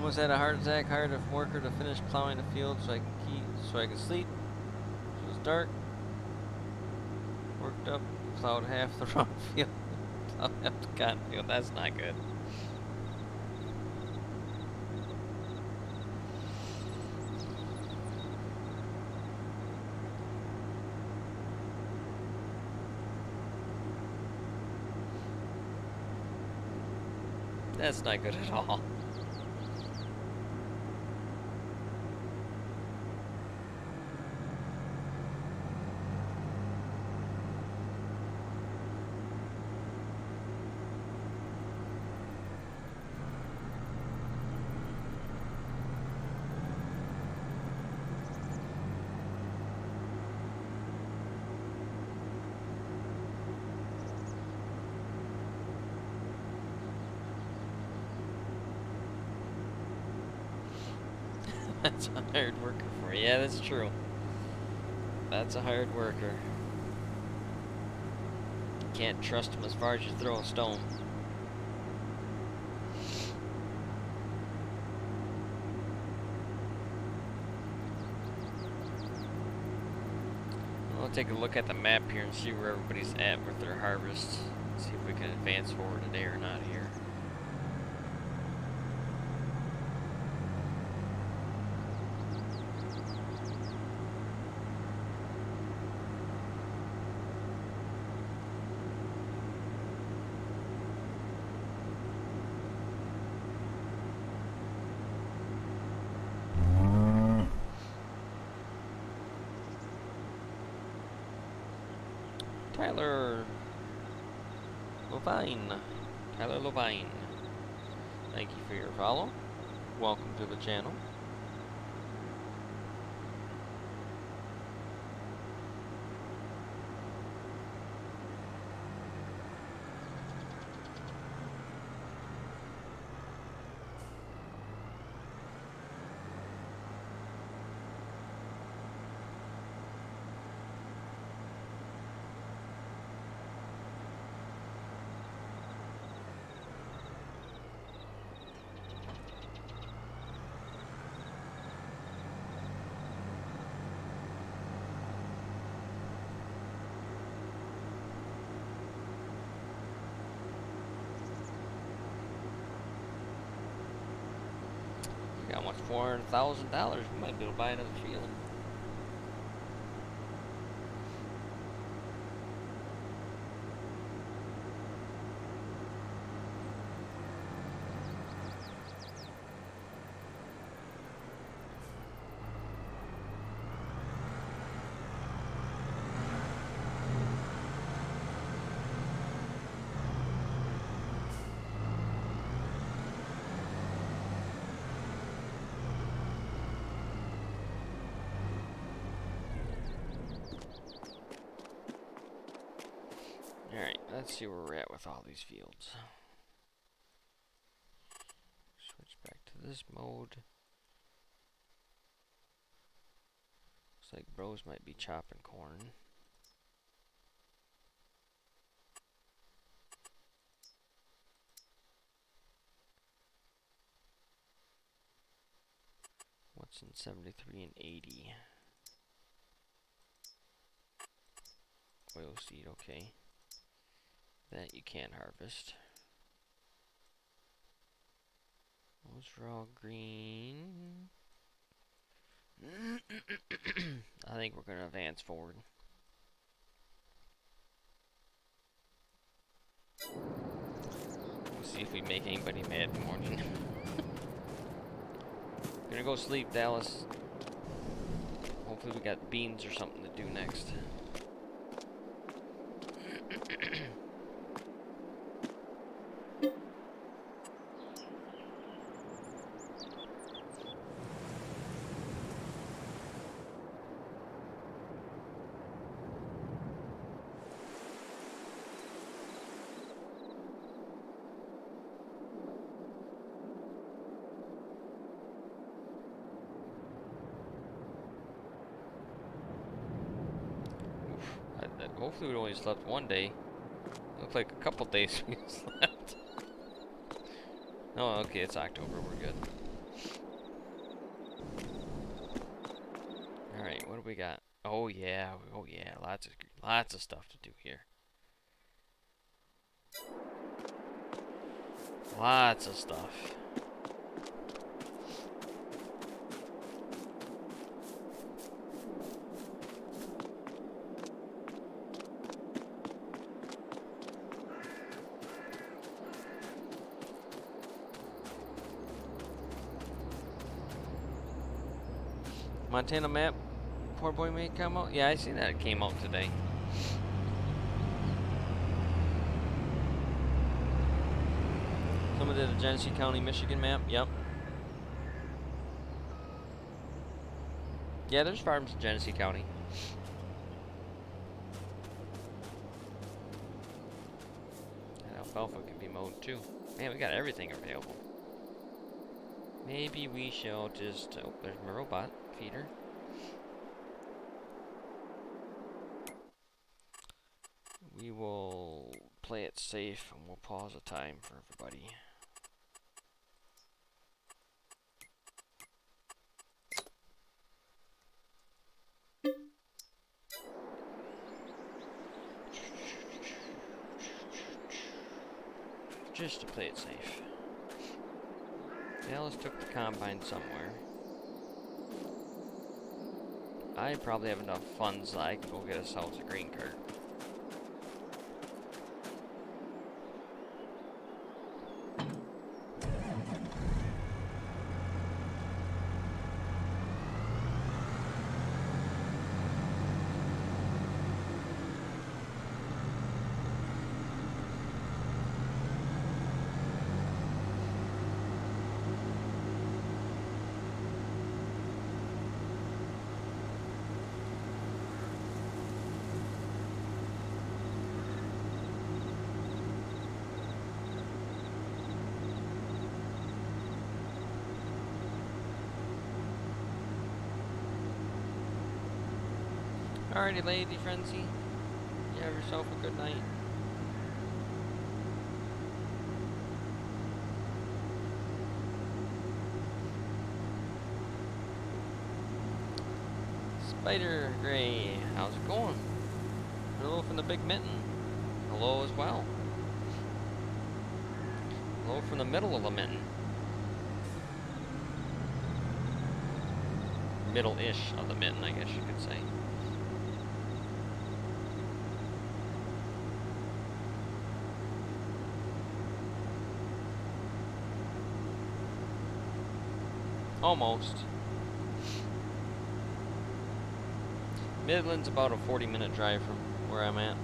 Almost had a heart attack. Hired a worker to finish plowing the field so I can sleep. It was dark. Worked up, plowed half the wrong field. Plowed half the cotton field. That's not good. That's not good at all. That's a hired worker for you. Yeah, that's true. That's a hired worker. Can't trust him as far as you throw a stone. We'll take a look at the map here and see where everybody's at with their harvest. See if we can advance forward today or not here. Tyler Levine. Thank you for your follow. Welcome to the channel. Got almost $400,000. We might be able to buy another field. Alright, let's see where we're at with all these fields. Switch back to this mode. Looks like bros might be chopping corn. What's in 73 and 80? Oilseed, okay. That you can harvest. Those are all green. I think we're going to advance forward. We'll see if we make anybody mad in the morning. Gonna go sleep, Dallas. Hopefully we got beans or something to do next. Hopefully we only slept one day. Looks like a couple days we slept. Oh, okay, it's October. We're good. do we got? Oh yeah, lots of stuff to do here. Lots of stuff. Montana map, Poor Boy may come out. Yeah, I seen that it came out today. Someone did a Genesee County, Michigan map. Yep. Yeah, there's farms in Genesee County. And alfalfa can be mowed too. Man, we got everything available. Maybe we shall just... Oh, there's my robot feeder. We will play it safe and we'll pause the time for everybody. Just to play it safe. Dallas took the combine somewhere. I probably have enough funds that I can go get ourselves a green card. Alrighty, lady frenzy. You have yourself a good night. Spider Gray, how's it going? Hello from the Big Mitten. Hello as well. Hello from the middle of the mitten. Middle-ish of the mitten, I guess you could say. Almost. Midland's about a 40-minute drive from where I'm at.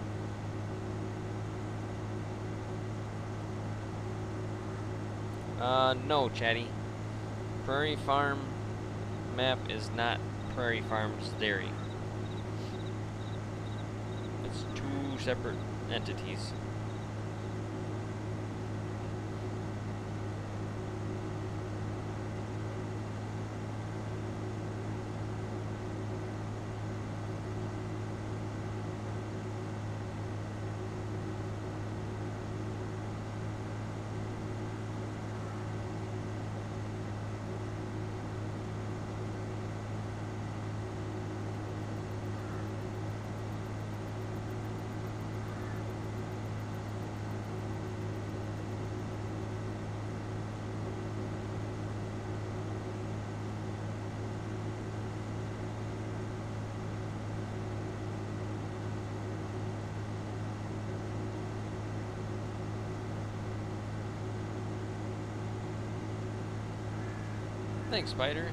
No, Chatty. Prairie Farm map is not Prairie Farms Dairy. It's two separate entities. Thanks, Spider.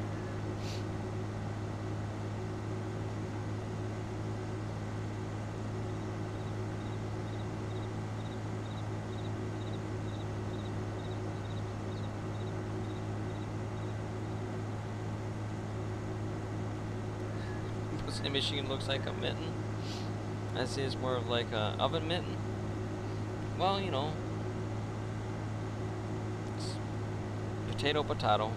The machine looks like a mitten. I see it's more of like a oven mitten. Well, you know, it's potato, potato.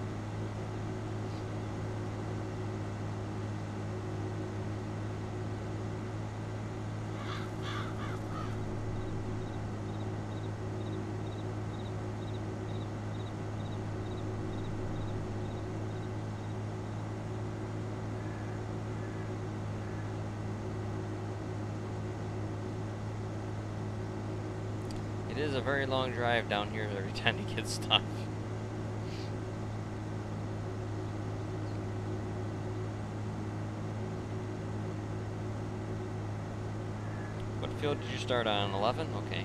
It is a very long drive down here every time to get stuff. What field did you start on? 11? Okay.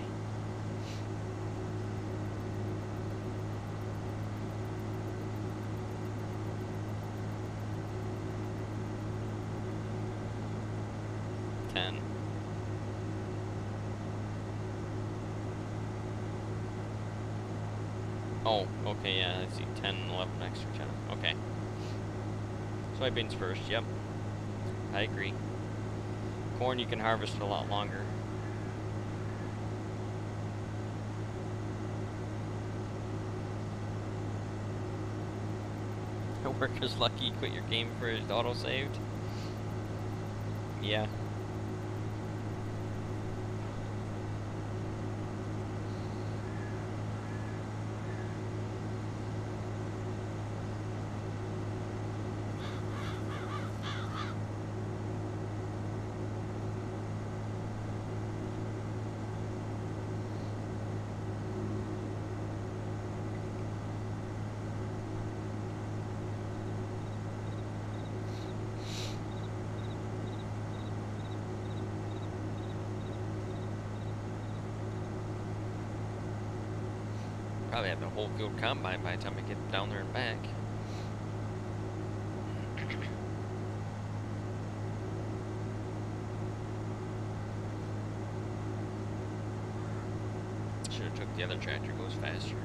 Oh, okay, yeah, I see 10, 11 extra 10. Okay. Soybeans first, yep. I agree. Corn you can harvest a lot longer. A worker's lucky you quit your game for his auto-saved. Yeah. Probably have a whole field combine by the time I get down there and back. Should have took the other tractor, goes faster.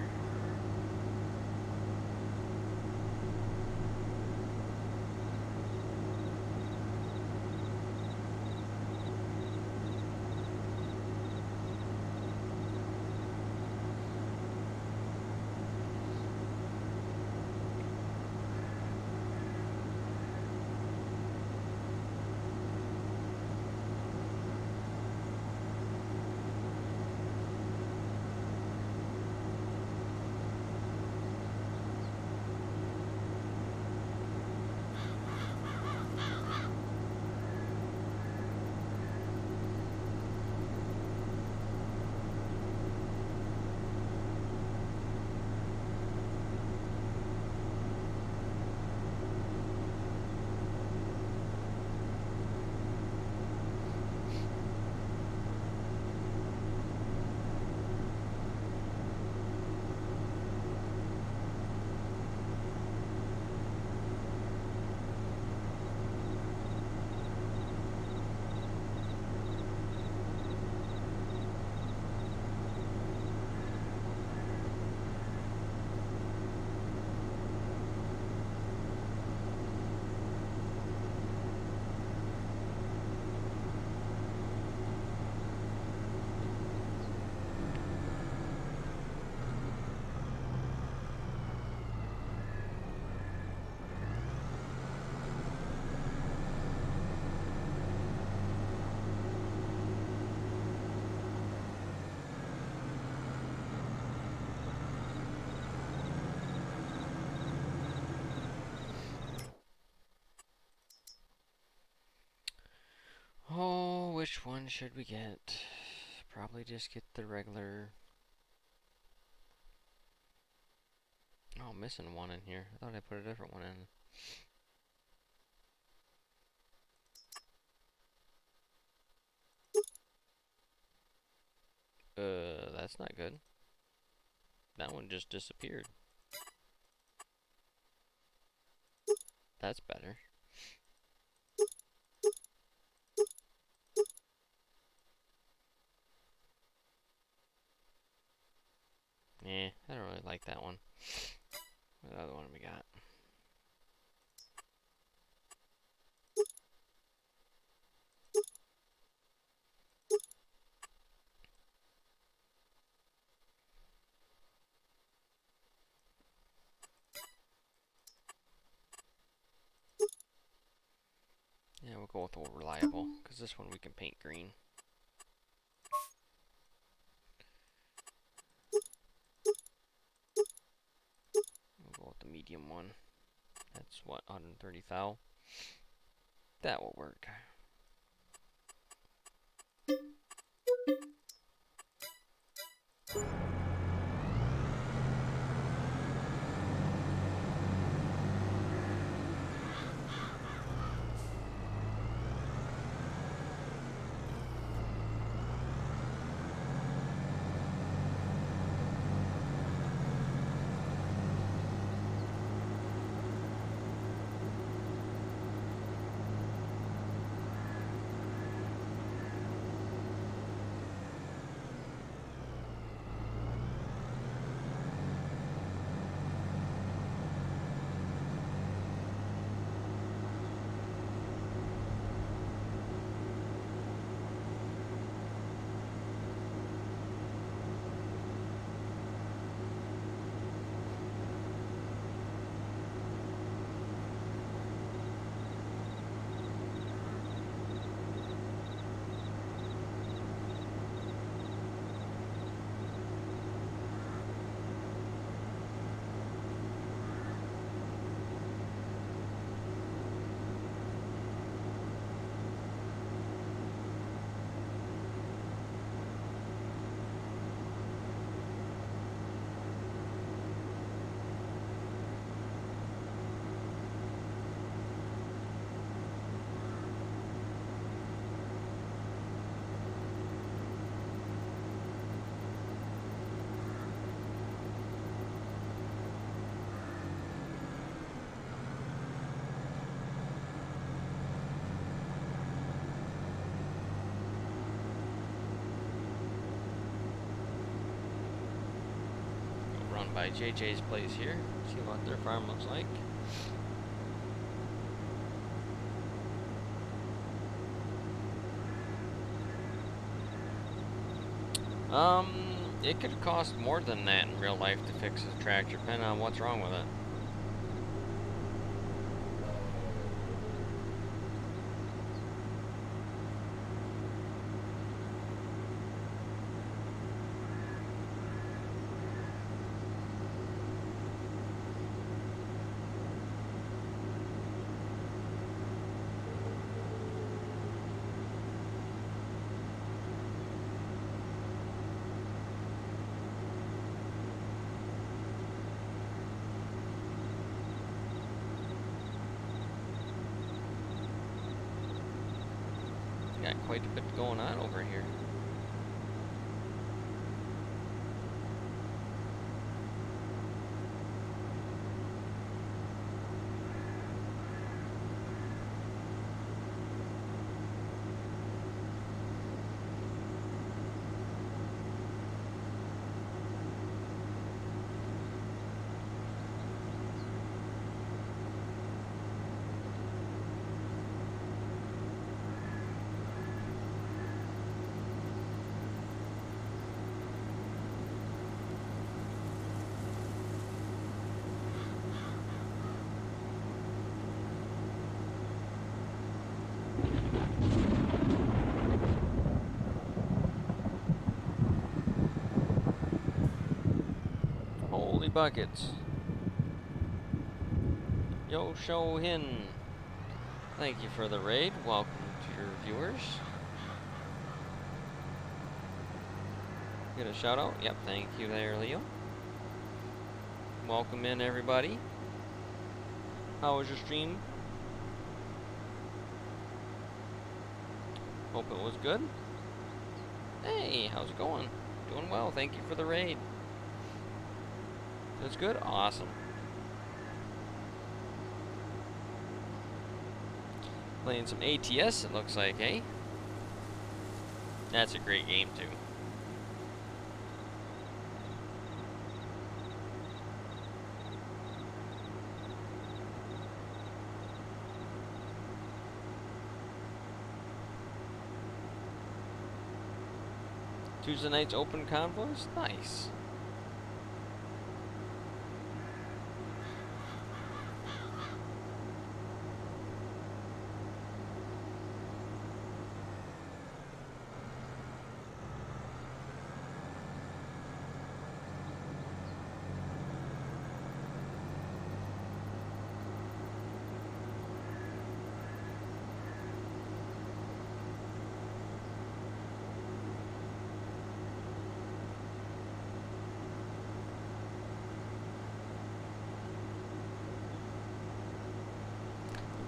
Oh, which one should we get? Probably just get the regular. Oh, I'm missing one in here. I thought I put a different one in. That's not good. That one just disappeared. That's better. Yeah, I don't really like that one. What other one we got? Yeah, we'll go with old reliable, because this one we can paint green. We'll go with the medium one. That's what, 130 thou? That will work. on by JJ's place here. See what their farm looks like. It could cost more than that in real life to fix a tractor, depending on what's wrong with it. Got quite a bit going on over here. Holy buckets. Yo Show Hin. Thank you for the raid. Welcome to your viewers. Get a shout out? Yep, thank you there, Leo. Welcome in, everybody. How was your stream? Hope it was good. Hey, how's it going? Doing well, thank you for the raid. That's good? Awesome. Playing some ATS, it looks like, eh? That's a great game, too. Tuesday nights open convoys? Nice.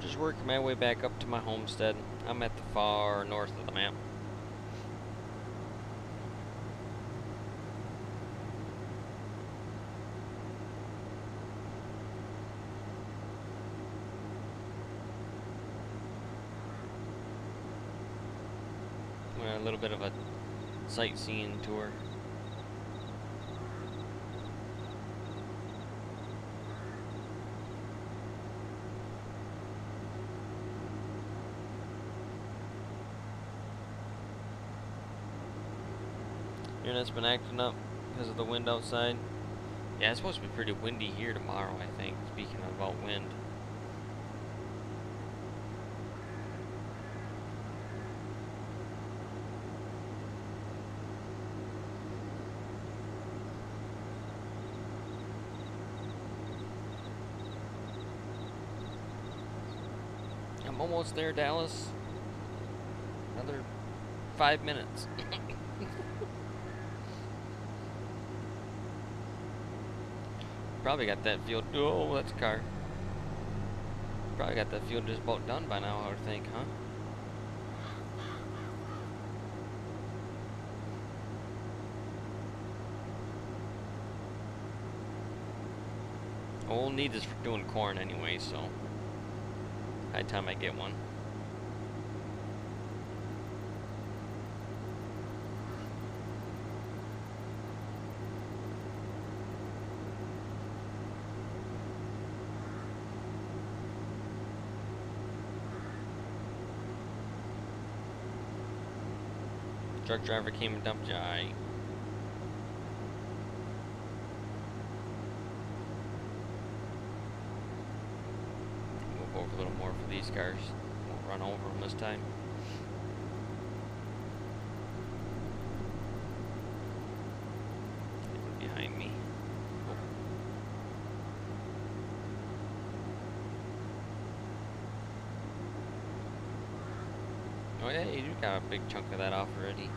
Just working my way back up to my homestead. I'm at the far north of the map. We're on a little bit of a sightseeing tour. Internet's been acting up because of the wind outside. Yeah, it's supposed to be pretty windy here tomorrow, I think, speaking about wind. I'm almost there, Dallas. Another 5 minutes. Probably got that field. Oh, that's a car. Probably got that field just about done by now, I would think, huh? All we'll need is for doing corn anyway, so high time I get one. Truck driver came and dumped you. Alright. Move over a little more for these cars. Won't run over them this time. Behind me. Oh yeah, you got a big chunk of that off already.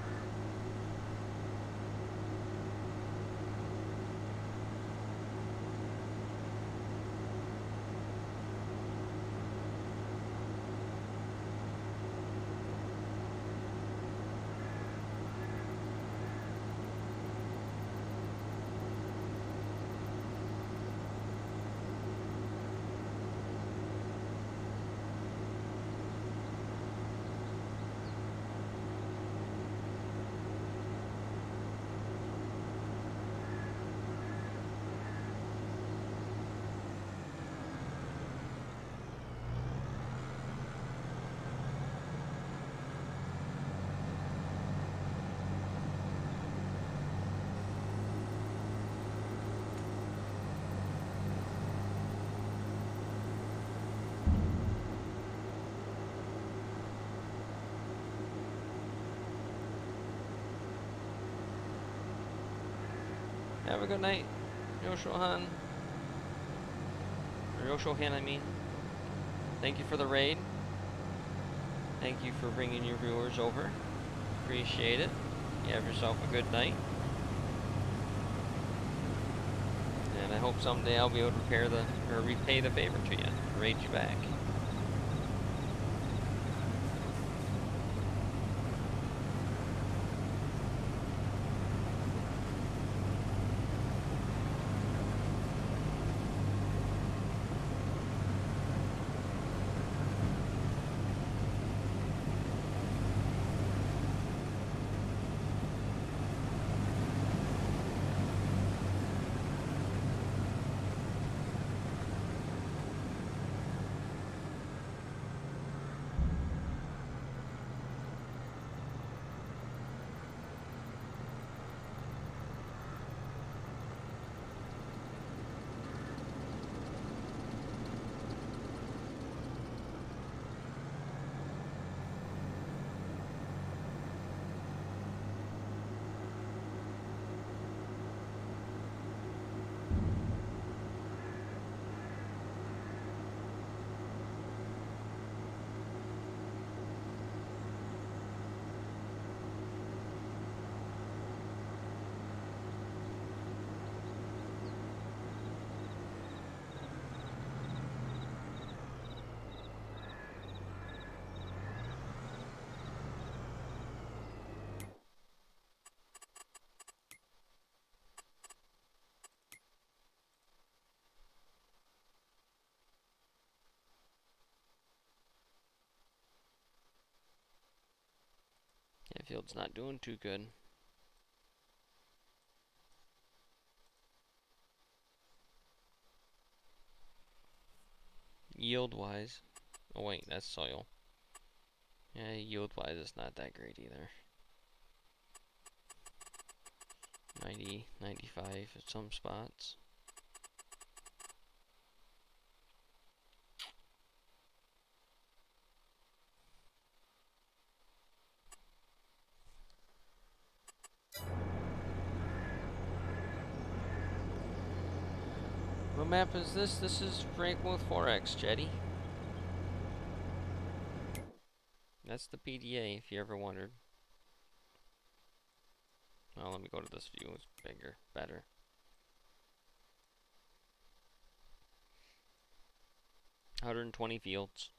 Have a good night, Yoshohan. Or Yoshohan, I mean. Thank you for the raid. Thank you for bringing your viewers over. Appreciate it. You have yourself a good night. And I hope someday I'll be able to repay the favor to you. Raid you back. Yeah, field's not doing too good. Yield wise. Oh wait, that's soil. Yeah, yield wise it's not that great either. 90, 95 at some spots. What map is this? This is Frankenmuth 4X, Jetty. That's the PDA, if you ever wondered. Well, let me go to this view. It's bigger, better. $120 fields.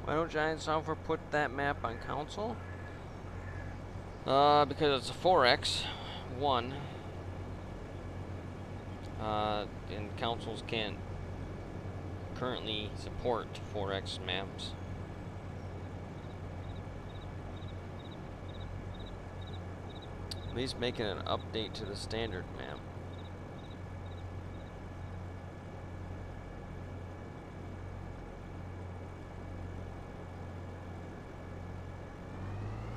Why don't Giant Software put that map on console? Because it's a 4X, one. And consoles can't currently support 4X maps. At least making an update to the standard map.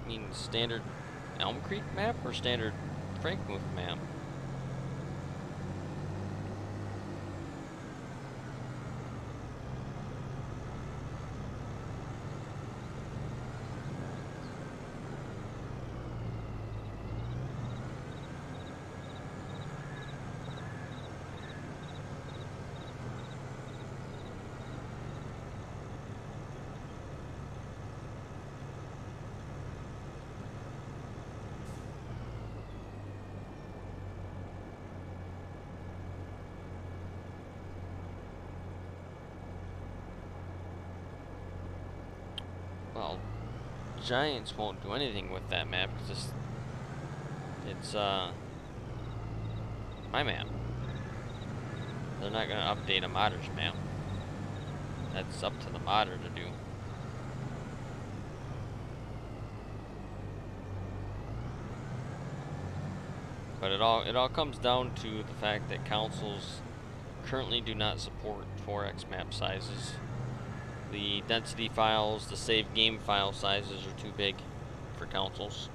I mean, standard Elm Creek map or standard Frankenmuth map? Well, Giants won't do anything with that map because it's my map. They're not gonna update a modder's map. That's up to the modder to do. But it all comes down to the fact that consoles currently do not support 4X map sizes. The density files, the save game file sizes are too big for consoles.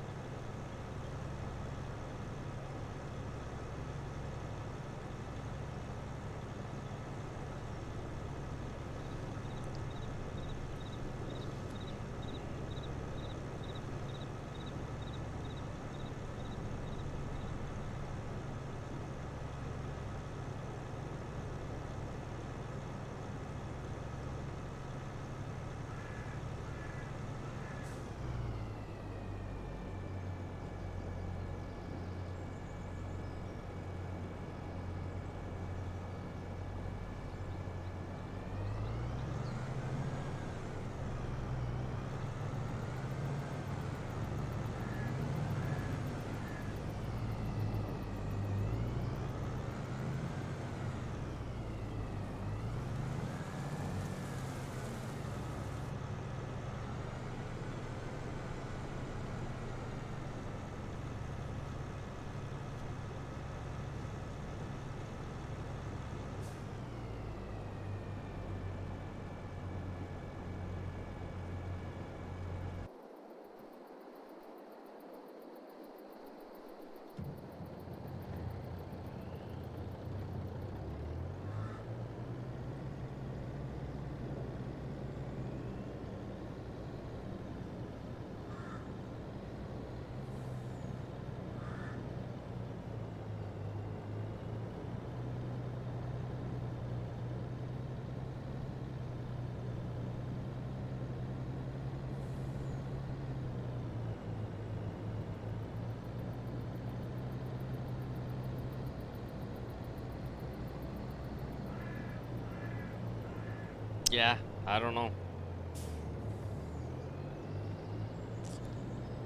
Yeah, I don't know.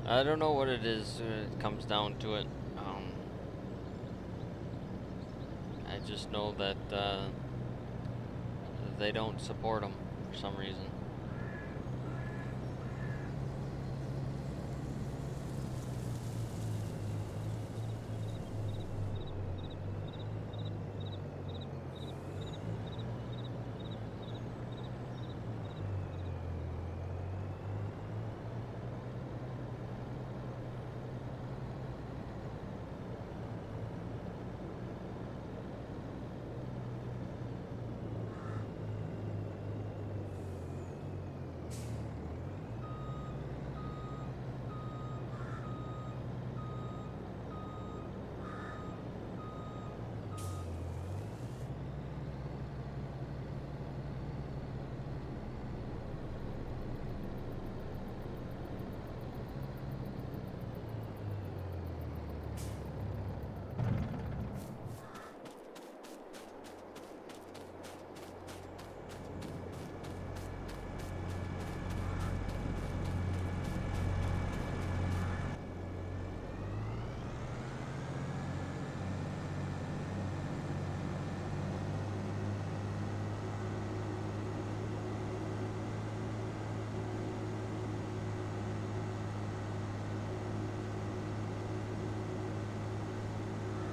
I don't know what it is when it comes down to it. I just know that they don't support them for some reason.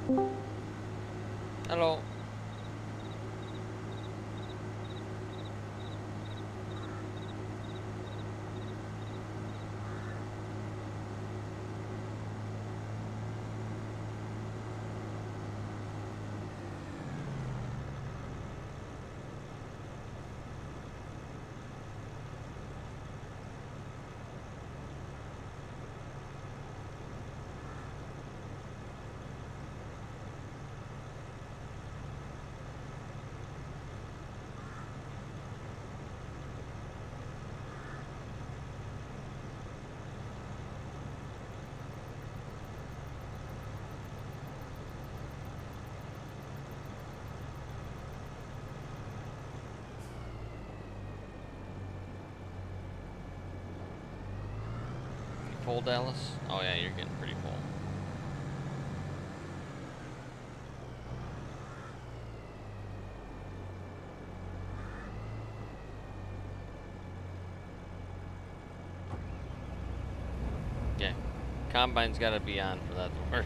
Hello. Full, Dallas? Oh yeah, you're getting pretty full. Yeah, combine's got to be on for that to work.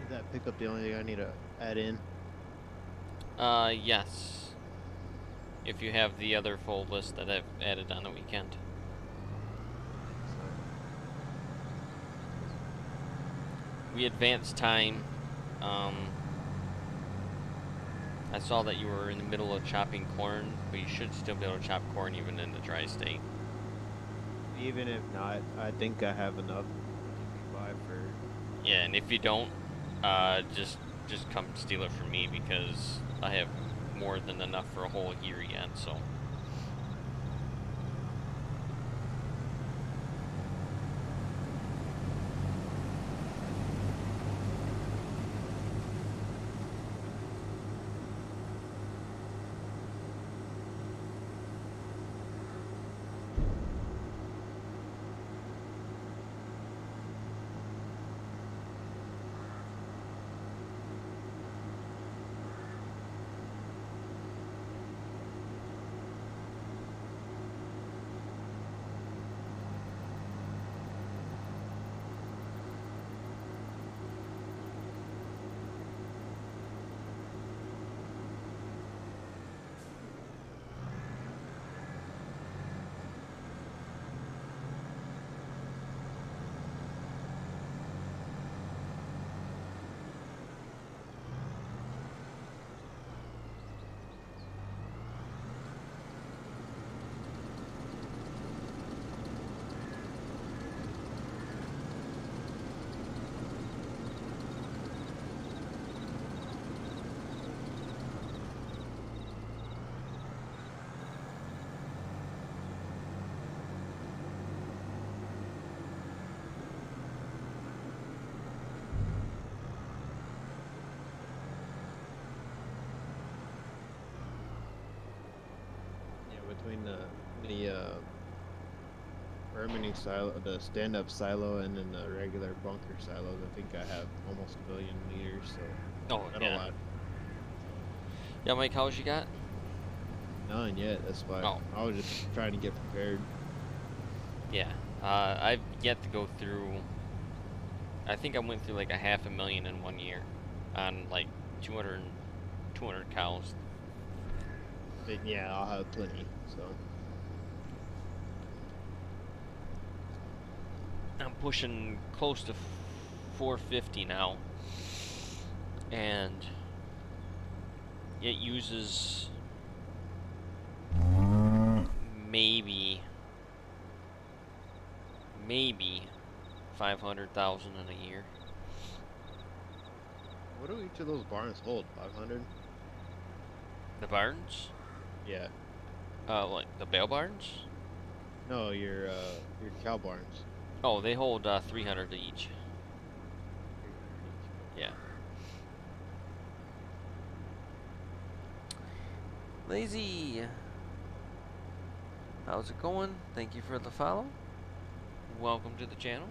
Is that pickup the only thing I need to add in? Yes. If you have the other full list that I've added on the weekend. We advanced time. I saw that you were in the middle of chopping corn, but you should still be able to chop corn even in the dry state. Even if not, I think I have enough to buy for. Yeah, and if you don't, just come steal it from me because I have more than enough for a whole year yet. So. Between the fermenting silo, the stand-up silo, and then the regular bunker silos, I think I have almost 1 billion liters. So Oh not yeah. a lot. Yeah, Mike, how much you got? None yet. That's why Oh. I was just trying to get prepared. Yeah. I've yet to go through. I think I went through like a 500,000 in 1 year, on like 200 cows. But yeah, I'll have plenty. So I'm pushing close to 450 now, and it uses maybe 500,000 in a year. what do each of those barns hold? 500? The barns? Yeah. Like the bale barns? No, your cow barns. Oh, they hold 300 each. 300 each. Yeah. Lazy. How's it going? Thank you for the follow. Welcome to the channel.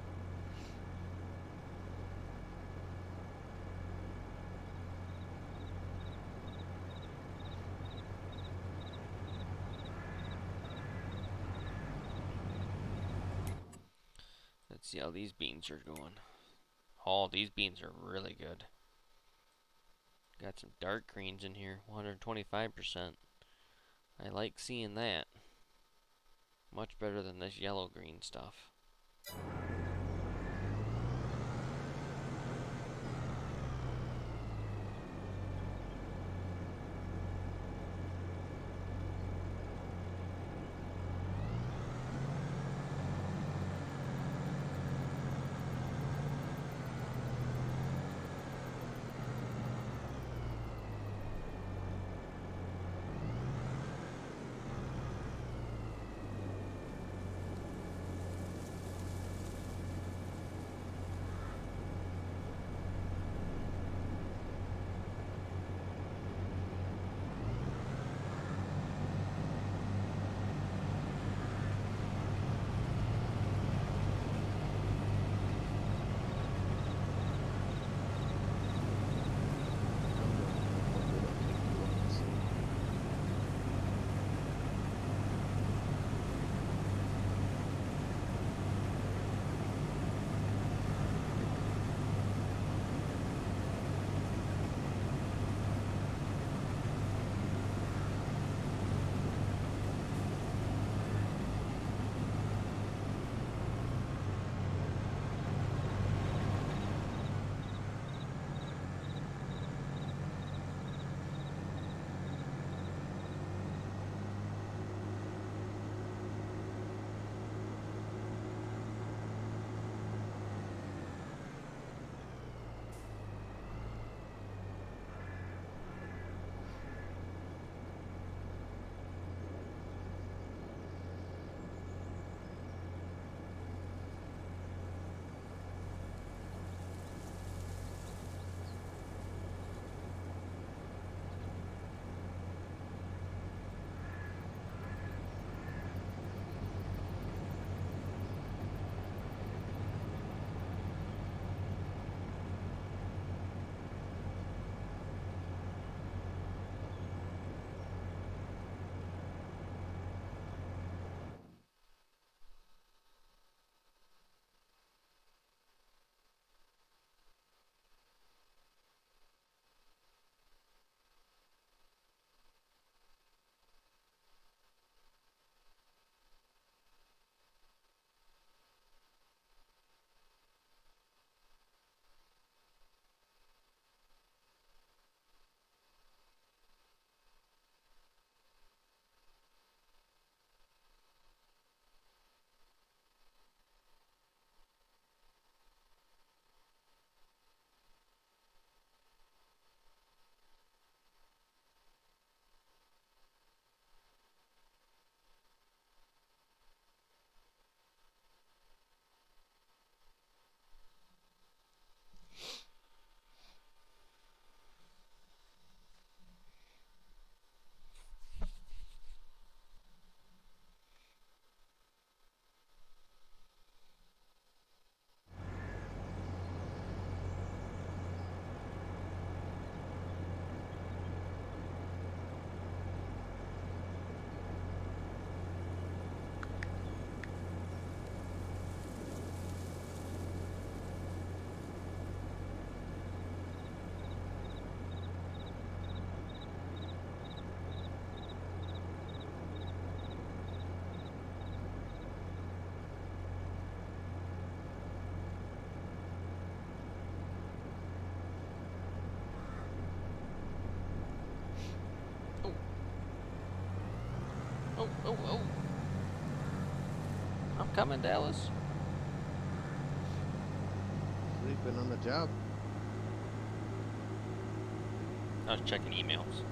Let's see how these beans are going. Oh, these beans are really good. Got some dark greens in here, 125%. I like seeing that. Much better than this yellow green stuff. Oh. I'm coming, Dallas. Sleeping on the job. I was checking emails.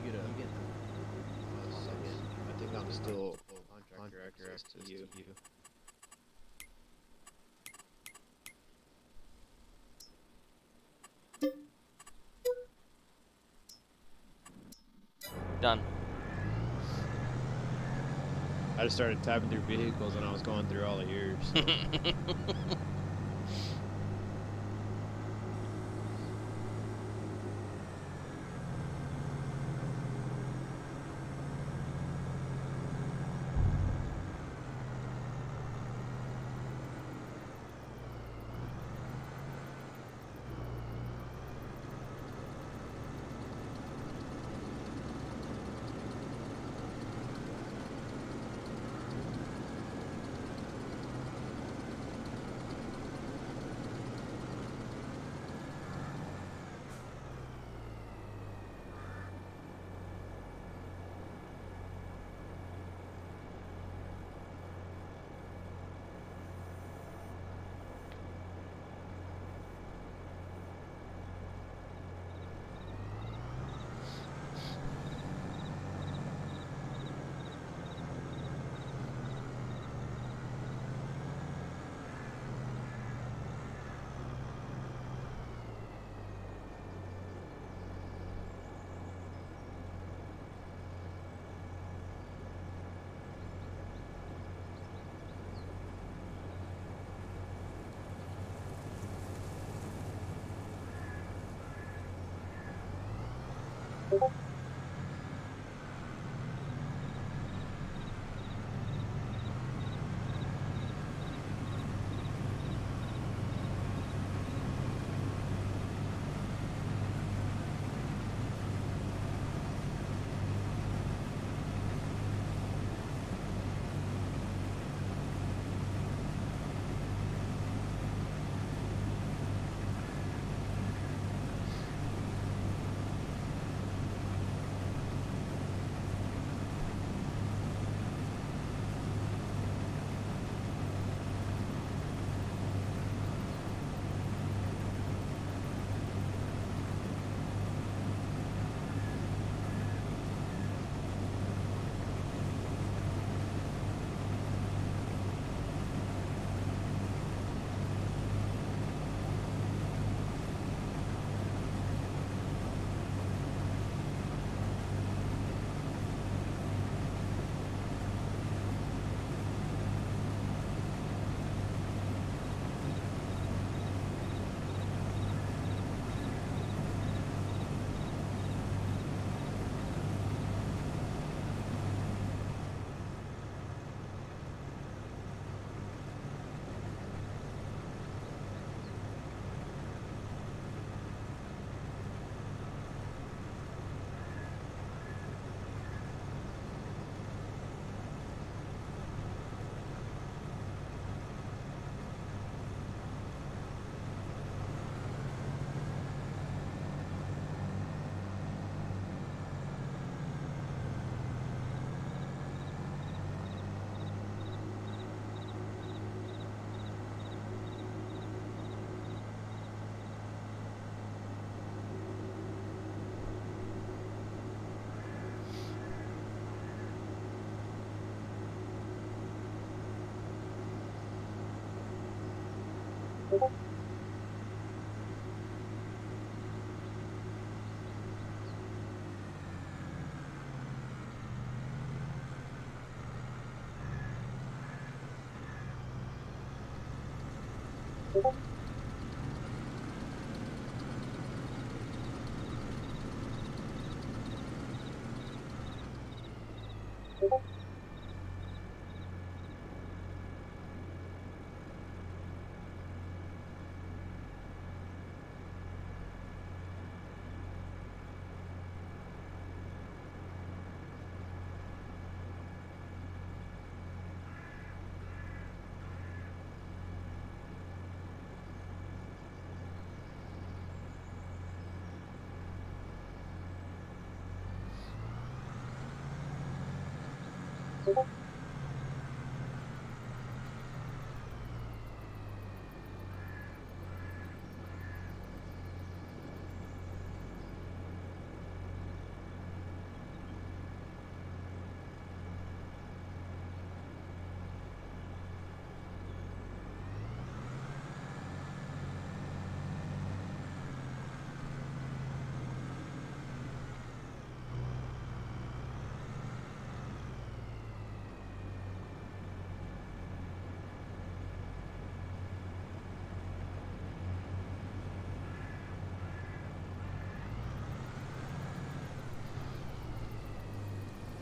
You get a second. I think I'm still contractor access to you. Done. I just started tapping through vehicles and I was going through all of yours. So.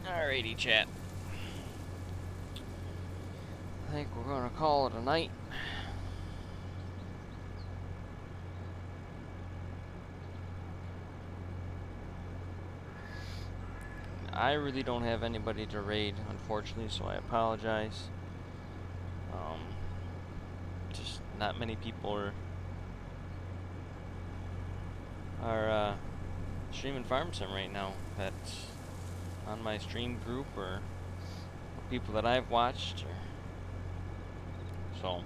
Alrighty, chat. I think we're gonna call it a night. I really don't have anybody to raid, unfortunately, so I apologize. Just not many people are streaming Farm Sim right now. That's on my stream group or people that I've watched. So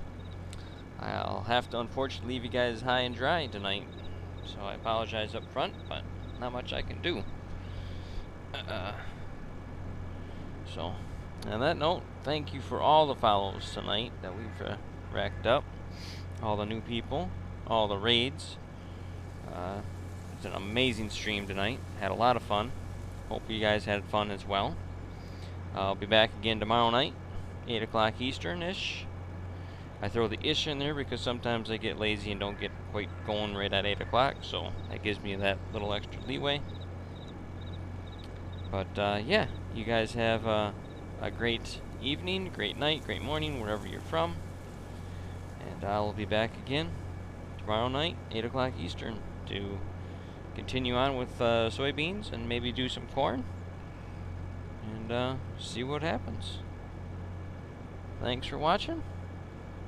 I'll have to unfortunately leave you guys high and dry tonight. So I apologize up front, but not much I can do. So, on that note, thank you for all the follows tonight that we've racked up. All the new people, all the raids. It's an amazing stream tonight. Had a lot of fun. Hope you guys had fun as well. I'll be back again tomorrow night, 8 o'clock Eastern-ish. I throw the ish in there because sometimes I get lazy and don't get quite going right at 8 o'clock, so that gives me that little extra leeway. But yeah, you guys have a great evening, great night, great morning, wherever you're from. And I'll be back again tomorrow night, 8 o'clock Eastern, to continue on with soybeans and maybe do some corn. And see what happens. Thanks for watching,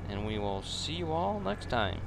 and we will see you all next time.